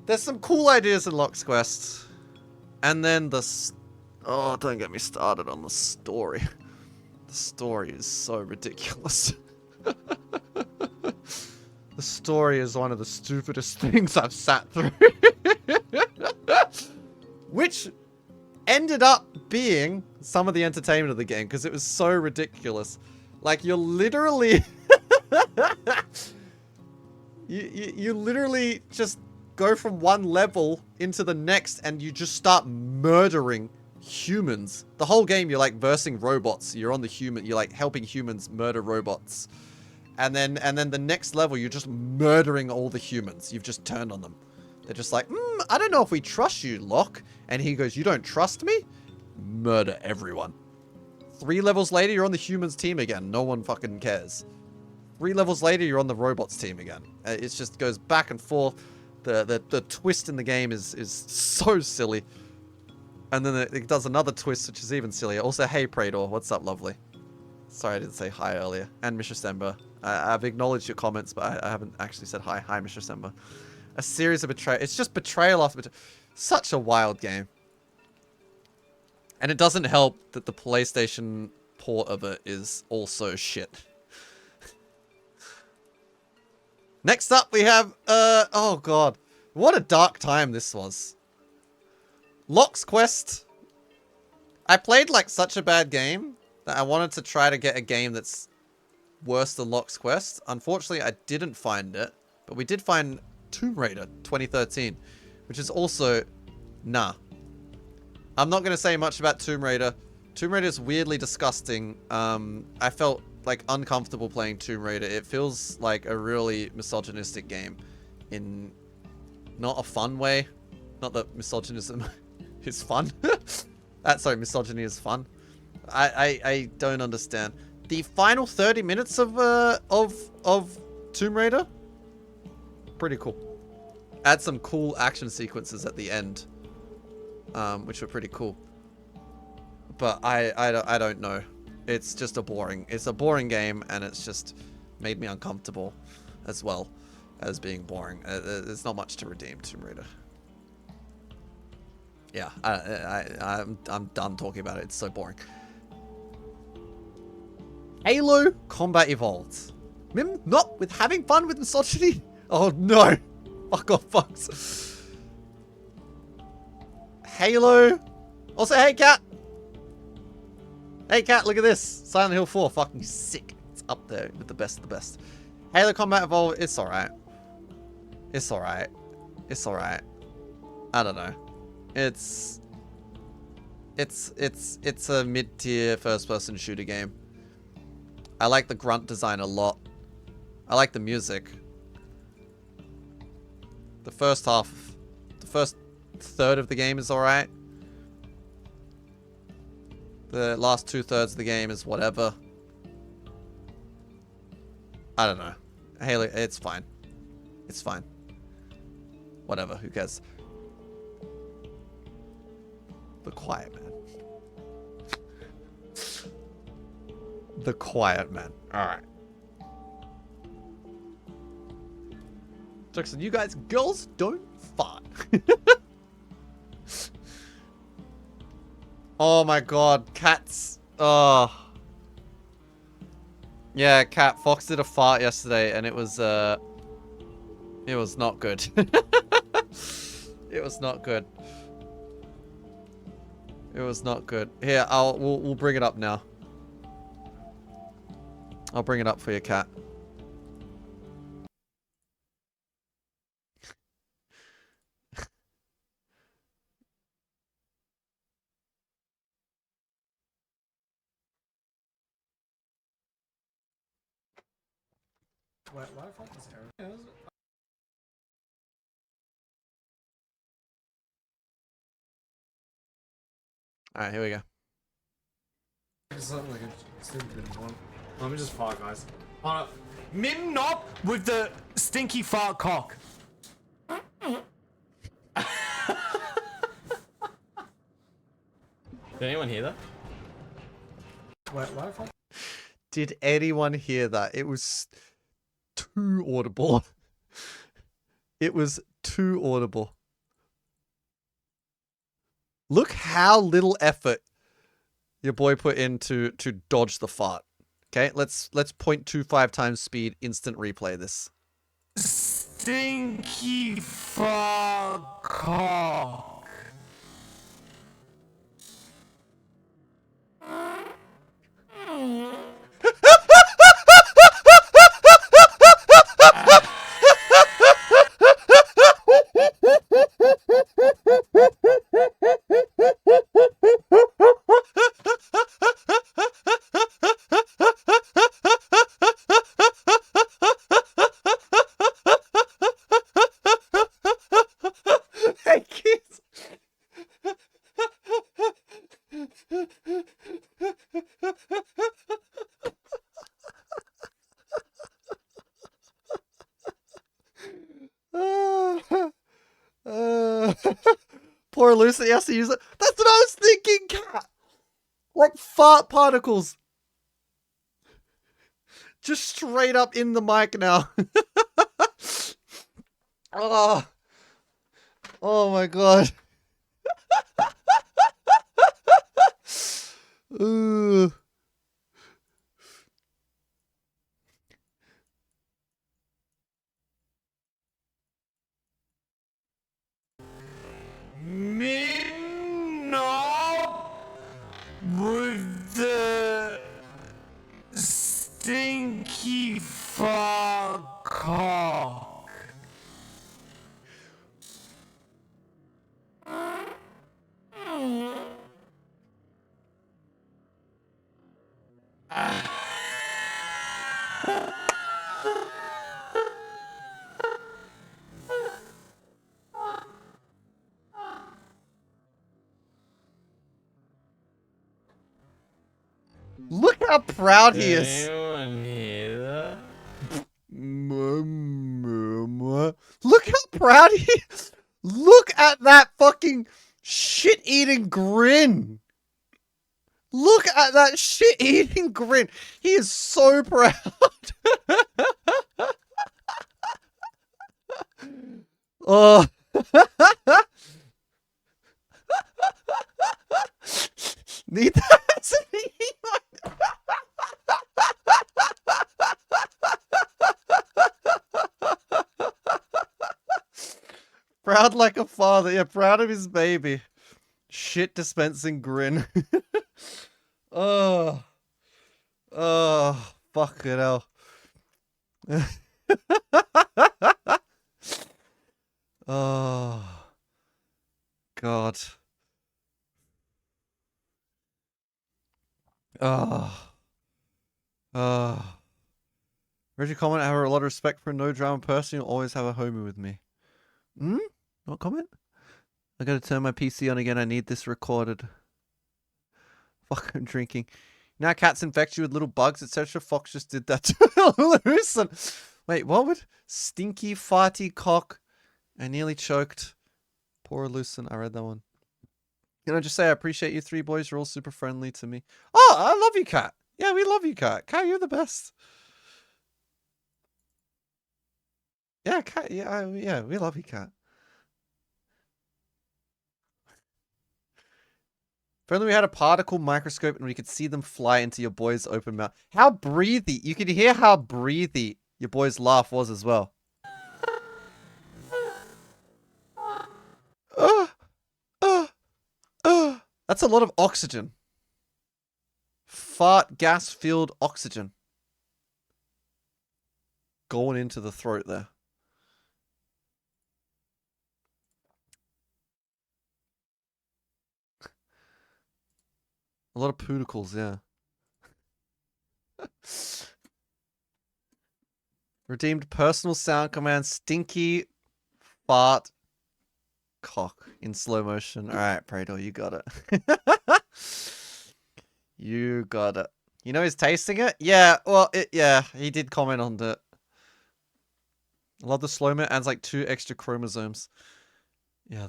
There's some cool ideas in Locke's Quest. And then oh, don't get me started on the story. The story is so ridiculous. The story is one of the stupidest things I've sat through. Which ended up being some of the entertainment of the game because it was so ridiculous. Like, you're literally... you literally just go from one level into the next and you just start murdering humans. The whole game you're like versing robots. You're on the human, you're like helping humans murder robots. And then the next level you're just murdering all the humans. You've just turned on them. They're just like, I don't know if we trust you, Locke. And he goes, you don't trust me? Murder everyone. 3 levels later, you're on the humans team again. No one fucking cares. 3 levels later, you're on the robots team again. It just goes back and forth. The twist in the game is so silly. And then it does another twist, which is even sillier. Also, hey, Prador. What's up, lovely? Sorry, I didn't say hi earlier. And Mr. Sember. I've acknowledged your comments, but I haven't actually said hi. Hi, Mr. Sember. A series of betrayal. It's just betrayal after betrayal. Such a wild game. And it doesn't help that the PlayStation port of it is also shit. Next up, we have, oh god. What a dark time this was. Locke's Quest. I played like such a bad game that I wanted to try to get a game that's worse than Locke's Quest. Unfortunately, I didn't find it. But we did find Tomb Raider 2013, which is also, nah. I'm not going to say much about Tomb Raider. Tomb Raider is weirdly disgusting. I felt like uncomfortable playing Tomb Raider. It feels like a really misogynistic game in not a fun way. Not that misogynism is fun. Sorry, misogyny is fun. I don't understand. The final 30 minutes of Tomb Raider, pretty cool. Add some cool action sequences at the end. Which were pretty cool. But I don't know. It's just it's a boring game, and it's just made me uncomfortable as well as being boring. There's not much to redeem Tomb Raider. Yeah, I'm done talking about it. It's so boring. Halo Combat Evolved. Mim, not with having fun with misogyny? Oh no. Fuck off, fucks. Halo. Also, hey, Cat. Hey, Cat, look at this. Silent Hill 4. Fucking sick. It's up there with the best of the best. Halo Combat Evolved. It's alright. It's alright. It's alright. I don't know. It's a mid-tier first-person shooter game. I like the grunt design a lot. I like the music. The first third of the game is alright. The last 2/3 of the game is whatever. I don't know. Halo, it's fine. It's fine. Whatever, who cares? The Quiet Man. The Quiet Man. Alright. Jackson, you guys, girls don't fart. Oh my god, cats. Oh. Yeah, Cat Fox did a fart yesterday and it was not good. It was not good. It was not good. Here, we'll bring it up now. I'll bring it up for you, Cat. Why the fuck is Eric? Alright, here we go. It's something like a stupid one. Let me just fart, guys. Hold up. Mim not with the stinky fart cock. Did anyone hear that? Why the fuck? Did anyone hear that? It was too audible. It was too audible. Look how little effort your boy put in to dodge the fart. Okay, let's 0.25 times speed instant replay this. Stinky fart cock. Hey kids. Poor Lucy has to use it. That's what I was thinking, cat. Like fart particles. Just straight up in the mic now. Oh. Oh my god. Ooh. No, with the stinky fart cock. Look how proud he is. Anyone hear that? Look how proud he is. Look at that fucking shit-eating grin. Look at that shit-eating grin. He is so proud. Oh. Neither has anyone. Proud like a father. Yeah, proud of his baby. Shit dispensing grin. Oh. Oh. Fuck it hell. Oh. God. Oh. Oh. Read your comment. I have a lot of respect for a no drama person. You'll always have a homie with me. Hmm? What comment? I gotta turn my PC on again. I need this recorded. Fuck, I'm drinking. Now cats infect you with little bugs, etc. Fox just did that to Lewison. Wait, what would? Stinky, farty cock. I nearly choked. Poor Lucen. I read that one. Can I just say I appreciate you three boys. You're all super friendly to me. Oh, I love you, Cat. Yeah, we love you, Cat. Cat, you're the best. Yeah, Cat. Yeah, yeah, we love you, Cat. If only we had a particle microscope and we could see them fly into your boy's open mouth. How breathy. You could hear how breathy your boy's laugh was as well. That's a lot of oxygen. Fart gas-filled oxygen. Going into the throat there. A lot of pooticles, yeah. Redeemed personal sound command, stinky fart cock in slow motion. All right, Prador, you got it. You got it. You know he's tasting it? Yeah, well, yeah, he did comment on that. I love the slow-mo, adds like 2 extra chromosomes. Yeah,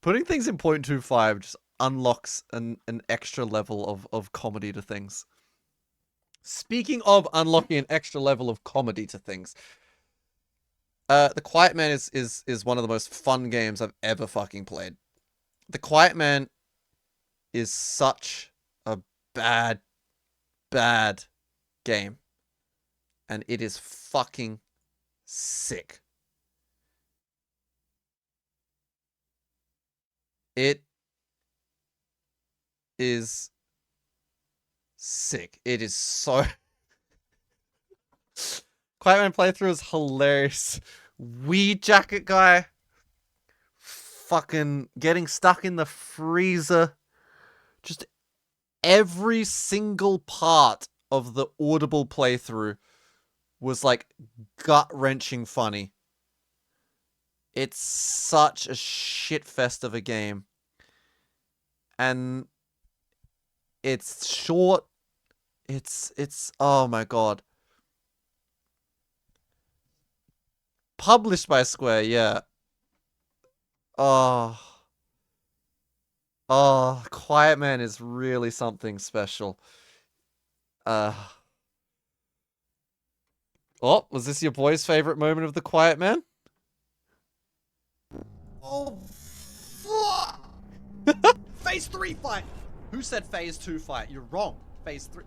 putting things in 0.25 just unlocks an extra level of comedy to things. Speaking of unlocking an extra level of comedy to things, The Quiet Man is one of the most fun games I've ever fucking played. The Quiet Man is such a bad, bad game. And it is fucking sick. It is sick. It is so... Quiet Man playthrough is hilarious. Weed jacket guy. Fucking getting stuck in the freezer. Just every single part of the audible playthrough was like gut-wrenching funny. It's such a shit fest of a game. And it's short. It's oh my god. Published by Square, yeah. Oh. Oh, Quiet Man is really something special. Oh, was this your boy's favorite moment of the Quiet Man? Oh, fuck! Phase 3 fight! Who said Phase 2 fight? You're wrong. Phase 3.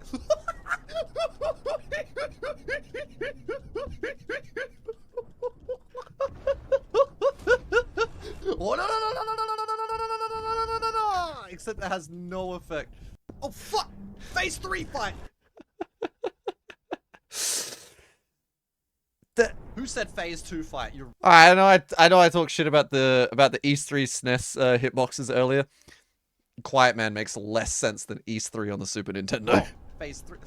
Oh, no, no, no, no, no, no, no, no, no, no, no, no, no, no, no. Except it has no effect. Oh, fuck! Phase 3 fight! Who said Phase 2 fight? You're... I know I talked shit about the East 3 SNES hitboxes earlier. Quiet Man makes less sense than East 3 on the Super Nintendo. Oh. Phase 3.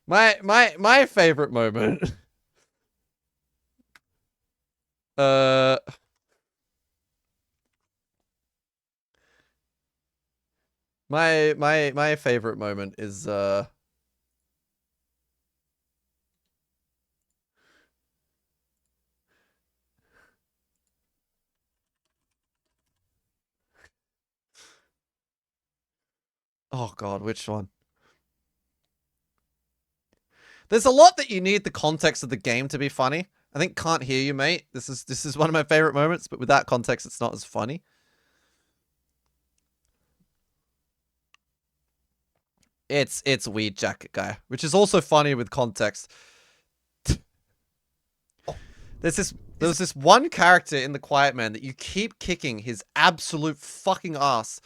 My favorite moment. My favorite moment is oh god, which one? There's a lot that you need the context of the game to be funny. I think Can't Hear You, Mate. This is one of my favorite moments, but without context it's not as funny. It's Weed Jacket Guy, which is also funny with context. There was this one character in The Quiet Man that you keep kicking his absolute fucking ass,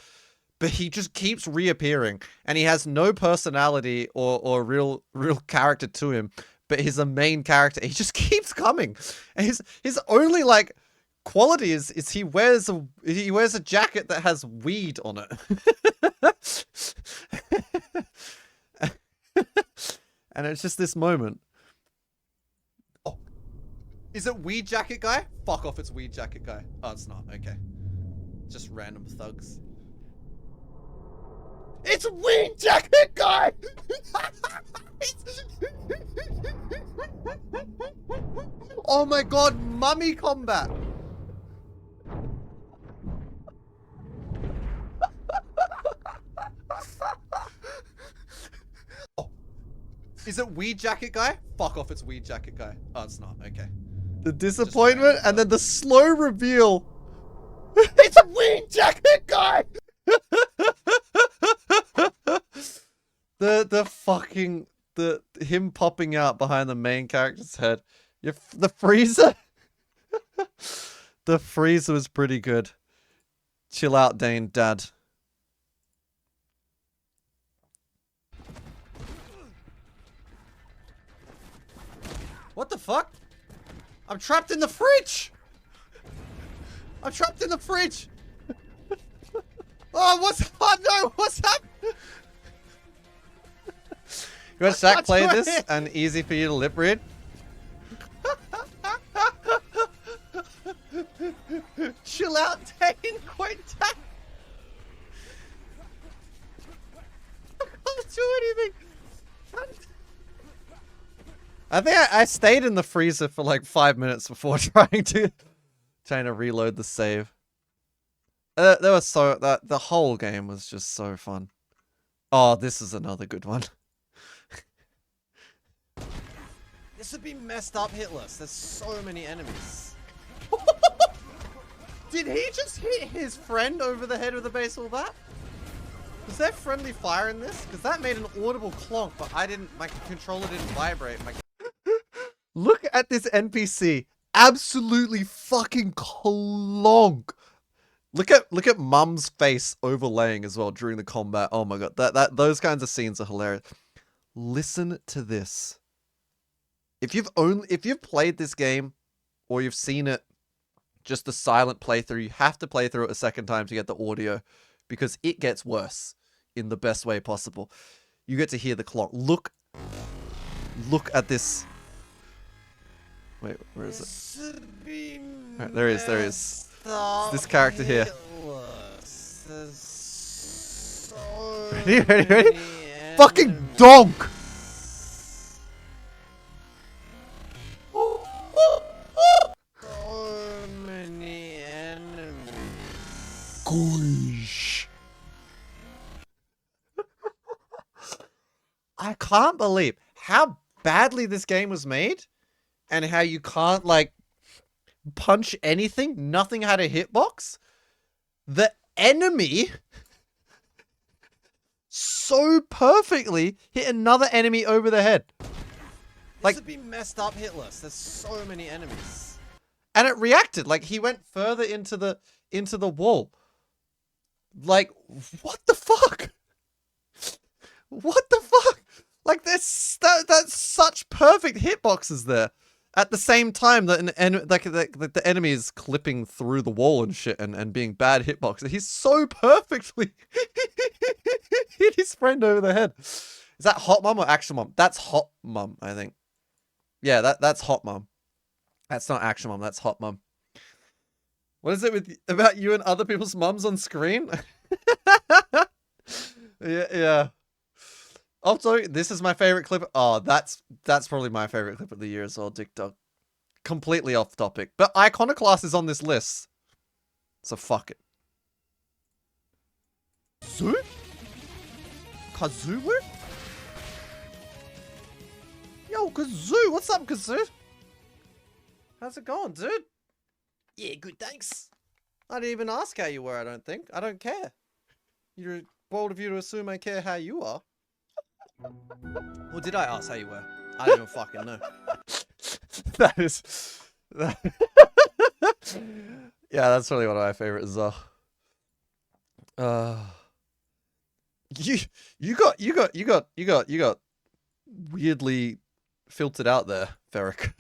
but he just keeps reappearing, and he has no personality or real character to him, but he's a main character. He just keeps coming, and his only like quality is he wears a jacket that has weed on it. And it's just this moment. Oh, is it Weed Jacket Guy? Fuck off, it's Weed Jacket Guy. Oh, it's not. Okay, just random thugs. It's Weed Jacket Guy. Oh my god, mummy combat. Oh. Is it Weed Jacket Guy? Fuck off, it's Weed Jacket Guy. Oh, it's not. Okay. The disappointment and then the slow reveal. It's a Weed Jacket Guy. Him popping out behind the main character's head. The freezer. The freezer was pretty good. Chill out, Dane, Dad. What the fuck? I'm trapped in the fridge! I'm trapped in the fridge! Oh, what's happening? You want Shaq play this and easy for you to lip read? Chill out, Dane, quit that. I can't do anything. I think I stayed in the freezer for like 5 minutes before trying to reload the save. There was the whole game was just so fun. Oh, this is another good one. This would be messed up hit list. There's so many enemies. Did he just hit his friend over the head with a baseball bat? Was there friendly fire in this? Because that made an audible clonk, but my controller didn't vibrate. Look at this NPC. Absolutely fucking clonk. Look at Mum's face overlaying as well during the combat. Oh my god. Those kinds of scenes are hilarious. Listen to this. If you've played this game or you've seen it just the silent playthrough, you have to play through it a second time to get the audio because it gets worse in the best way possible. You get to hear the clock. Look at this. Wait, where is it? Right, there he is. It's this character here. Ready? Fucking donk! So many enemies. Gosh. I can't believe how badly this game was made and how you can't, like, punch anything. Nothing had a hitbox. The enemy so perfectly hit another enemy over the head. Like, this would be messed up hit list. There's so many enemies. And it reacted. Like, he went further into the wall. Like, what the fuck? What the fuck? Like, that's such perfect hitboxes there. At the same time that the enemy is clipping through the wall and shit and being bad hitboxer. He's so perfectly hit his friend over the head. Is that Hot Mum or Action Mum? That's Hot Mum, I think. Yeah, that's Hot Mum. That's not Action Mum, that's Hot Mum. What is it about you and other people's mums on screen? Yeah. Also, this is my favorite clip. Oh, that's probably my favorite clip of the year as well, Dick Dog. Completely off topic. But Iconoclast is on this list. So fuck it. Zoo? Kazoo? Yo, Kazoo, what's up, Kazoo? How's it going, dude? Yeah, good, thanks. I didn't even ask how you were, I don't think. I don't care. You're bold of you to assume I care how you are. Or did I ask how you were? I don't even fucking know. That is... yeah, that's probably one of my favorites as well. You got weirdly filtered out there, Ferric.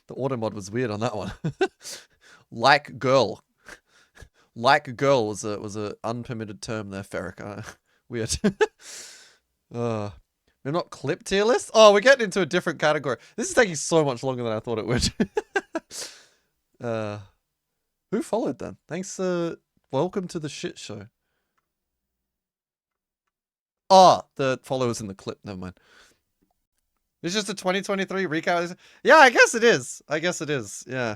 The auto mod was weird on that one. Like girl was a unpermitted term there, Ferric. Weird. We're not clip tier list? Oh, we're getting into a different category. This is taking so much longer than I thought it would. Who followed then? Thanks, welcome to the shit show. Oh, the followers in the clip, never mind. It's just a 2023 recap. Yeah, I guess it is. Yeah.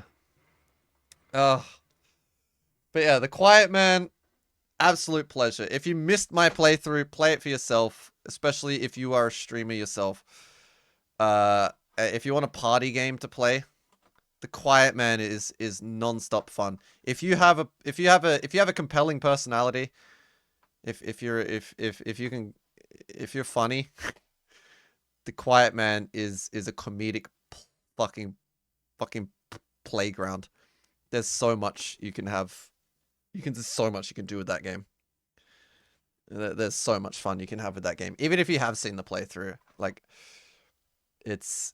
But yeah, The Quiet Man, absolute pleasure. If you missed my playthrough, play it for yourself, especially if you are a streamer yourself. If you want a party game to play, The Quiet Man is non-stop fun. If you have a compelling personality, if you're funny, The Quiet Man is a comedic fucking playground. There's so much you can have. There's so much you can do with that game. There's so much fun you can have with that game. Even if you have seen the playthrough, like, it's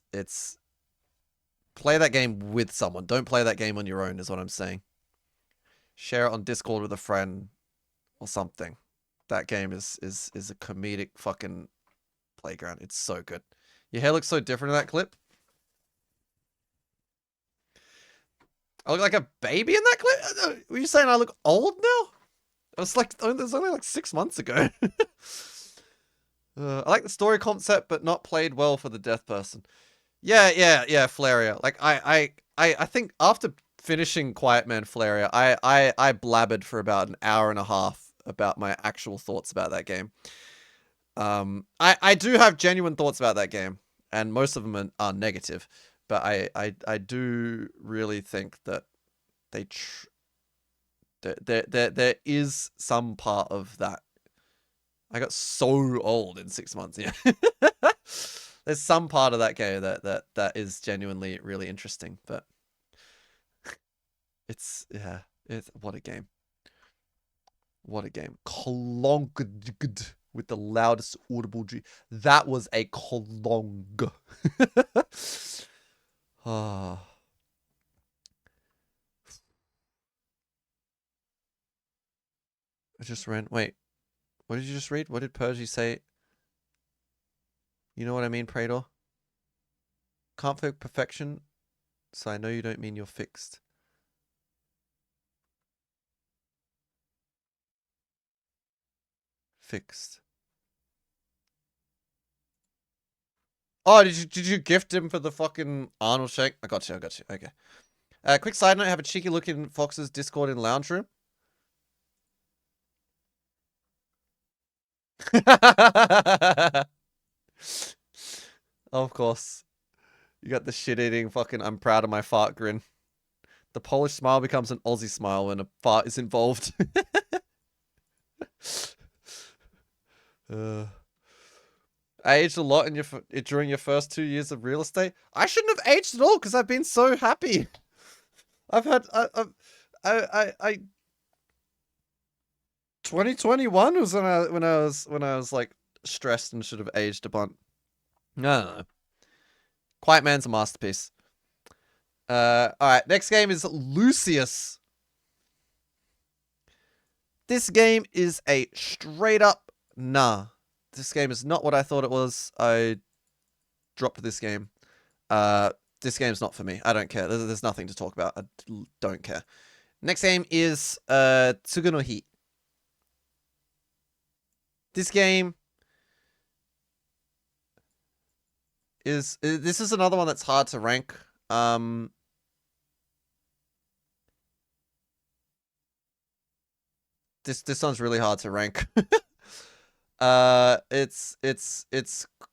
play that game with someone. Don't play that game on your own is what I'm saying. Share it on Discord with a friend or something. That game is a comedic fucking playground. It's so good. Your hair looks so different in that clip. I look like a baby in that clip? Were you saying I look old now? It was like, it was only like 6 months ago. I like the story concept, but not played well for the deaf person. Yeah, Flaria. Like, I think after finishing Quiet Man Flaria, I blabbered for about an hour and a half about my actual thoughts about that game. I do have genuine thoughts about that game. and most of them are negative. But I do really think that they there is some part of that. I got so old in 6 months. Yeah, there's some part of that game that is genuinely really interesting. But it's what a game. What a game. Clonked with the loudest audible G. That was a clong. Ah. I just ran. Wait. What did you just read? What did Percy say? You know what I mean, Prador? Can't fake perfection, so I know you don't mean you're fixed. Fixed. Oh, did you gift him for the fucking Arnold shake? I got you. Okay. Quick side note: have a cheeky look in Fox's Discord in lounge room. Of course. You got the shit-eating fucking I'm proud of my fart grin. The Polish smile becomes an Aussie smile when a fart is involved. I aged a lot in during your first 2 years of real estate. I shouldn't have aged at all because I've been so happy. I've had 2021 was when I was like stressed and should have aged a bunch. No. Quiet Man's a masterpiece. All right, next game is Lucius. This game is a straight up nah. This game is not what I thought it was. I dropped this game. This game's not for me. I don't care. There's nothing to talk about. I don't care. Next game is Tsugu no Hi. This game this is another one that's hard to rank. This one's really hard to rank. It's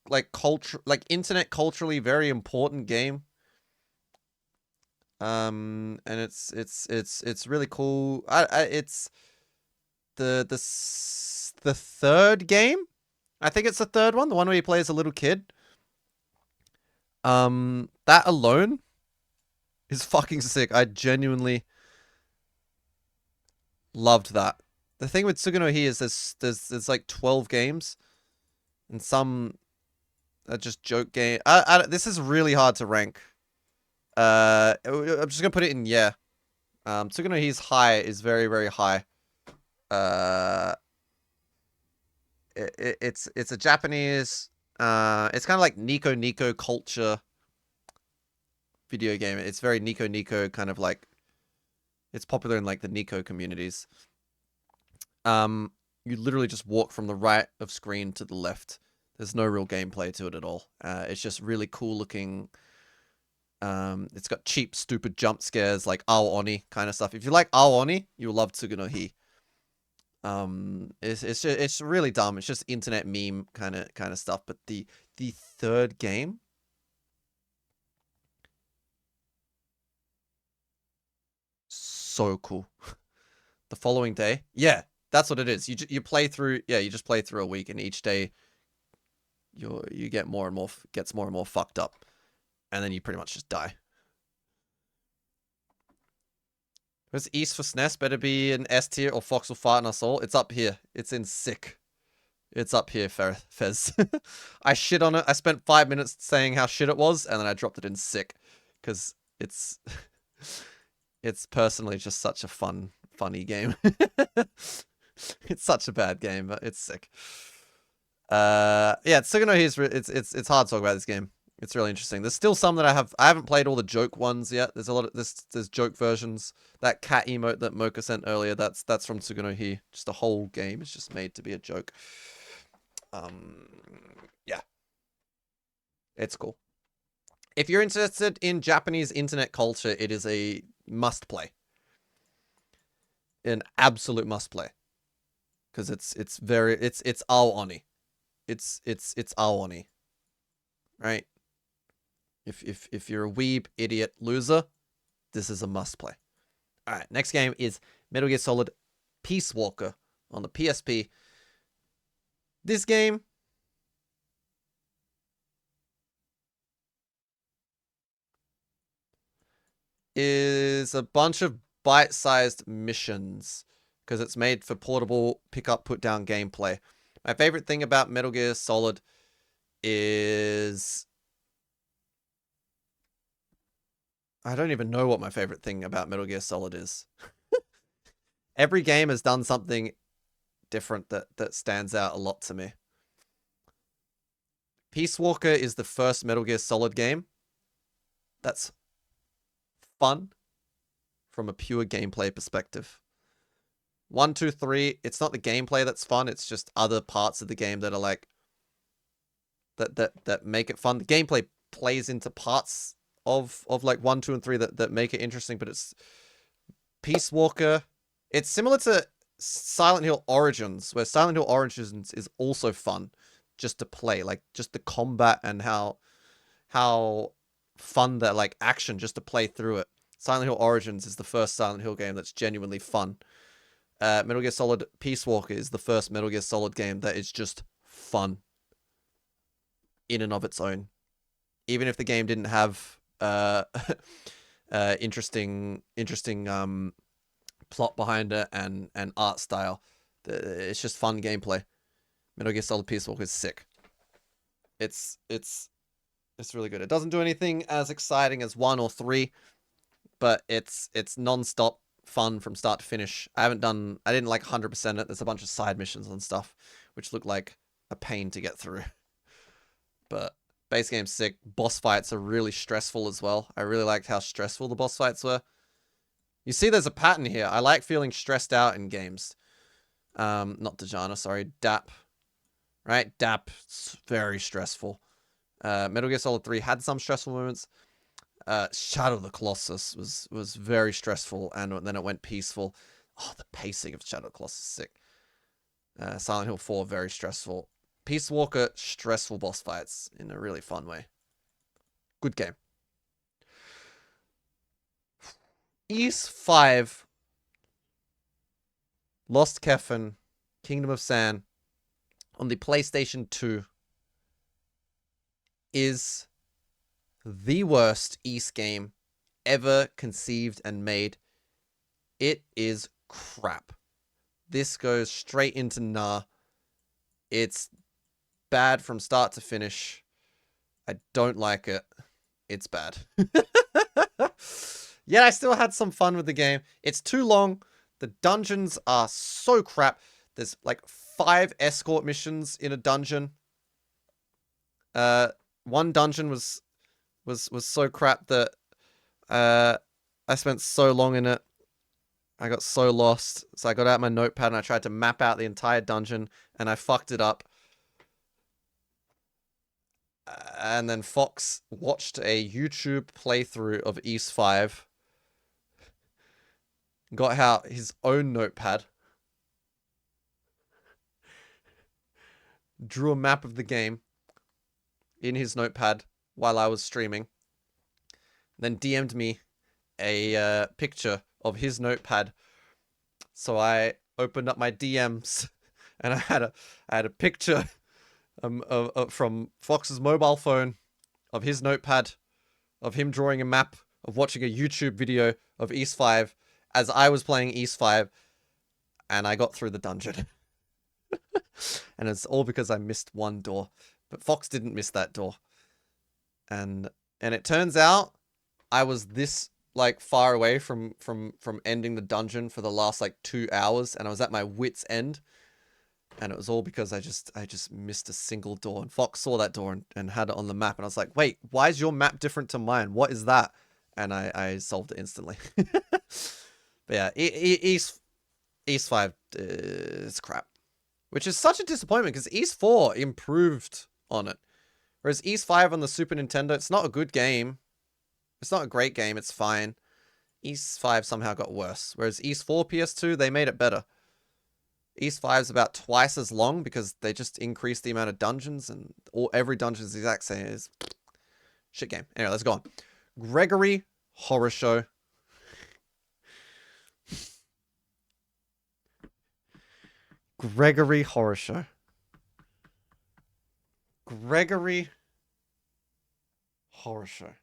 like internet culturally very important game. And it's really cool. It's the third game. I think it's the third one, the one where you play as a little kid. That alone is fucking sick. I genuinely loved that. The thing with Tsugu no Hi is there's like 12 games, and some are just joke game. This is really hard to rank. I'm just gonna put it in yeah. Tsugu no Hi's high is very very high. It's a Japanese. It's kind of like Nico culture video game. It's very Nico kind of like. It's popular in like the Nico communities. You literally just walk from the right of screen to the left. There's no real gameplay to it at all. It's just really cool looking. It's got cheap, stupid jump scares like Ao Oni kind of stuff. If you like Ao Oni, you'll love Tsugu no Hi. It's really dumb. It's just internet meme kind of stuff. But the third game, so cool. The following day, yeah, that's what it is. You play through, yeah, you just play through a week, and each day you get more and more fucked up, and then you pretty much just die. Where's East for SNES? Better be an S tier or Fox will fart in us all. It's up here. It's in sick. It's up here, Fez. I shit on it. I spent 5 minutes saying how shit it was, and then I dropped it in sick. Because it's... it's personally just such a funny game. It's such a bad game, but it's sick. Yeah, Tsugu no Hi is... It's hard to talk about this game. It's really interesting. There's still some that I haven't played all the joke ones yet. There's a lot of there's joke versions. That cat emote that Mocha sent earlier, that's from Tsugu no Hi. Just the whole game is just made to be a joke. Yeah. It's cool. If you're interested in Japanese internet culture, it is a must play. An absolute must play. Cuz it's Ao Oni. It's Ao Oni. Right? If you're a weeb, idiot, loser, this is a must play. All right, next game is Metal Gear Solid Peace Walker on the PSP. This game is a bunch of bite-sized missions because it's made for portable pick-up, put-down gameplay. My favorite thing about Metal Gear Solid is... I don't even know what my favorite thing about Metal Gear Solid is. Every game has done something different that stands out a lot to me. Peace Walker is the first Metal Gear Solid game that's fun from a pure gameplay perspective. 1, 2, 3, it's not the gameplay that's fun, it's just other parts of the game that are like that make it fun. The gameplay plays into parts of like 1, 2, and 3 that make it interesting, but it's Peace Walker. It's similar to Silent Hill Origins, where Silent Hill Origins is also fun just to play, like just the combat and how fun that like action just to play through it. Silent Hill Origins is the first Silent Hill game that's genuinely fun. Metal Gear Solid Peace Walker is the first Metal Gear Solid game that is just fun in and of its own. Even if the game didn't have interesting plot behind it and art style, it's just fun gameplay. Metal Gear Solid Peace Walker is sick. It's really good. It doesn't do anything as exciting as 1 or 3, but it's non-stop fun from start to finish. I didn't like 100% it. There's a bunch of side missions and stuff, which look like a pain to get through. But base game's sick. Boss fights are really stressful as well. I really liked how stressful the boss fights were. You see there's a pattern here. I like feeling stressed out in games. Not Dejana, sorry. DAP. Right? DAP, it's very stressful. Metal Gear Solid 3 had some stressful moments. Shadow of the Colossus was very stressful, and then it went peaceful. Oh, the pacing of Shadow of the Colossus is sick. Silent Hill 4, very stressful. Peace Walker, stressful boss fights in a really fun way. Good game. Ys 5, Lost Kefin, Kingdom of Sand on the PlayStation 2 is the worst Ys game ever conceived and made. It is crap. This goes straight into nah. It's bad from start to finish. I don't like it. It's bad. Yet I still had some fun with the game. It's too long. The dungeons are so crap. There's like 5 escort missions in a dungeon. One dungeon was so crap that I spent so long in it. I got so lost. So I got out my notepad and I tried to map out the entire dungeon and I fucked it up. And then Fox watched a YouTube playthrough of Ys 5. Got out his own notepad. Drew a map of the game in his notepad while I was streaming. Then DM'd me a picture of his notepad. So I opened up my DMs and I had a picture from Fox's mobile phone of his notepad, of him drawing a map, of watching a YouTube video of Ys 5 as I was playing Ys 5, and I got through the dungeon. And it's all because I missed one door, but Fox didn't miss that door. And it turns out I was this like far away from ending the dungeon for the last like 2 hours, and I was at my wit's end. And it was all because I just missed a single door. And Fox saw that door and had it on the map. And I was like, wait, why is your map different to mine? What is that? And I solved it instantly. But yeah, Ys 5 is crap. Which is such a disappointment because Ys 4 improved on it. Whereas Ys 5 on the Super Nintendo, it's not a good game. It's not a great game, it's fine. Ys 5 somehow got worse. Whereas Ys 4 PS2, they made it better. Ys 5 is about twice as long because they just increased the amount of dungeons and every dungeon is the exact same. It's Shit game. Anyway, let's go on. Gregory Horror Show. Gregory Horror Show. Gregory Horror Show.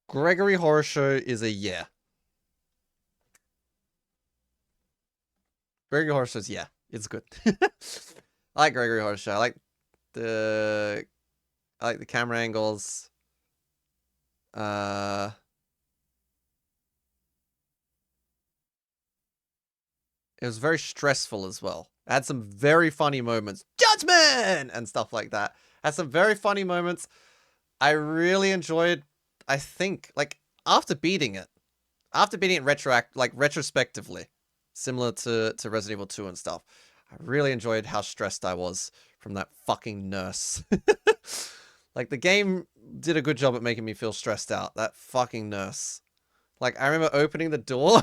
Gregory Horror Show is a yeah. Gregory Horror Show is yeah. It's good. I like Gregory Horror Show. I like the camera angles. It was very stressful as well. It had some very funny moments. Judgment! And stuff like that. Had some very funny moments. I really enjoyed, I think, like, after beating it retrospectively, similar to Resident Evil 2 and stuff, I really enjoyed how stressed I was from that fucking nurse. Like, the game did a good job at making me feel stressed out. That fucking nurse. Like, I remember opening the door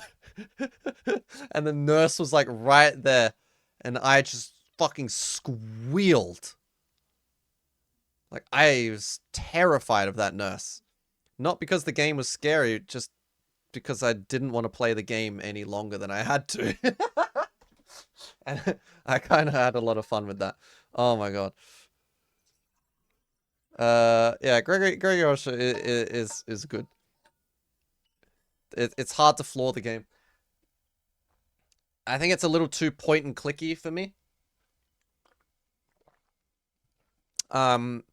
and the nurse was like right there and I just fucking squealed. Like, I was terrified of that nurse. Not because the game was scary, just because I didn't want to play the game any longer than I had to. And I kind of had a lot of fun with that. Oh my god. Yeah, Gregory Osha is good. It's hard to flaw the game. I think it's a little too point and clicky for me. But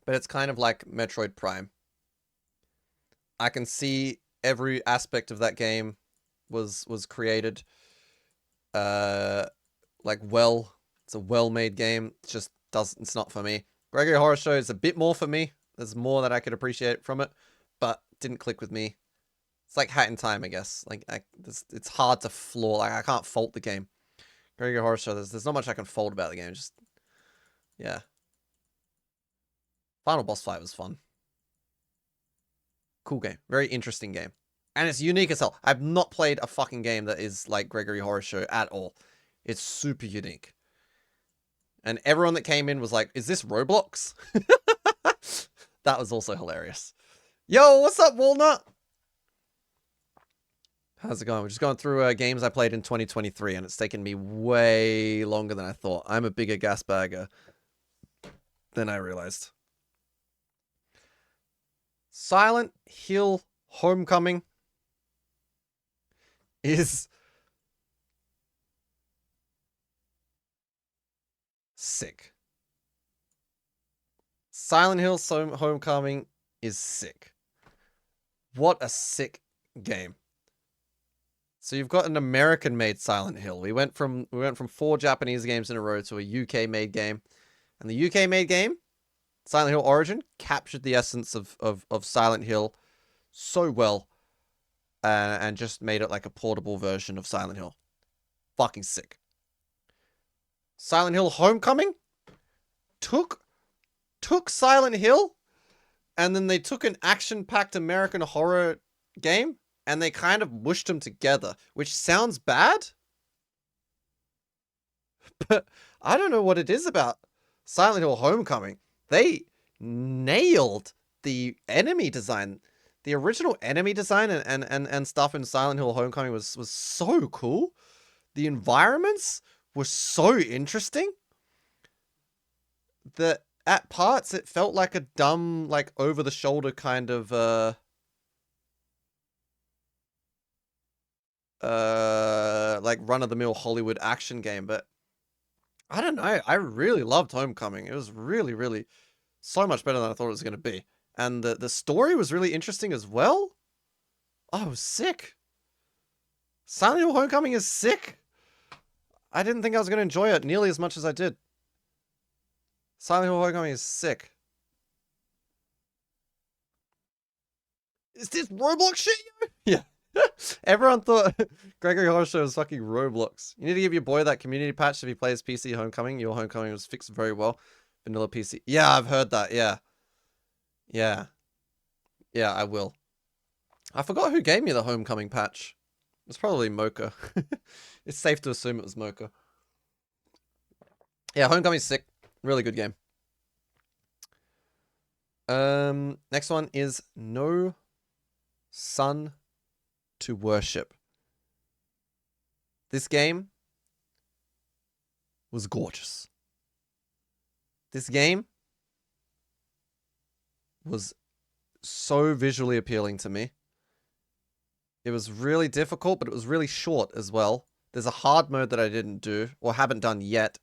it's kind of like Metroid Prime. I can see every aspect of that game was created like well. It's a well-made game. It's not for me. Gregory Horror Show is a bit more for me. There's more that I could appreciate from it, but didn't click with me. It's like Hat in Time, I guess. Like it's hard to flaw. Like I can't fault the game. Gregory Horror Show. There's not much I can fault about the game. Just yeah. Final boss fight was fun. Cool game. Very interesting game. And it's unique as hell. I've not played a fucking game that is like Gregory Horror Show at all. It's super unique. And everyone that came in was like, is this Roblox? That was also hilarious. Yo, what's up, Walnut? How's it going? We're just going through games I played in 2023, and it's taken me way longer than I thought. I'm a bigger gas bagger than I realized. Silent Hill Homecoming is sick. Silent Hill Homecoming is sick. What a sick game. So you've got an American-made Silent Hill. We went from 4 Japanese games in a row to a UK-made game. And the UK-made game, Silent Hill Origin, captured the essence of Silent Hill so well. And just made it like a portable version of Silent Hill. Fucking sick. Silent Hill Homecoming took Silent Hill, and then they took an action-packed American horror game, and they kind of mushed them together, which sounds bad. But I don't know what it is about Silent Hill Homecoming. They nailed the enemy design. The original enemy design and stuff in Silent Hill Homecoming was so cool. The environments were so interesting that at parts it felt like a dumb, like over the shoulder kind of like run of the mill Hollywood action game, but I don't know. I really loved Homecoming. It was really, really so much better than I thought it was going to be. And the story was really interesting as well. Oh, it was sick. Silent Hill Homecoming is sick. I didn't think I was going to enjoy it nearly as much as I did. Silent Hill Homecoming is sick. Is this Roblox shit? Yeah. Everyone thought Gregory Horror Show was fucking Roblox. You need to give your boy that community patch if he plays PC Homecoming. Your Homecoming was fixed very well. Vanilla PC. Yeah, I've heard that. Yeah. Yeah. Yeah, I will. I forgot who gave me the Homecoming patch. It's probably Mocha. It's safe to assume it was Mocha. Yeah, Homecoming's sick. Really good game. Next one is No Sun to Worship. This game was gorgeous. This game was so visually appealing to me. It was really difficult, but it was really short as well. There's a hard mode that I didn't do, or haven't done yet.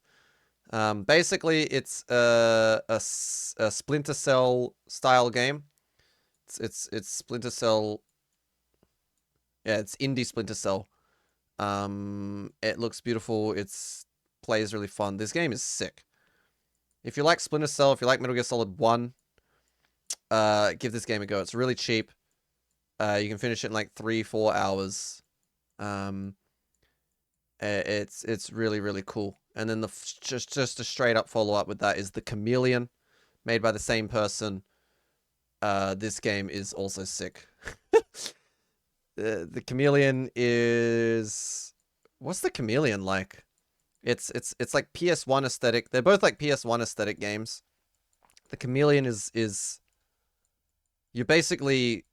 Basically, it's a Splinter Cell style game. It's Splinter Cell. Yeah, it's indie Splinter Cell. It looks beautiful. It's plays really fun. This game is sick. If you like Splinter Cell, if you like Metal Gear Solid 1, give this game a go. It's really cheap. You can finish it in like 3-4 hours. It's really, really cool. And then just a straight up follow up with that is The Chameleon, made by the same person. This game is also sick. The Chameleon is... What's The Chameleon like? It's like PS1 aesthetic. They're both like PS1 aesthetic games. The Chameleon is... You're basically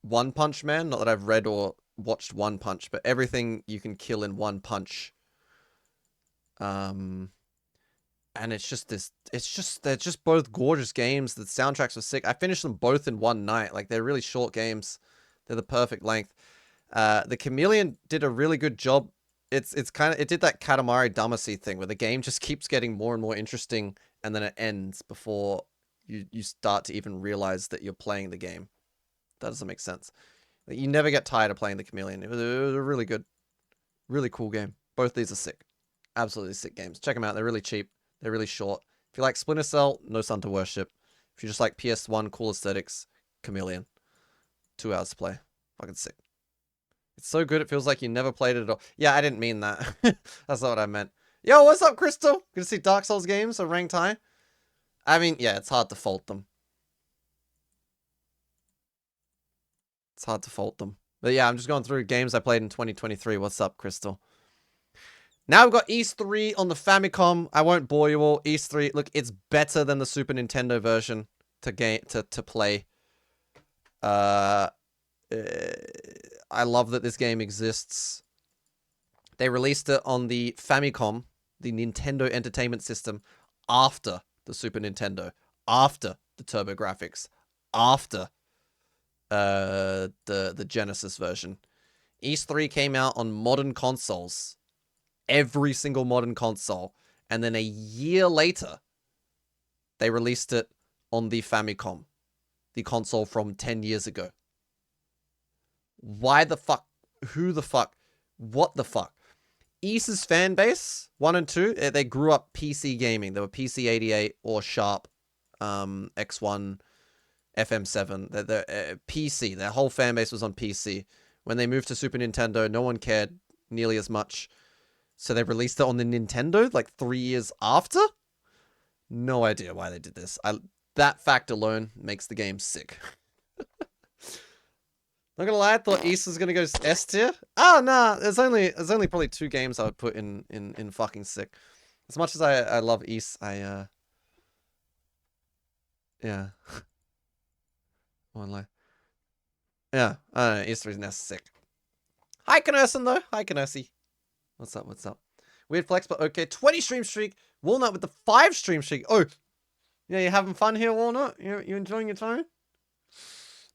One Punch Man. Not that I've read or watched One Punch, but everything you can kill in one punch. And it's just this... They're just both gorgeous games. The soundtracks were sick. I finished them both in one night. Like, they're really short games. They're the perfect length. The Chameleon did a really good job. It did that Katamari Damacy thing where the game just keeps getting more and more interesting, and then it ends before you start to even realize that you're playing the game. That doesn't make sense. You never get tired of playing the Chameleon. It was a really good, really cool game. Both these are sick. Absolutely sick games. Check them out. They're really cheap. They're really short. If you like Splinter Cell, No Sun to Worship. If you just like PS1 cool aesthetics, Chameleon. 2 hours to play. Fucking sick. It's so good, it feels like you never played it at all. Yeah, I didn't mean that. That's not what I meant. Yo, what's up, Crystal? Good to see Dark Souls games are ranked high. I mean, yeah, it's hard to fault them. It's hard to fault them. But yeah, I'm just going through games I played in 2023. What's up, Crystal? Now we've got Ys 3 on the Famicom. I won't bore you all. Ys 3, look, it's better than the Super Nintendo version to play. I love that this game exists. They released it on the Famicom, the Nintendo Entertainment System, after the Super Nintendo, after the TurboGrafx, after the Genesis version. Ys 3 came out on modern consoles, every single modern console, and then a year later, they released it on the Famicom, the console from 10 years ago. Why the fuck? Who the fuck? What the fuck? Ys's fan base, 1 and 2, they grew up PC gaming. They were PC88 or Sharp, X1, FM7. They're PC. Their whole fan base was on PC. When they moved to Super Nintendo, no one cared nearly as much. So they released it on the Nintendo like 3 years after? No idea why they did this. That fact alone makes the game sick. Not gonna lie, I thought Ys was gonna go S tier. Oh nah, there's only probably 2 games I would put in fucking sick. As much as I love Ys, yeah. One lie. Yeah, I don't know, Ys 3 is now sick. Hi Knersen though. Hi Knersi. What's up? What's up? Weird flex, but okay. 20 stream streak. Walnut with the 5 stream streak. Oh, yeah, you having fun here, Walnut? You enjoying your time?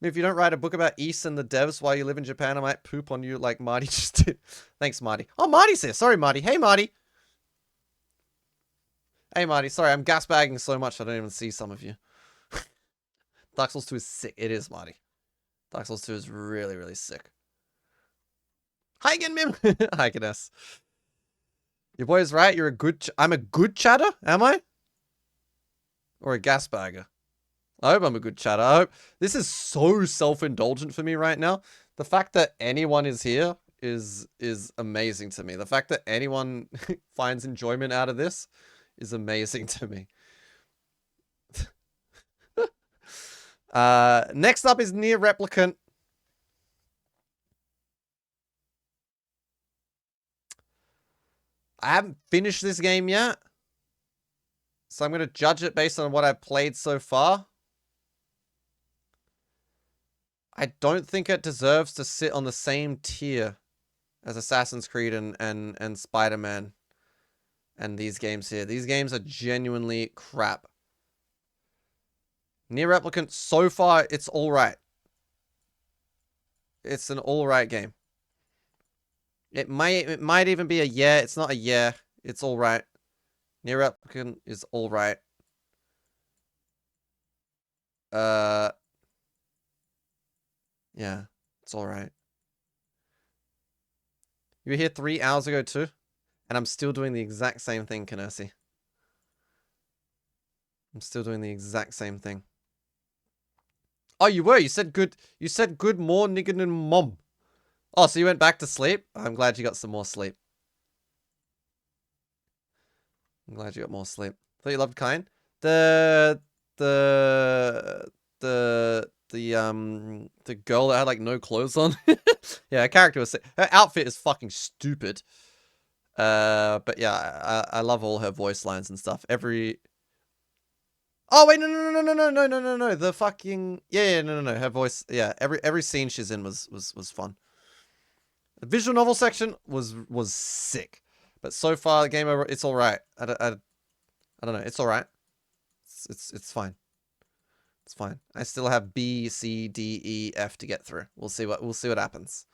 If you don't write a book about Ys and the devs while you live in Japan, I might poop on you like Marty just did. Thanks, Marty. Oh, Marty's here. Sorry, Marty. Hey, Marty. Hey, Marty. Sorry, I'm gas bagging so much I don't even see some of you. Dark Souls 2 is sick. It is, Marty. Dark Souls 2 is really, really sick. Hi again, Mim. Hi again, S. Your boy is right. You're a good... I'm a good chatter, am I? Or a gas bagger? I hope I'm a good chatter. I hope this is so self-indulgent for me right now. The fact that anyone is here is amazing to me. The fact that anyone finds enjoyment out of this is amazing to me. Next up is Near Replicant. I haven't finished this game yet, so I'm going to judge it based on what I've played so far. I don't think it deserves to sit on the same tier as Assassin's Creed and Spider-Man and these games here. These games are genuinely crap. Near Replicant, so far, it's alright. It's an alright game. It might even be a yeah. It's not a yeah. It's alright. Near Replicant is alright. Yeah, it's alright. You were here 3 hours ago too? And I'm still doing the exact same thing, Kinersi. I'm still doing the exact same thing. Oh, you were? You said good morning and mom. Oh, so you went back to sleep? I'm glad you got some more sleep. I'm glad you got more sleep. Thought you loved Kine. The girl that had like no clothes on. Yeah, her character was sick. Her outfit is fucking stupid. But yeah, I love all her voice lines and stuff. Oh wait, no. The fucking no. Her voice, yeah. Every scene she's in was fun. The visual novel section was sick, but so far the game over, it's all right. I don't know. It's all right. It's fine. It's fine. I still have B, C, D, E, F to get through. We'll see what happens.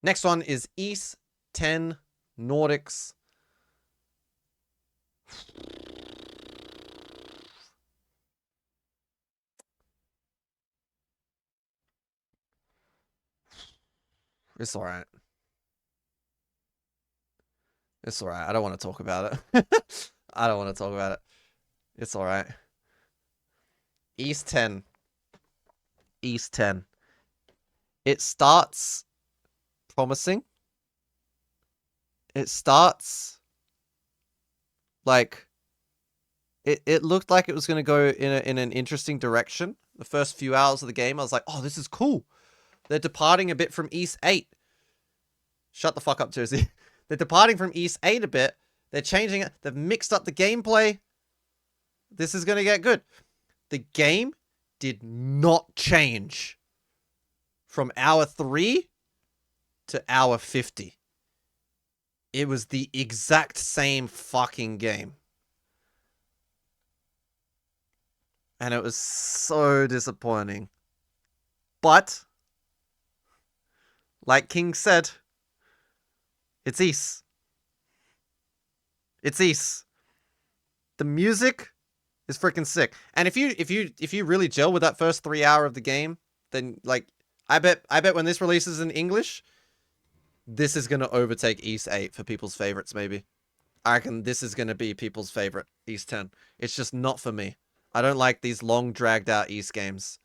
Next one is East 10 Nordics. It's all right. It's all right. I don't want to talk about it. I don't want to talk about it. It's all right. East 10. East 10. It starts promising. It starts like it looked like it was going to go in an interesting direction. The first few hours of the game, I was like, "Oh, this is cool." They're departing a bit from East 8. Shut the fuck up, Jersey. They're departing from East 8 a bit. They're changing it. They've mixed up the gameplay. This is going to get good. The game did not change from hour 3 to hour 50. It was the exact same fucking game. And it was so disappointing. But, like King said, it's East. It's East. The music is freaking sick. And if you really gel with that first 3 hour of the game, then like I bet when this releases in English, this is gonna overtake East 8 for people's favorites, maybe. I reckon this is gonna be people's favorite, East 10. It's just not for me. I don't like these long dragged out East games.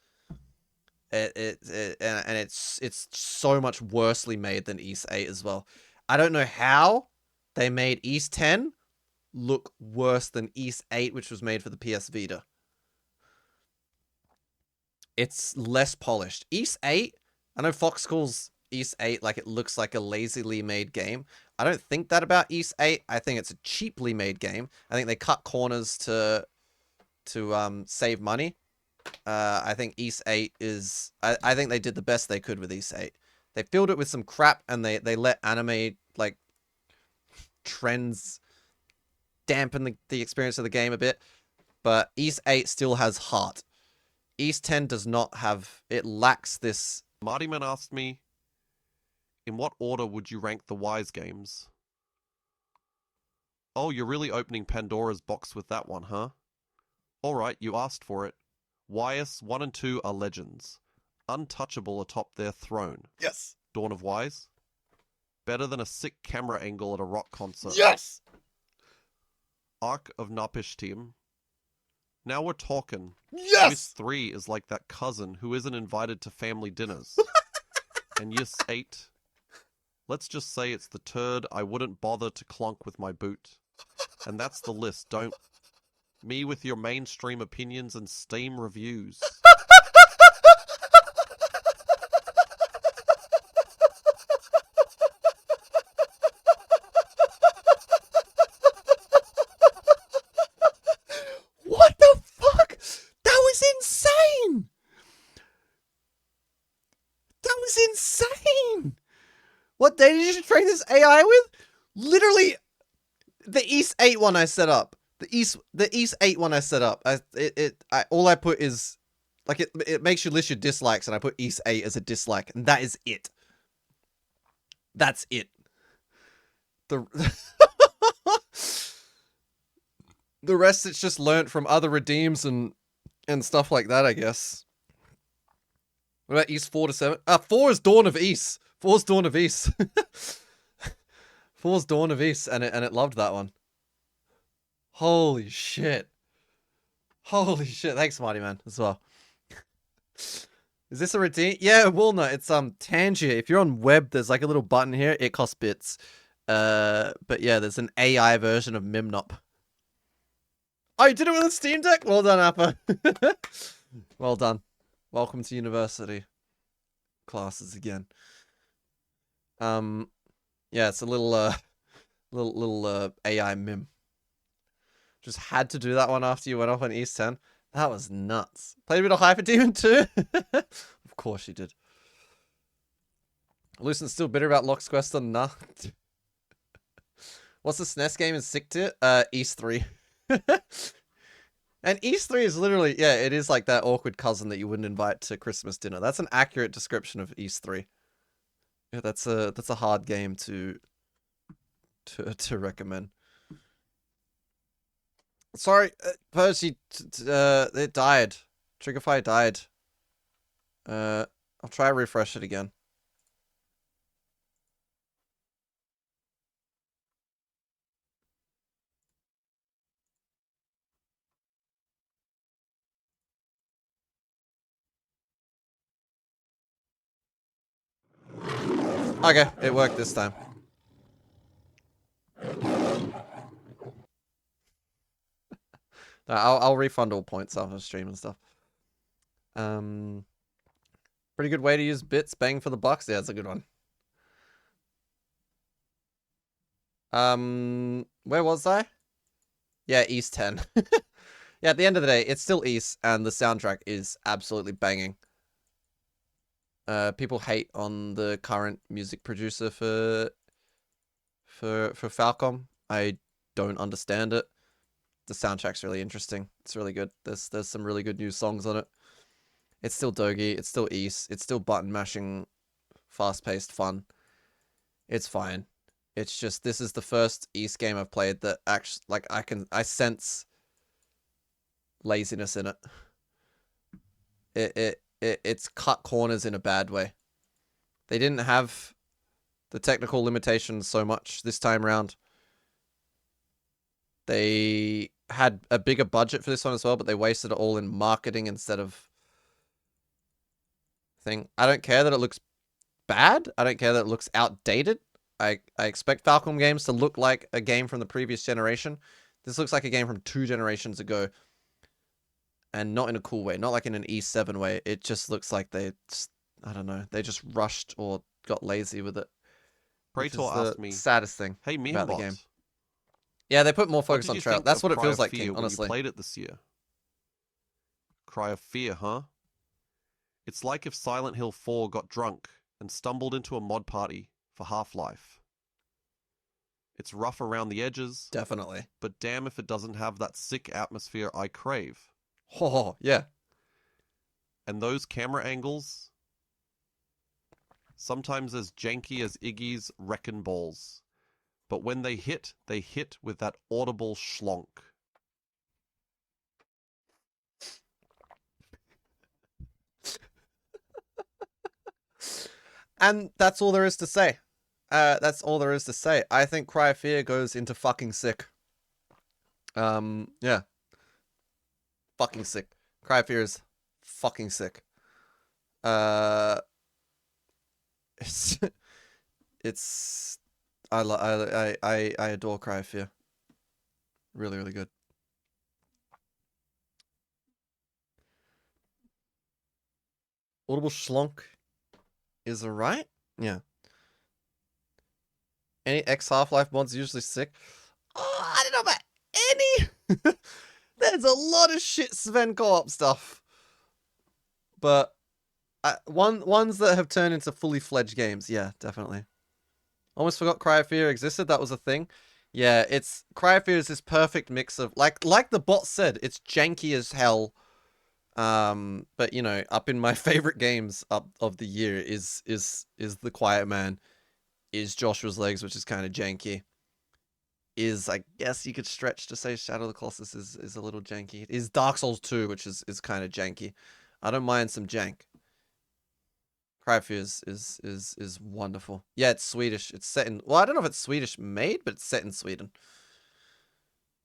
And it's so much worsely made than East 8 as well. I don't know how they made East 10 look worse than East 8, which was made for the PS Vita. It's less polished. East 8, I know Fox calls East 8 like it looks like a lazily made game. I don't think that about East 8. I think it's a cheaply made game. I think they cut corners to save money. I think East 8 is... I think they did the best they could with East 8. They filled it with some crap, and they let anime, like, trends dampen the experience of the game a bit. But East 8 still has heart. East 10 does not have... It lacks this... Martyman asked me, in what order would you rank the Wise games? Oh, you're really opening Pandora's box with that one, huh? Alright, you asked for it. Wise 1 and 2 are legends. Untouchable atop their throne. Yes! Dawn of Wise? Better than a sick camera angle at a rock concert. Yes! Ark of Napishtim. Now we're talking. Yes! Ys 3 is like that cousin who isn't invited to family dinners. And Ys 8... Let's just say it's the turd I wouldn't bother to clonk with my boot. And that's the list, don't... Me with your mainstream opinions and Steam reviews. What the fuck? That was insane! That was insane! What data did you train this AI with? Literally, the East 8 one I set up. The East 8 one I set up. All I put is, like, it makes you list your dislikes, and I put East 8 as a dislike, and that is it. That's it. The the rest it's just learnt from other redeems and stuff like that, I guess. What about East 4 to 7? 4 is Dawn of East. 4's Dawn of East. 4's Dawn of East, and it loved that one. Holy shit. Holy shit. Thanks, Marty Man, as well. Is this a redeem? Yeah, Walnut. It's Tangier. If you're on web, there's like a little button here. It costs bits. But yeah, there's an AI version of Mimnop. Oh, you did it with a Steam Deck? Well done, Appa. Well done. Welcome to university classes again. Yeah, it's a little little AI mim. Just had to do that one after you went off on East 10. That was nuts. Played a bit of Hyper Demon too? Of course you did. Lucian's still bitter about Lock's Quest on nah. What's the SNES game in sick tier? East 3. And East 3 is literally, yeah, it is like that awkward cousin that you wouldn't invite to Christmas dinner. That's an accurate description of East 3. Yeah, that's a hard game to recommend. Sorry, Percy, it died. Triggerfire died. I'll try to refresh it again. Okay, it worked this time. I'll refund all points after stream and stuff. Pretty good way to use bits. Bang for the bucks. Yeah, that's a good one. Where was I? Yeah, East 10. Yeah, at the end of the day, it's still East, and the soundtrack is absolutely banging. People hate on the current music producer for Falcom. I don't understand it. The soundtrack's really interesting. It's really good. There's some really good new songs on it. It's still Dogi. It's still East. It's still button mashing, fast-paced fun. It's fine. It's just, this is the first East game I've played that actually, like, I sense laziness in it. It's cut corners in a bad way. They didn't have the technical limitations so much this time around. They had a bigger budget for this one as well, but they wasted it all in marketing instead of thing. I don't care that it looks bad. I don't care that it looks outdated. I expect Falcom games to look like a game from the previous generation. This looks like a game from 2 generations ago. And not in a cool way. Not like in an E7 way. It just looks like they just, I don't know. They just rushed or got lazy with it. Praetor asked me, saddest thing hey, about the Meambot, game. Yeah, they put more what focus did on you trail. think That's of what it Cry feels of like, Fear King, when honestly. you played it this year? Cry of Fear, huh? It's like if Silent Hill 4 got drunk and stumbled into a mod party for Half-Life. It's rough around the edges, Definitely. but damn if it doesn't have that sick atmosphere I crave. Oh, yeah. And those camera angles, sometimes as janky as Iggy's Wreckin' Balls. But when they hit with that audible schlonk. And that's all there is to say. That's all there is to say. I think Cry of Fear goes into fucking sick. Yeah. Fucking sick. Cry of Fear is fucking sick. It's, it's, I adore Cry of Fear. Really, really good. Audible Schlonk is alright. Yeah. Any X Half-Life mods usually sick? Oh, I don't know about any. There's a lot of shit Sven co-op stuff. But ones that have turned into fully fledged games, yeah, definitely. Almost forgot Cry of Fear existed. That was a thing. Yeah, it's Cry of Fear is this perfect mix of like the bot said, it's janky as hell. But you know, up in my favorite games up of the year is The Quiet Man, is Joshua's Legs, which is kind of janky. Is, I guess you could stretch to say Shadow of the Colossus is a little janky. Is Dark Souls 2, which is kind of janky. I don't mind some jank. Cry of Fear is wonderful. Yeah, it's Swedish. It's set in, well, I don't know if it's Swedish made, but it's set in Sweden.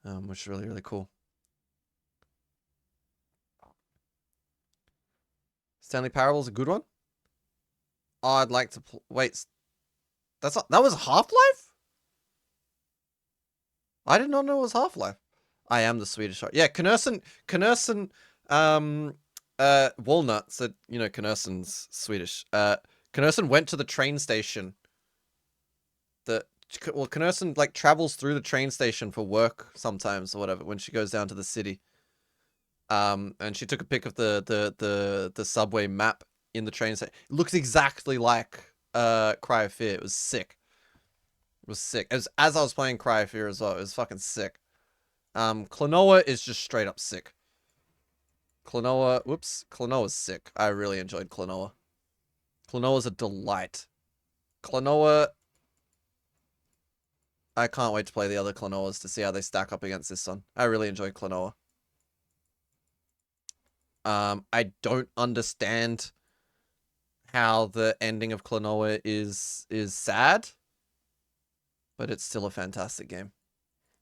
Which is really, really cool. Stanley Parable's a good one. Oh, I'd like to wait. That's not, that was Half-Life? I did not know it was Half-Life. I am the Swedish art. Yeah, Knursen, Walnut said, you know, Knursen's Swedish. Knursen went to the train station. Well, Knursen, like, travels through the train station for work sometimes or whatever when she goes down to the city. And she took a pic of the subway map in the train station. It looks exactly like Cry of Fear. It was sick. It was sick. As I was playing Cry of Fear as well. It was fucking sick. Klonoa is just straight up sick. Klonoa's sick. I really enjoyed Klonoa. Klonoa's a delight. Klonoa, I can't wait to play the other Klonoas to see how they stack up against this one. I really enjoyed Klonoa. I don't understand how the ending of Klonoa is sad, but it's still a fantastic game.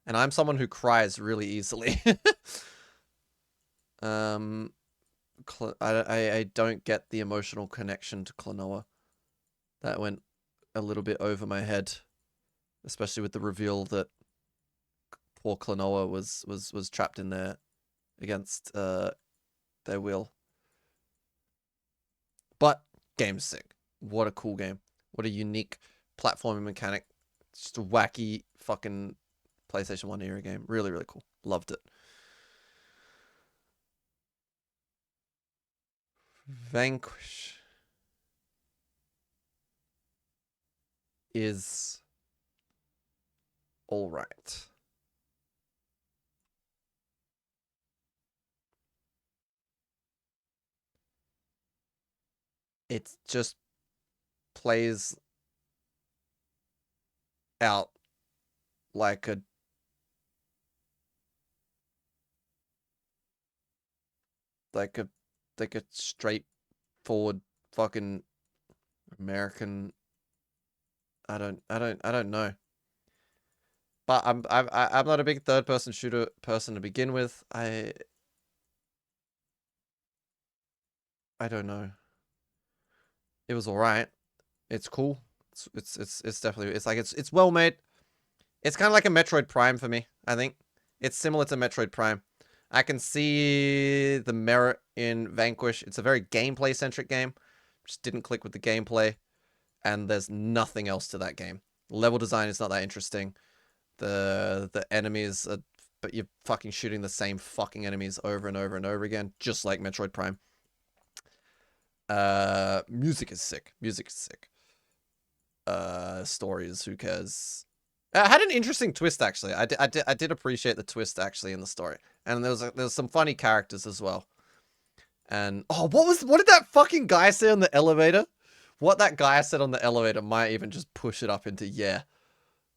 And I'm someone who cries really easily. I don't get the emotional connection to Klonoa. That went a little bit over my head, especially with the reveal that poor Klonoa was trapped in there against their will. But game's sick. What a cool game. What a unique platforming mechanic. Just a wacky fucking PlayStation 1 era game. Really, really cool. Loved it. Vanquish is all right. It just plays out like a straightforward fucking American. I don't know. But I'm not a big third person shooter person to begin with. I don't know. It was alright. It's cool. It's definitely, it's like it's well made. It's kind of like a Metroid Prime for me, I think. It's similar to Metroid Prime. I can see the merit in Vanquish. It's a very gameplay centric game. Just didn't click with the gameplay, and there's nothing else to that game. Level design is not that interesting. The enemies are, but you're fucking shooting the same fucking enemies over and over and over again, just like Metroid Prime. Music is sick. Music is sick. Stories, who cares? It had an interesting twist, actually. I did appreciate the twist, actually, in the story. And there was some funny characters as well. And, oh, what did that fucking guy say on the elevator? What that guy said on the elevator might even just push it up into, yeah.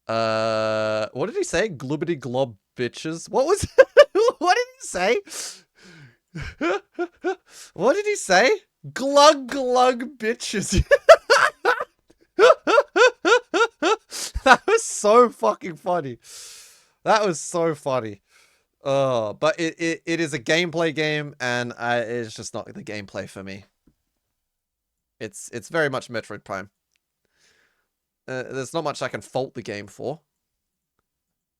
What did he say? Glubbity glob bitches? What was, what did he say? What did he say? Glug glug bitches. That was so fucking funny. That was so funny. But it is a gameplay game, and it's just not the gameplay for me. It's very much Metroid Prime. There's not much I can fault the game for.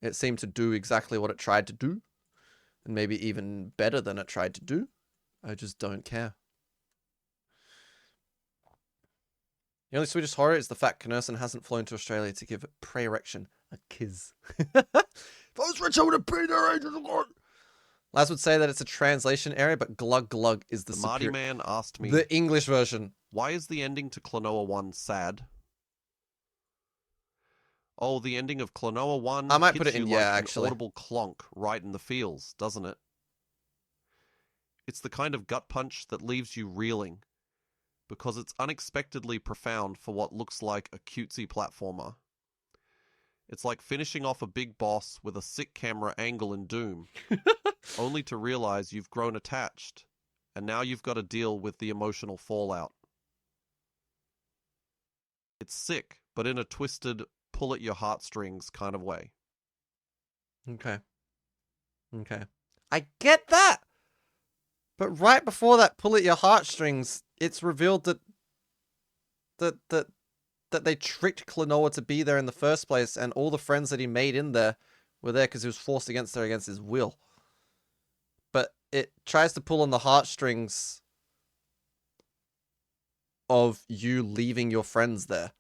It seemed to do exactly what it tried to do, and maybe even better than it tried to do. I just don't care. The only Swedish horror is the fact Knersen hasn't flown to Australia to give pre-erection a kiss. If I was rich, I would have paid their ages. Laz would say that it's a translation error, but glug glug is the The Marty superior... Man asked me, The English version. why is the ending to Klonoa 1 sad? Oh, the ending of Klonoa 1 I might hits put it in you yeah, like actually. an audible clonk right in the feels, doesn't it? It's the kind of gut punch that leaves you reeling, because it's unexpectedly profound for what looks like a cutesy platformer. It's like finishing off a big boss with a sick camera angle in Doom, only to realize you've grown attached, and now you've got to deal with the emotional fallout. It's sick, but in a twisted, pull at your heartstrings kind of way. Okay. Okay. I get that! But right before that pull at your heartstrings, it's revealed that they tricked Klonoa to be there in the first place, and all the friends that he made in there were there because he was forced against his will. But it tries to pull on the heartstrings of you leaving your friends there.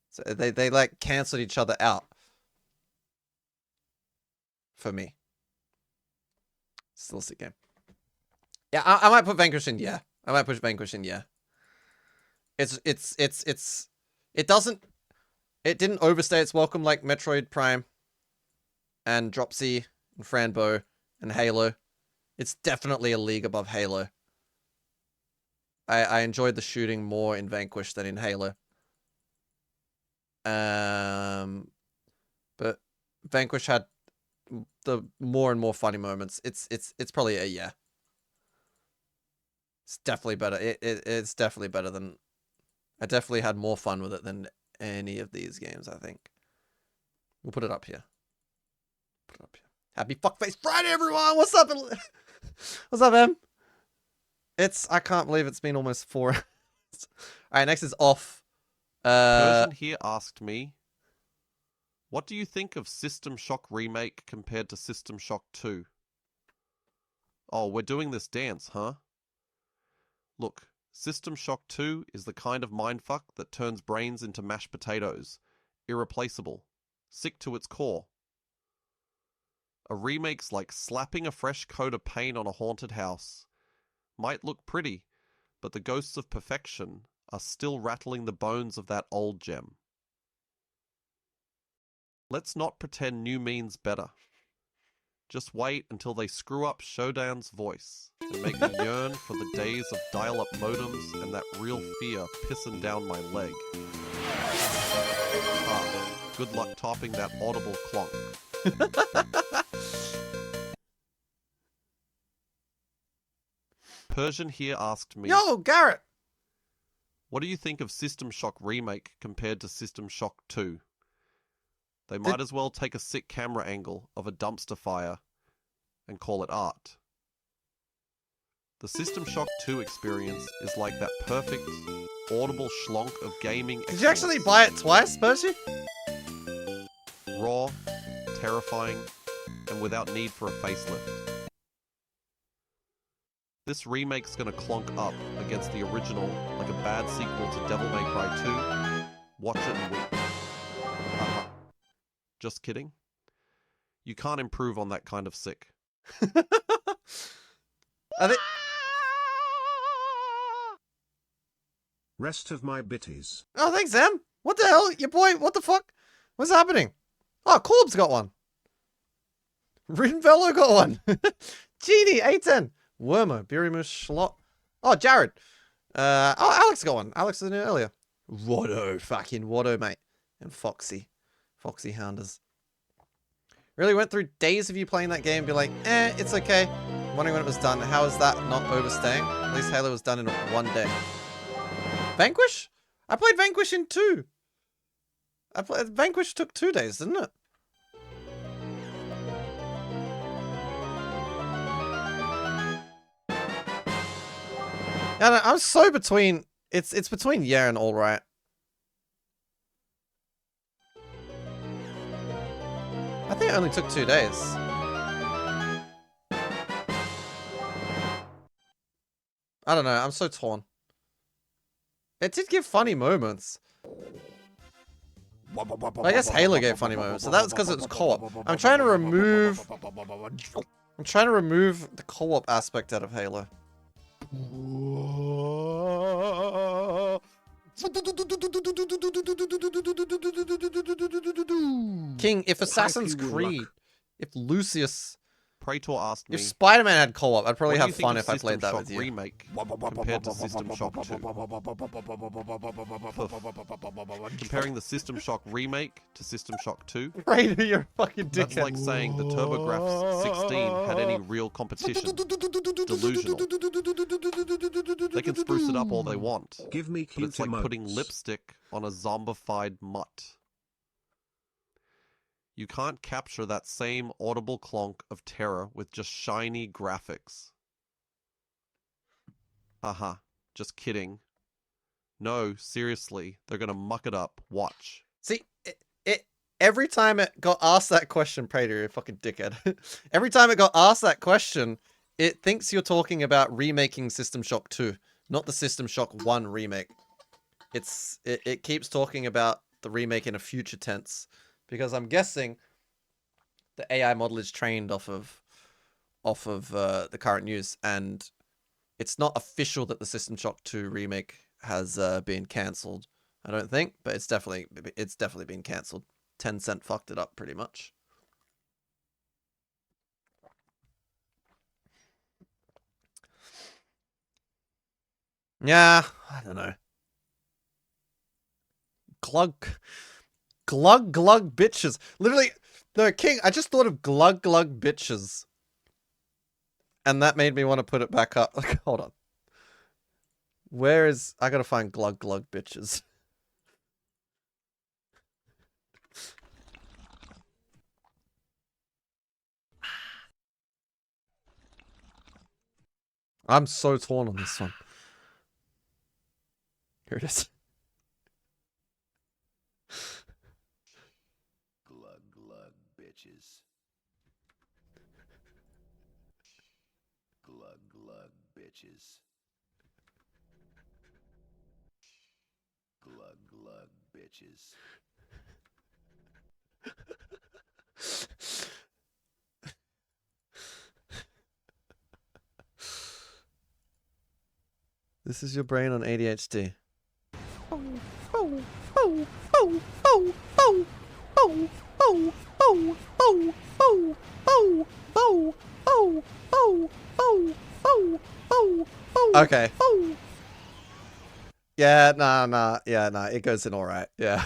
So they like cancelled each other out. For me. Still a sick game. Yeah, I might put Vanquish in, yeah. I might push Vanquish in, yeah. It didn't overstay its welcome like Metroid Prime and Dropsy and Franbo and Halo. It's definitely a league above Halo. I enjoyed the shooting more in Vanquish than in Halo. But Vanquish had the more and more funny moments. It's probably a yeah. It's definitely better. It's definitely better than... I definitely had more fun with it than any of these games, I think. We'll put it up here. Put it up here. Happy Fuckface Friday, everyone! What's up? What's up, Em? I can't believe it's been almost 4 hours. Alright, next is Off. Persian here asked me, what do you think of System Shock Remake compared to System Shock 2? Oh, we're doing this dance, huh? Look, System Shock 2 is the kind of mindfuck that turns brains into mashed potatoes. Irreplaceable. Sick to its core. A remake's like slapping a fresh coat of paint on a haunted house. Might look pretty, but the ghosts of perfection are still rattling the bones of that old gem. Let's not pretend new means better. Just wait until they screw up Shodan's voice and make me yearn for the days of dial-up modems and that real fear pissing down my leg. Ah, good luck topping that audible clonk. Persian here asked me, Yo, Garrett! what do you think of System Shock Remake compared to System Shock 2? They might as well take a sick camera angle of a dumpster fire and call it art. The System Shock 2 experience is like that perfect, audible schlonk of gaming. Did you actually buy it twice, Percy? Raw, terrifying, and without need for a facelift. This remake's gonna clonk up against the original like a bad sequel to Devil May Cry 2. Watch it and weep. Haha. Just kidding. You can't improve on that kind of sick. I think... Rest of my bitties. Oh, thanks, Em. What the hell? Your boy, what the fuck? What's happening? Oh, Corb's got one. Rinvello got one. Genie, A10. Wormo, Birimus, Schlot. Oh, Jared. Oh, Alex got one. Alex was in it earlier. Watto, fucking Watto, mate. And Foxy. Foxy Hounders. Really went through days of you playing that game and be like, it's okay. Wondering when it was done. How is that not overstaying? At least Halo was done in 1 day. Vanquish? I played Vanquish in 2. Vanquish took 2 days, didn't it? Yeah, no, I'm so between... It's between yeah and alright. I think it only took 2 days. I don't know, I'm so torn. It did give funny moments. I guess Halo gave funny moments, so that was because it was co-op. I'm trying to remove the co-op aspect out of Halo. King, if Assassin's Creed, if Lucius, Praetor asked me, if Spider-Man had co-op, I'd probably what do you have think fun of if I played that System with Shock you. Remake compared to System Shock 2? Comparing the System Shock Remake to System Shock 2? Right, you're a fucking That's dickhead. like saying the TurboGrafx 16 had any real competition. Delusional. They can spruce it up all they want, Give me but cute it's like putting emotes. lipstick on a zombified mutt. You can't capture that same audible clonk of terror with just shiny graphics. Haha, just kidding. No, seriously, they're gonna muck it up. Watch. See, every time it got asked that question, Prater, you're a fucking dickhead. Every time it got asked that question, it thinks you're talking about remaking System Shock 2, not the System Shock 1 remake. It keeps talking about the remake in a future tense, because I'm guessing the AI model is trained off of the current news, and it's not official that the System Shock 2 remake has been cancelled. I don't think, but it's definitely been cancelled. Tencent fucked it up pretty much. Yeah, I don't know. Glug glug bitches. Literally, no, King, I just thought of glug bitches. And that made me want to put it back up. Like, hold on. Where is... I gotta find glug bitches. I'm so torn on this one. Here it is. Glug bitches. Glug bitches. Glug bitches. This is your brain on ADHD. Okay. Yeah, nah. Yeah, nah. It goes in all right. Yeah,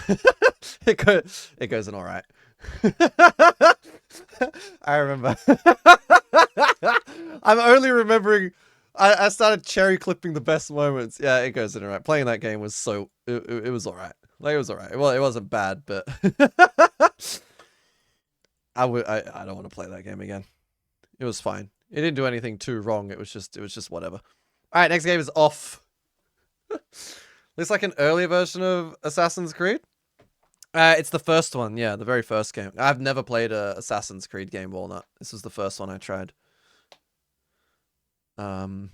it goes in all right. I remember. I'm only remembering. I started cherry clipping the best moments. Yeah, it goes in all right. Playing that game was so it was all right. Like, it was all right. Well, it wasn't bad, but I don't want to play that game again. It was fine. It didn't do anything too wrong. It was just whatever. All right, next game is Off. Looks like an earlier version of Assassin's Creed. It's the first one, yeah, the very first game. I've never played a Assassin's Creed game, Walnut. This was the first one I tried. Can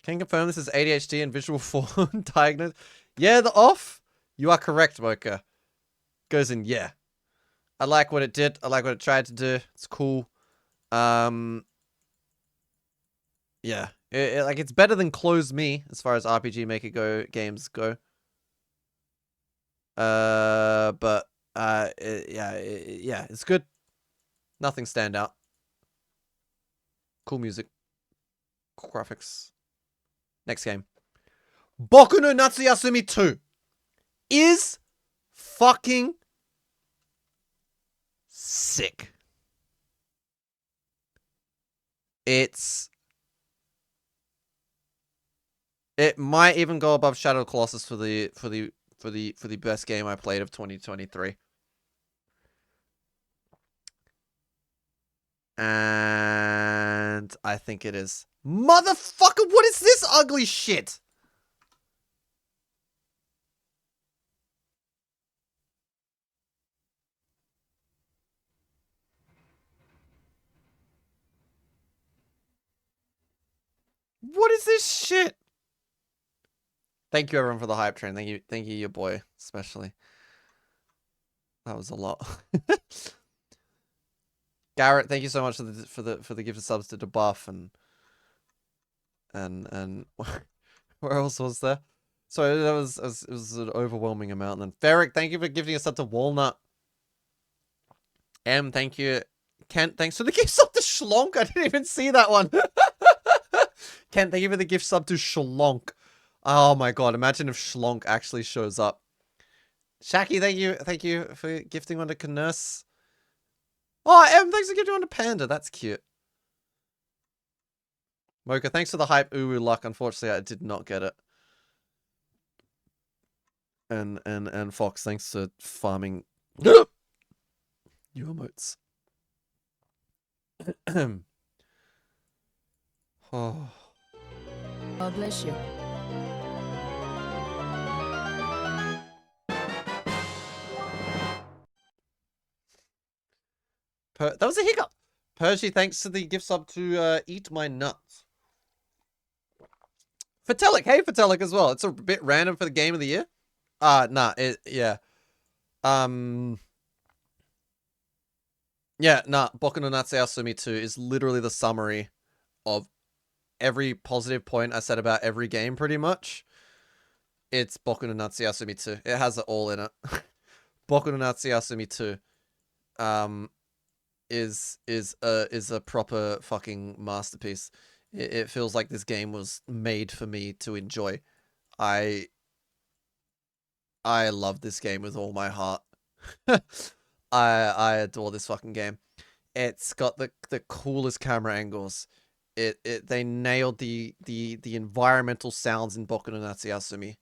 you confirm this is ADHD and visual form diagnosed? Yeah, the Off. You are correct, Mocha. Goes in, yeah. I like what it did. I like what it tried to do. It's cool. Yeah. Like, it's better than Close Me as far as RPG Maker games go. But yeah, it's good. Nothing stand out. Cool music. Cool graphics. Next game. Boku no Natsuyasumi 2 is fucking sick. It might even go above Shadow Colossus for the best game I played of 2023. And I think it is. Motherfucker, what is this ugly shit? What is this shit? Thank you everyone for the hype train. Thank you, your boy, especially. That was a lot. Garrett, thank you so much for the gifted subs to debuff and where else was there? So that was it was an overwhelming amount. And then Ferric, thank you for gifting a sub to Walnut. M, thank you. Kent, thanks for the gift sub to Schlonk. I didn't even see that one. Kent, thank you for the gift sub to Schlonk. Oh my god, imagine if Schlonk actually shows up. Shaki, thank you for gifting one to Knurse. Oh, M, thanks for gifting one to Panda. That's cute. Mocha, thanks for the hype. Uwu luck. Unfortunately, I did not get it. And Fox, thanks for farming you emotes. Oh. God bless you. That was a hiccup. Percy, thanks for the gift sub to Eat My Nuts. Fatelic, hey Fatelic as well. It's a bit random for the game of the year. Nah, yeah. Yeah, nah, Boku no Natsu Yasumi 2 is literally the summary of every positive point I said about every game, pretty much. It's Boku no Natsu Yasumi 2. It has it all in it. Boku no Natsu Yasumi 2 is a proper fucking masterpiece. It feels like this game was made for me to enjoy. I love this game with all my heart. I adore this fucking game. It's got the coolest camera angles. They nailed the environmental sounds in Boku no Natsu Yasumi.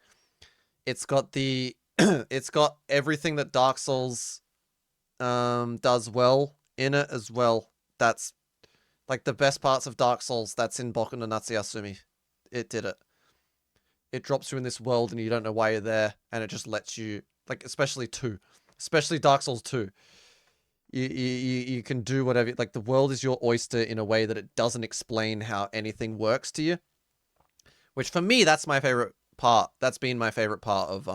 It's got the it's got everything that Dark Souls does well in it as well. That's like the best parts of Dark Souls. That's in Boku no Natsu Yasumi. It did it. It drops you in this world and you don't know why you're there, and it just lets you, like, especially Dark Souls 2. You can do whatever, like, the world is your oyster in a way that it doesn't explain how anything works to you. Which for me, that's my favorite part. That's been my favorite part of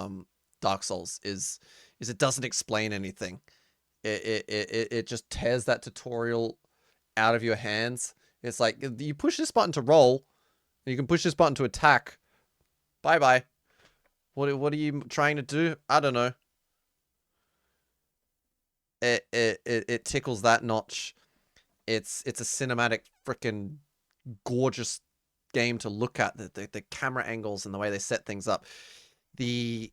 Dark Souls is it doesn't explain anything. It just tears that tutorial out of your hands. It's like you push this button to roll, and you can push this button to attack. Bye bye. What are you trying to do? I don't know. It tickles that notch. It's a cinematic freaking gorgeous game to look at. The camera angles and the way they set things up. The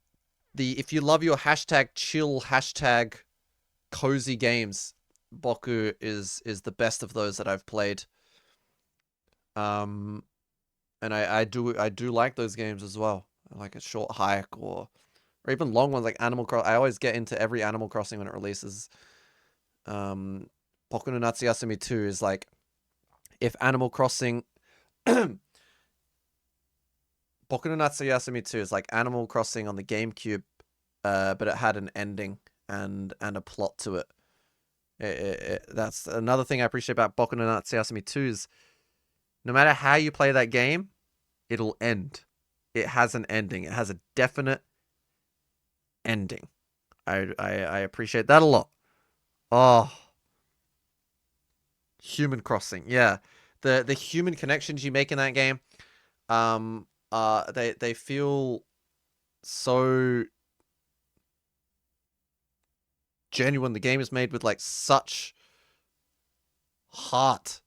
if you love your hashtag chill, hashtag cozy games, Boku is the best of those that I've played. And I do like those games as well. Like a short hike or even long ones like Animal Crossing. I always get into every Animal Crossing when it releases. Boku no Natsu Yasumi 2 is like if Animal Crossing Boku no Natsu Yasumi 2 is like Animal Crossing on the GameCube, but it had an ending and a plot to it. That's another thing I appreciate about Boku no Natsu Yasumi 2 is no matter how you play that game, it'll end. It has an ending. It has a definite ending. I appreciate that a lot. Oh. Human Crossing. Yeah. The human connections you make in that game, they feel so genuine. The game is made with like such heart.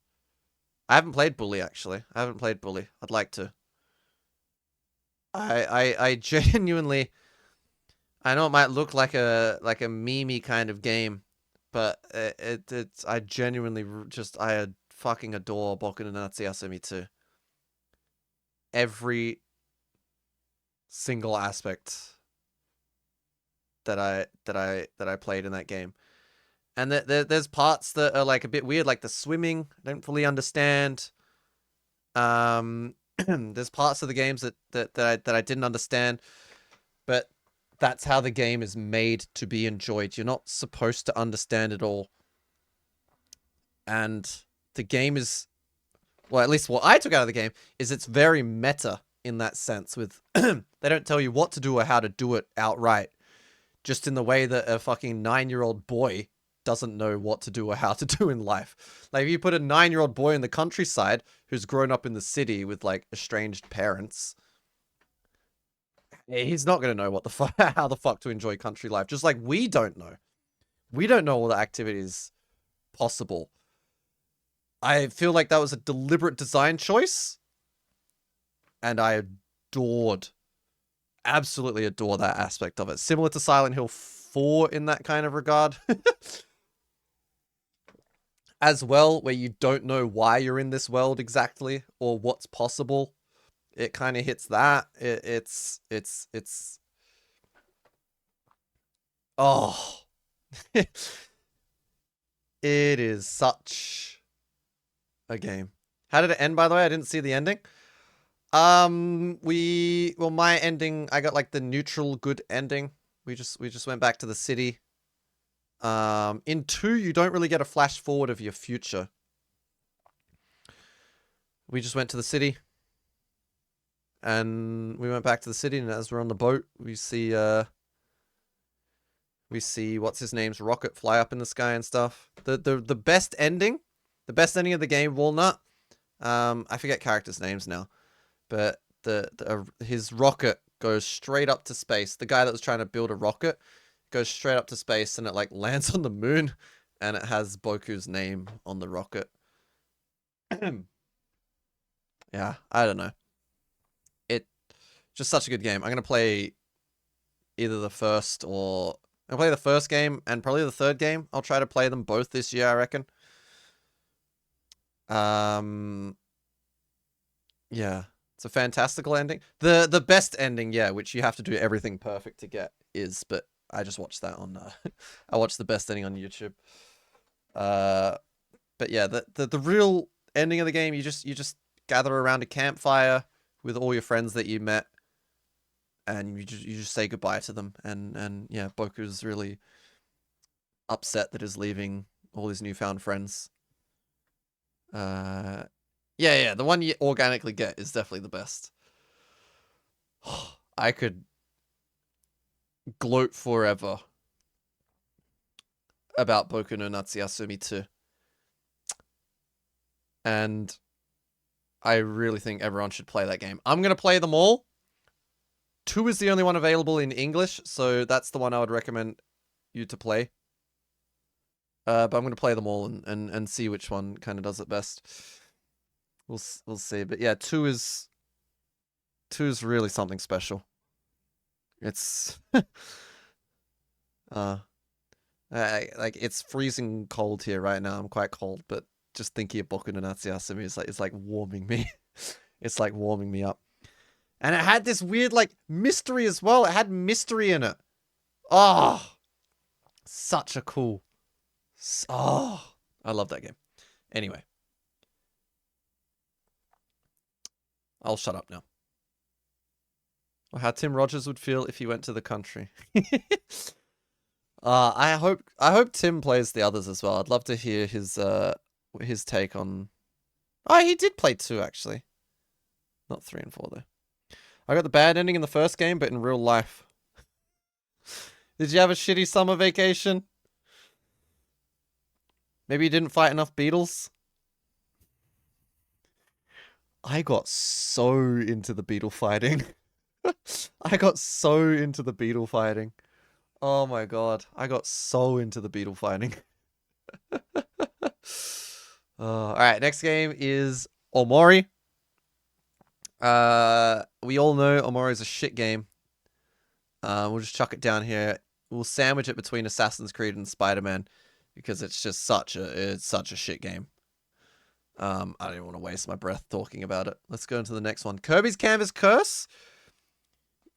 I haven't played Bully, actually. I haven't played Bully. I'd like to. I genuinely... I know it might look like a meme-y kind of game, but I genuinely just... I fucking adore Boku no Natsu Yasumi 2. Every single aspect that I played in that game. And there's parts that are like a bit weird, like the swimming. I don't fully understand. There's parts of the games that I didn't understand, but that's how the game is made to be enjoyed. You're not supposed to understand it all. And the game is, well, at least what I took out of the game is it's very meta in that sense with they don't tell you what to do or how to do it outright. Just in the way that a fucking 9-year-old boy doesn't know what to do or how to do in life. Like if you put a 9-year-old boy in the countryside who's grown up in the city with like estranged parents, he's not going to know what the fuck, how the fuck to enjoy country life. Just like we don't know. We don't know all the activities possible. I feel like that was a deliberate design choice. And I absolutely adore that aspect of it. Similar to Silent Hill 4 in that kind of regard. As well, where you don't know why you're in this world exactly or what's possible. It kind of hits that. It's oh. It is such a game. How did it end, by the way? I didn't see the ending. My ending, I got like the neutral good ending. We just went back to the city. In 2, you don't really get a flash forward of your future. We just went to the city. And we went back to the city, and as we're on the boat, we see what's his name's rocket fly up in the sky and stuff. The best ending of the game, Walnut. I forget characters' names now, but his rocket goes straight up to space. The guy that was trying to build a rocket goes straight up to space, and it like lands on the moon, and it has Boku's name on the rocket. Yeah, I don't know. Just such a good game. I'm gonna play either the first or I'll play the first game and probably the third game. I'll try to play them both this year, I reckon. Yeah, it's a fantastical ending. The best ending, yeah, which you have to do everything perfect to get is, but I just watched that on I watched the best ending on YouTube. But yeah, the real ending of the game, you just gather around a campfire with all your friends that you met. And you just say goodbye to them, and yeah, Boku's really upset that he's leaving all his newfound friends. Yeah, the one you organically get is definitely the best. I could gloat forever about Boku no Natsuyasumi 2. And I really think everyone should play that game. I'm gonna play them all. 2 is the only one available in English, so that's the one I would recommend you to play. But I'm going to play them all and see which one kind of does it best. We'll see. But yeah, 2 is really something special. It's like it's freezing cold here right now. I'm quite cold, but just thinking of Boku no Natsuyasumi is like it's like warming me. It's like warming me up. And it had this weird, like, mystery as well. It had mystery in it. Oh, such a cool. Oh, I love that game. Anyway. I'll shut up now. Or how Tim Rogers would feel if he went to the country. I hope Tim plays the others as well. I'd love to hear his take on... Oh, he did play 2, actually. Not 3 and 4, though. I got the bad ending in the first game, but in real life. Did you have a shitty summer vacation? Maybe you didn't fight enough beetles? I got so into the beetle fighting. I got so into the beetle fighting. Oh my god. I got so into the beetle fighting. Alright, next game is Omori. We all know Omori is a shit game. We'll just chuck it down here. We'll sandwich it between Assassin's Creed and Spider-Man because it's just such a shit game. I don't even want to waste my breath talking about it. Let's go into the next one. Kirby's Canvas Curse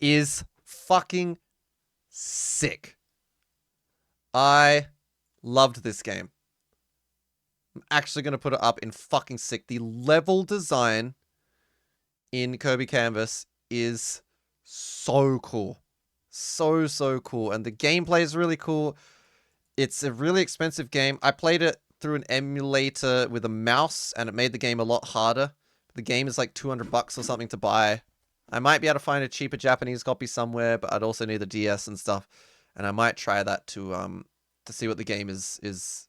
is fucking sick. I loved this game. I'm actually going to put it up in fucking sick. The level design in Kirby Canvas is so cool. So cool. And the gameplay is really cool. It's a really expensive game. I played it through an emulator with a mouse, and it made the game a lot harder. The game is like $200 or something to buy I might be able to find a cheaper Japanese copy somewhere, but I'd also need the DS and stuff. And I might try that to see what the game is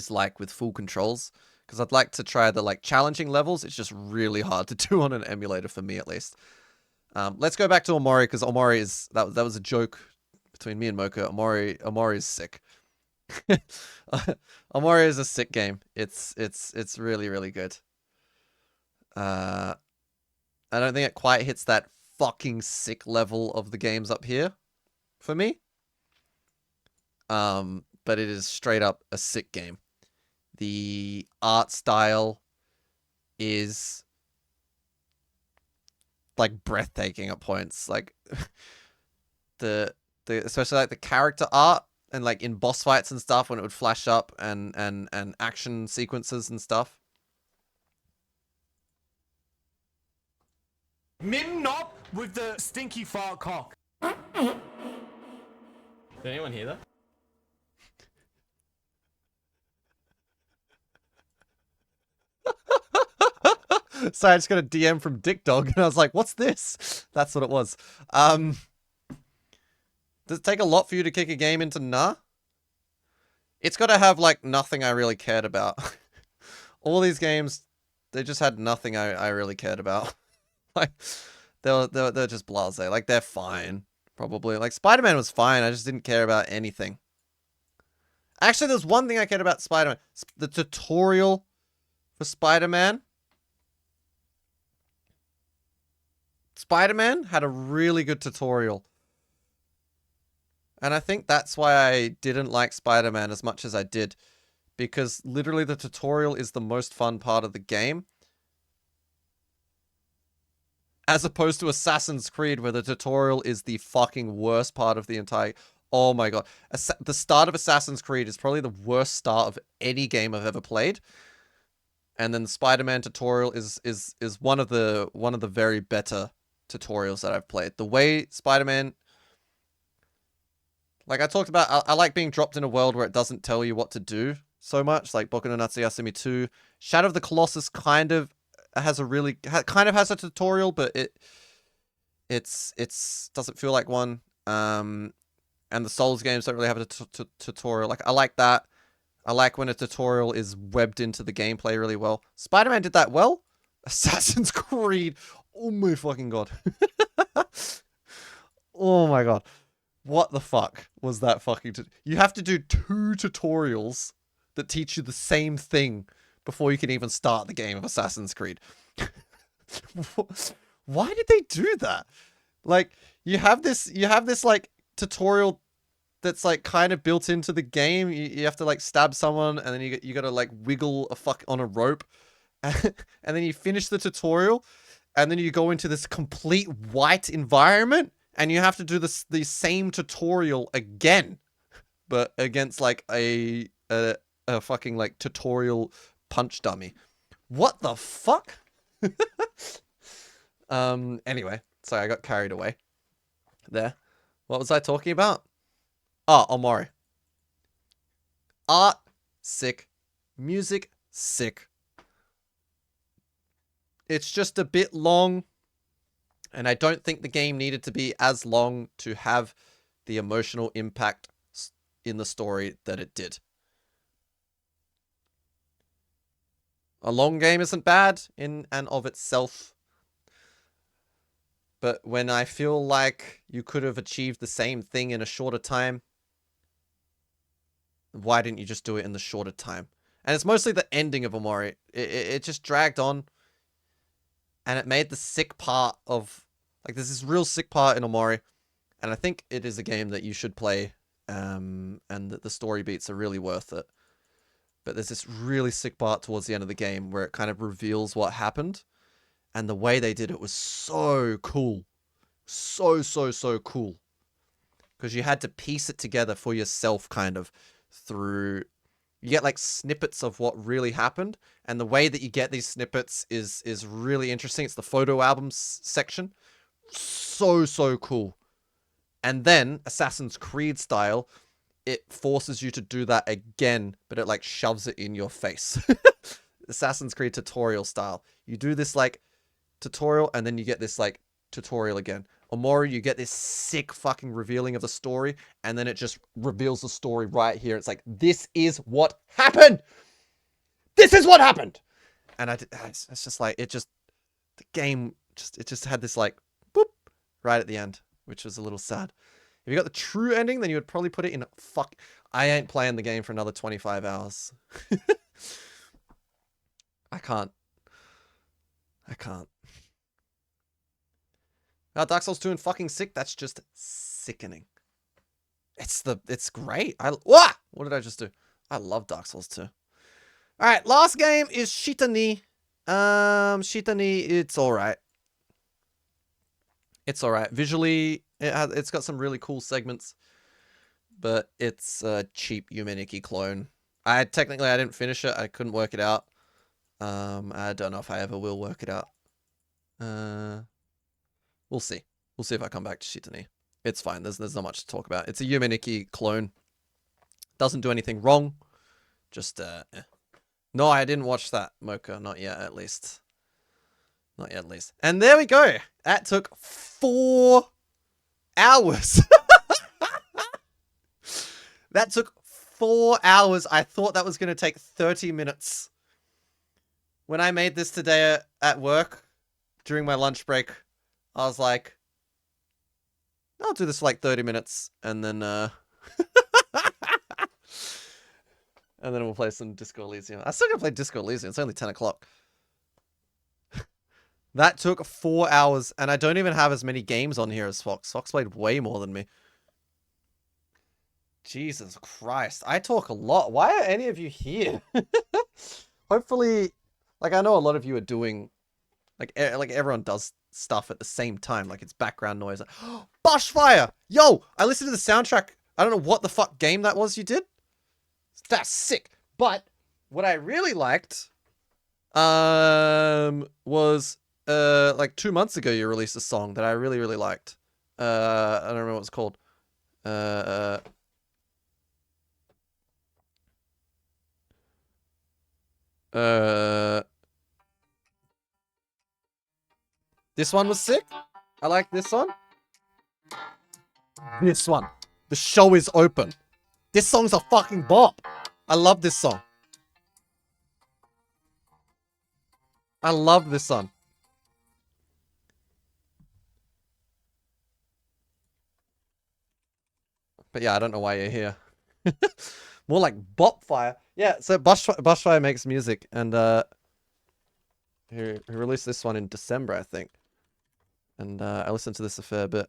like with full controls. Because I'd like to try the like challenging levels. It's just really hard to do on an emulator for me at least. Let's go back to Omori, because Omori is that was a joke between me and Mocha. Omori is sick. Omori is a sick game. It's really, really good. I don't think it quite hits that fucking sick level of the games up here for me. But it is straight up a sick game. The art style is like breathtaking at points. Like the especially like the character art and like in boss fights and stuff when it would flash up and action sequences and stuff. Mim Nop with the stinky fart cock. Did anyone hear that? Sorry, I just got a DM from Dick Dog and I was like, what's this? That's what it was. Does it take a lot for you to kick a game into nah? It's got to have like nothing I really cared about. All these games, they just had nothing I really cared about. Like they're just blasé. Like they're fine, probably. Like Spider-Man was fine. I just didn't care about anything. Actually, there's one thing I cared about Spider-Man. The tutorial for Spider-Man. Spider-Man had a really good tutorial. And I think that's why I didn't like Spider-Man as much as I did. Because literally the tutorial is the most fun part of the game. As opposed to Assassin's Creed, where the tutorial is the fucking worst part of the entire... Oh my god. The start of Assassin's Creed is probably the worst start of any game I've ever played. And then the Spider-Man tutorial is one of the very better tutorials that I've played. The way Spider-Man... Like I talked about, I like being dropped in a world where it doesn't tell you what to do so much. Like Boku no Natsuyasumi 2. Shadow of the Colossus kind of has a tutorial, but it's doesn't feel like one. And the Souls games don't really have a tutorial. Like I like that. I like when a tutorial is webbed into the gameplay really well. Spider-Man did that well. Assassin's Creed. Oh my fucking god. Oh my god. What the fuck was that fucking... You have to do 2 tutorials that teach you the same thing before you can even start the game of Assassin's Creed. Why did they do that? Like, you have this like tutorial that's like kind of built into the game. You have to like stab someone and then you got to like wiggle on a rope. And then you finish the tutorial and then you go into this complete white environment and you have to do the same tutorial again, but against like a fucking like tutorial punch dummy. What the fuck? Anyway, sorry, I got carried away there. What was I talking about? Oh, Omori. Art, sick. Music, sick. It's just a bit long, and I don't think the game needed to be as long to have the emotional impact in the story that it did. A long game isn't bad in and of itself, but when I feel like you could have achieved the same thing in a shorter time, why didn't you just do it in the shorter time? And it's mostly the ending of Omori. It just dragged on, and it made the sick part of... Like, there's this real sick part in Omori, and I think it is a game that you should play, and that the story beats are really worth it. But there's this really sick part towards the end of the game where it kind of reveals what happened, and the way they did it was so cool. So cool. Because you had to piece it together for yourself, kind of, through... You get, like, snippets of what really happened, and the way that you get these snippets is really interesting. It's the photo albums section. So cool. And then, Assassin's Creed style, it forces you to do that again, but it, like, shoves it in your face. Assassin's Creed tutorial style. You do this, like, tutorial, and then you get this, like, tutorial again. Omori, you get this sick fucking revealing of the story, and then it just reveals the story right here. It's like, this is what happened! This is what happened! And it's just like, the game, it just had this like, boop, right at the end, which was a little sad. If you got the true ending, then you would probably put it in, I ain't playing the game for another 25 hours. I can't. Dark Souls 2 and fucking sick, that's just sickening. It's great. What did I just do? I love Dark Souls 2. Alright, last game is Shitani. Shitani, it's alright. It's alright. Visually, it's got some really cool segments, but it's a cheap Yumeniki clone. I didn't finish it. I couldn't work it out. I don't know if I ever will work it out. We'll see. We'll see if I come back to Shitani. It's fine. There's not much to talk about. It's a Yumeniki clone. Doesn't do anything wrong. Just, No, I didn't watch that, Mocha. Not yet, at least. Not yet, at least. And there we go. That took 4 hours. That took 4 hours. I thought that was going to take 30 minutes. When I made this today at work, during my lunch break, I was like, I'll do this for like 30 minutes, and then, and then we'll play some Disco Elysium. I still gotta play Disco Elysium. It's only 10 o'clock. That took 4 hours, and I don't even have as many games on here as Fox. Fox played way more than me. Jesus Christ. I talk a lot. Why are any of you here? Hopefully, like, I know a lot of you are doing, like everyone does stuff at the same time. Like, it's background noise. Bushfire! Yo! I listened to the soundtrack. I don't know what the fuck game that was you did. That's sick. But what I really liked was like 2 months ago you released a song that I really, really liked. I don't remember what it's called. This one was sick. I like this one. This one. The show is open. This song's a fucking bop. I love this song. I love this song. But yeah, I don't know why you're here. More like bop fire. Yeah, so Bushfire makes music, and he released this one in December, I think. And I listened to this a fair bit.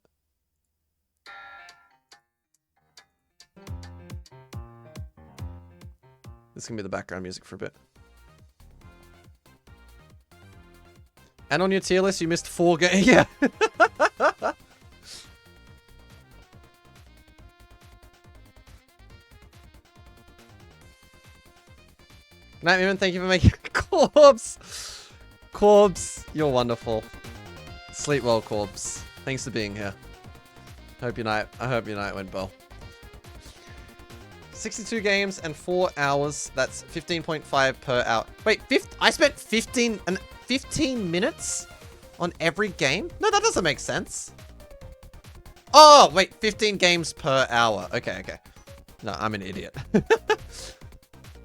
This can be the background music for a bit. And on your tier list, you missed 4 games. Yeah. Night Moon, thank you for making Corbs. Corbs, you're wonderful. Sleep well, Corbs. Thanks for being here. I hope your night went well. 62 games and 4 hours. That's 15.5 per hour. Wait, I spent 15 minutes on every game? No, that doesn't make sense. Oh, wait, 15 games per hour. Okay. No, I'm an idiot.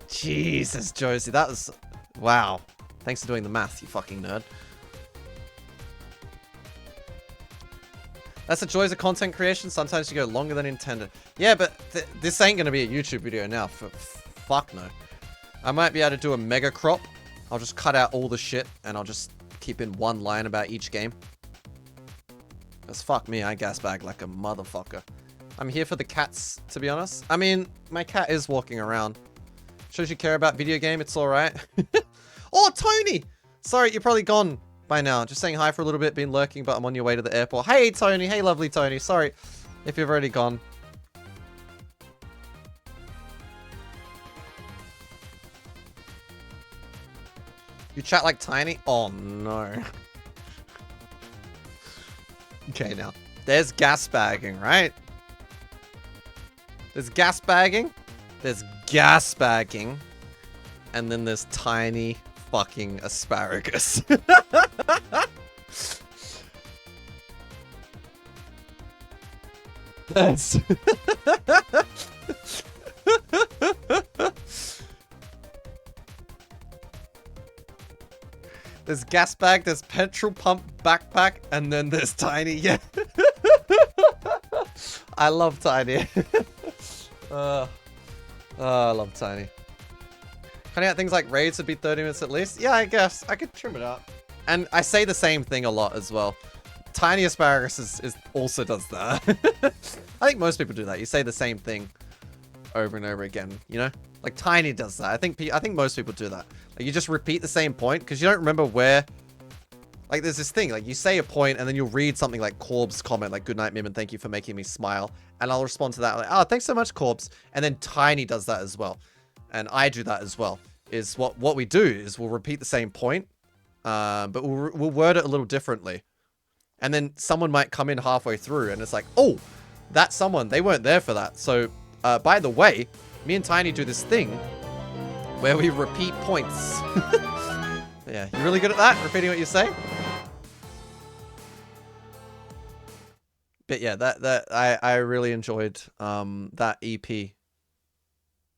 Jesus, Josie, that was... Wow. Thanks for doing the math, you fucking nerd. That's the joys of content creation. Sometimes you go longer than intended. Yeah, but this ain't going to be a YouTube video now. Fuck no. I might be able to do a mega crop. I'll just cut out all the shit, and I'll just keep in one line about each game. Because fuck me, I gas bag like a motherfucker. I'm here for the cats, to be honest. I mean, my cat is walking around. Shows you care about video game, it's alright. Oh, Tony! Sorry, you're probably gone by now. Just saying hi for a little bit, been lurking, but I'm on your way to the airport. Hey, Tony! Hey, lovely Tony. Sorry if you've already gone. You chat like Tiny? Oh, no. Okay, now. There's gas bagging, right? There's gas bagging. There's gas bagging. And then there's tiny fucking asparagus. That's... There's gas bag, there's petrol pump backpack, and then there's Tiny. Yeah. I love Tiny. I love Tiny. Cutting out things like raids would be 30 minutes at least. Yeah, I guess. I could trim it up. And I say the same thing a lot as well. Tiny Asparagus is also does that. I think most people do that. You say the same thing over and over again, you know? Like Tiny does that. I think most people do that. Like you just repeat the same point because you don't remember where. Like there's this thing, like you say a point and then you'll read something like Corb's comment, like "Good night, Mim, and thank you for making me smile," and I'll respond to that like, "Oh, thanks so much, Corbs." And then Tiny does that as well, and I do that as well. Is what we do is we'll repeat the same point, but we'll word it a little differently, and then someone might come in halfway through and it's like, "Oh, that someone, they weren't there for that." So, by the way, me and Tiny do this thing where we repeat points. Yeah, you really good at that? Repeating what you say? But yeah, I really enjoyed that EP,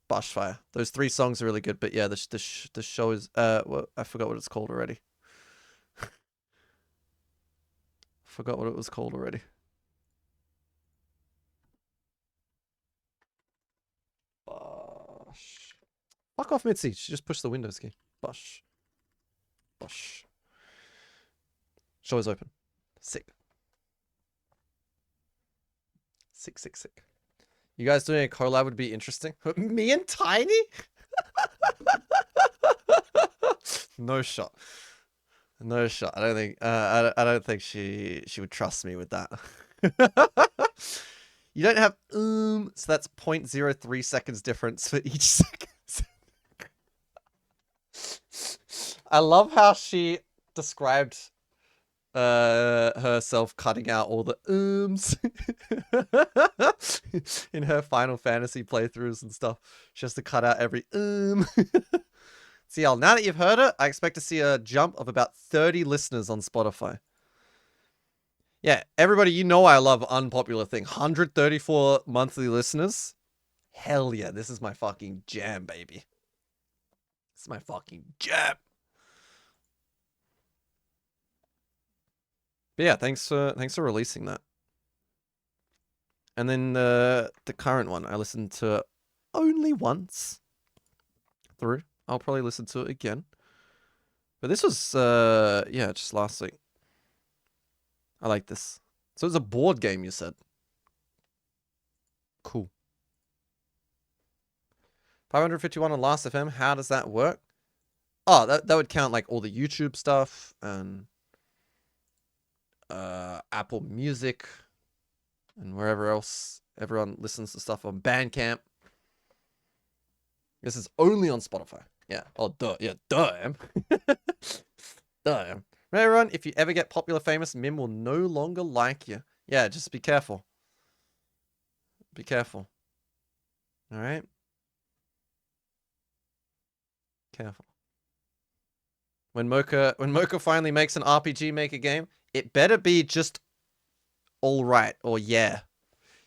Bushfire. Those 3 songs are really good. But yeah, the show is well, I forgot what it's called already. Forgot what it was called already. Bush. Fuck off, Mitzi. She just pushed the Windows key. Bush. Bush. Show is open. Sick. Sick, sick, sick. You guys doing a collab would be interesting. Me and Tiny? No shot. No shot. I don't think. I don't think she would trust me with that. You don't have so that's 0.03 seconds difference for each second. I love how she described herself cutting out all the in her Final Fantasy playthroughs and stuff. She has to cut out every CL, now that you've heard it, I expect to see a jump of about 30 listeners on Spotify. Yeah, everybody, you know I love Unpopular Thing. 134 monthly listeners. Hell yeah, this is my fucking jam, baby. This is my fucking jam. But yeah, thanks for releasing that. And then the current one, I listened to only once through. I'll probably listen to it again. But this was yeah, just last week. I like this. So it's a board game, you said. Cool. 551 on Last FM. How does that work? Oh, that would count like all the YouTube stuff and Apple Music and wherever else everyone listens to stuff on Bandcamp. This is only on Spotify. Yeah. Oh, duh. Yeah, duh, am. Duh, am. Remember, everyone, if you ever get popular famous, Mim will no longer like you. Yeah, just be careful. Be careful. All right? Careful. When Mocha finally makes an RPG Maker game, it better be just all right or yeah.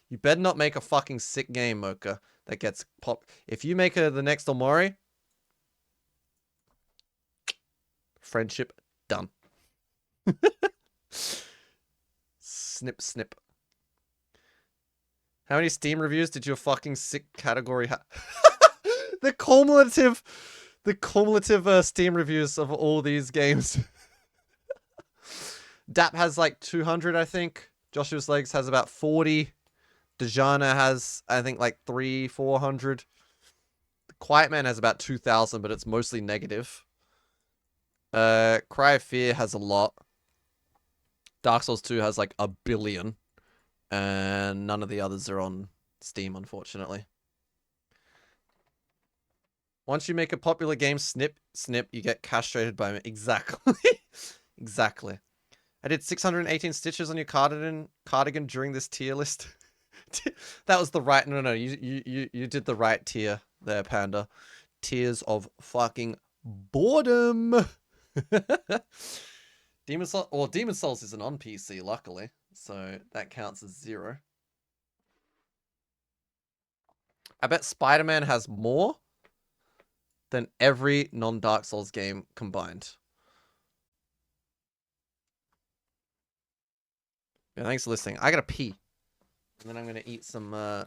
You better not make a fucking sick game, Mocha, that gets pop. If you make the next Omori, friendship done. Snip, snip. How many Steam reviews did your fucking sick category have? The cumulative Steam reviews of all these games. Dap has like 200, I think. Joshua's Legs has about 40. Dejana has, I think, like 300-400. Quiet Man has about 2,000, but it's mostly negative. Cry of Fear has a lot. Dark Souls 2 has like 1 billion. And none of the others are on Steam, unfortunately. Once you make a popular game, snip, you get castrated by me. Exactly. Exactly. I did 618 stitches on your cardigan during this tier list. That was the right... No, you did the right tier there, Panda. Tears of fucking boredom. Demon Souls isn't on PC, luckily. So that counts as 0. I bet Spider-Man has more than every non-Dark Souls game combined. Yeah, thanks for listening. I gotta pee. And then I'm gonna eat some melon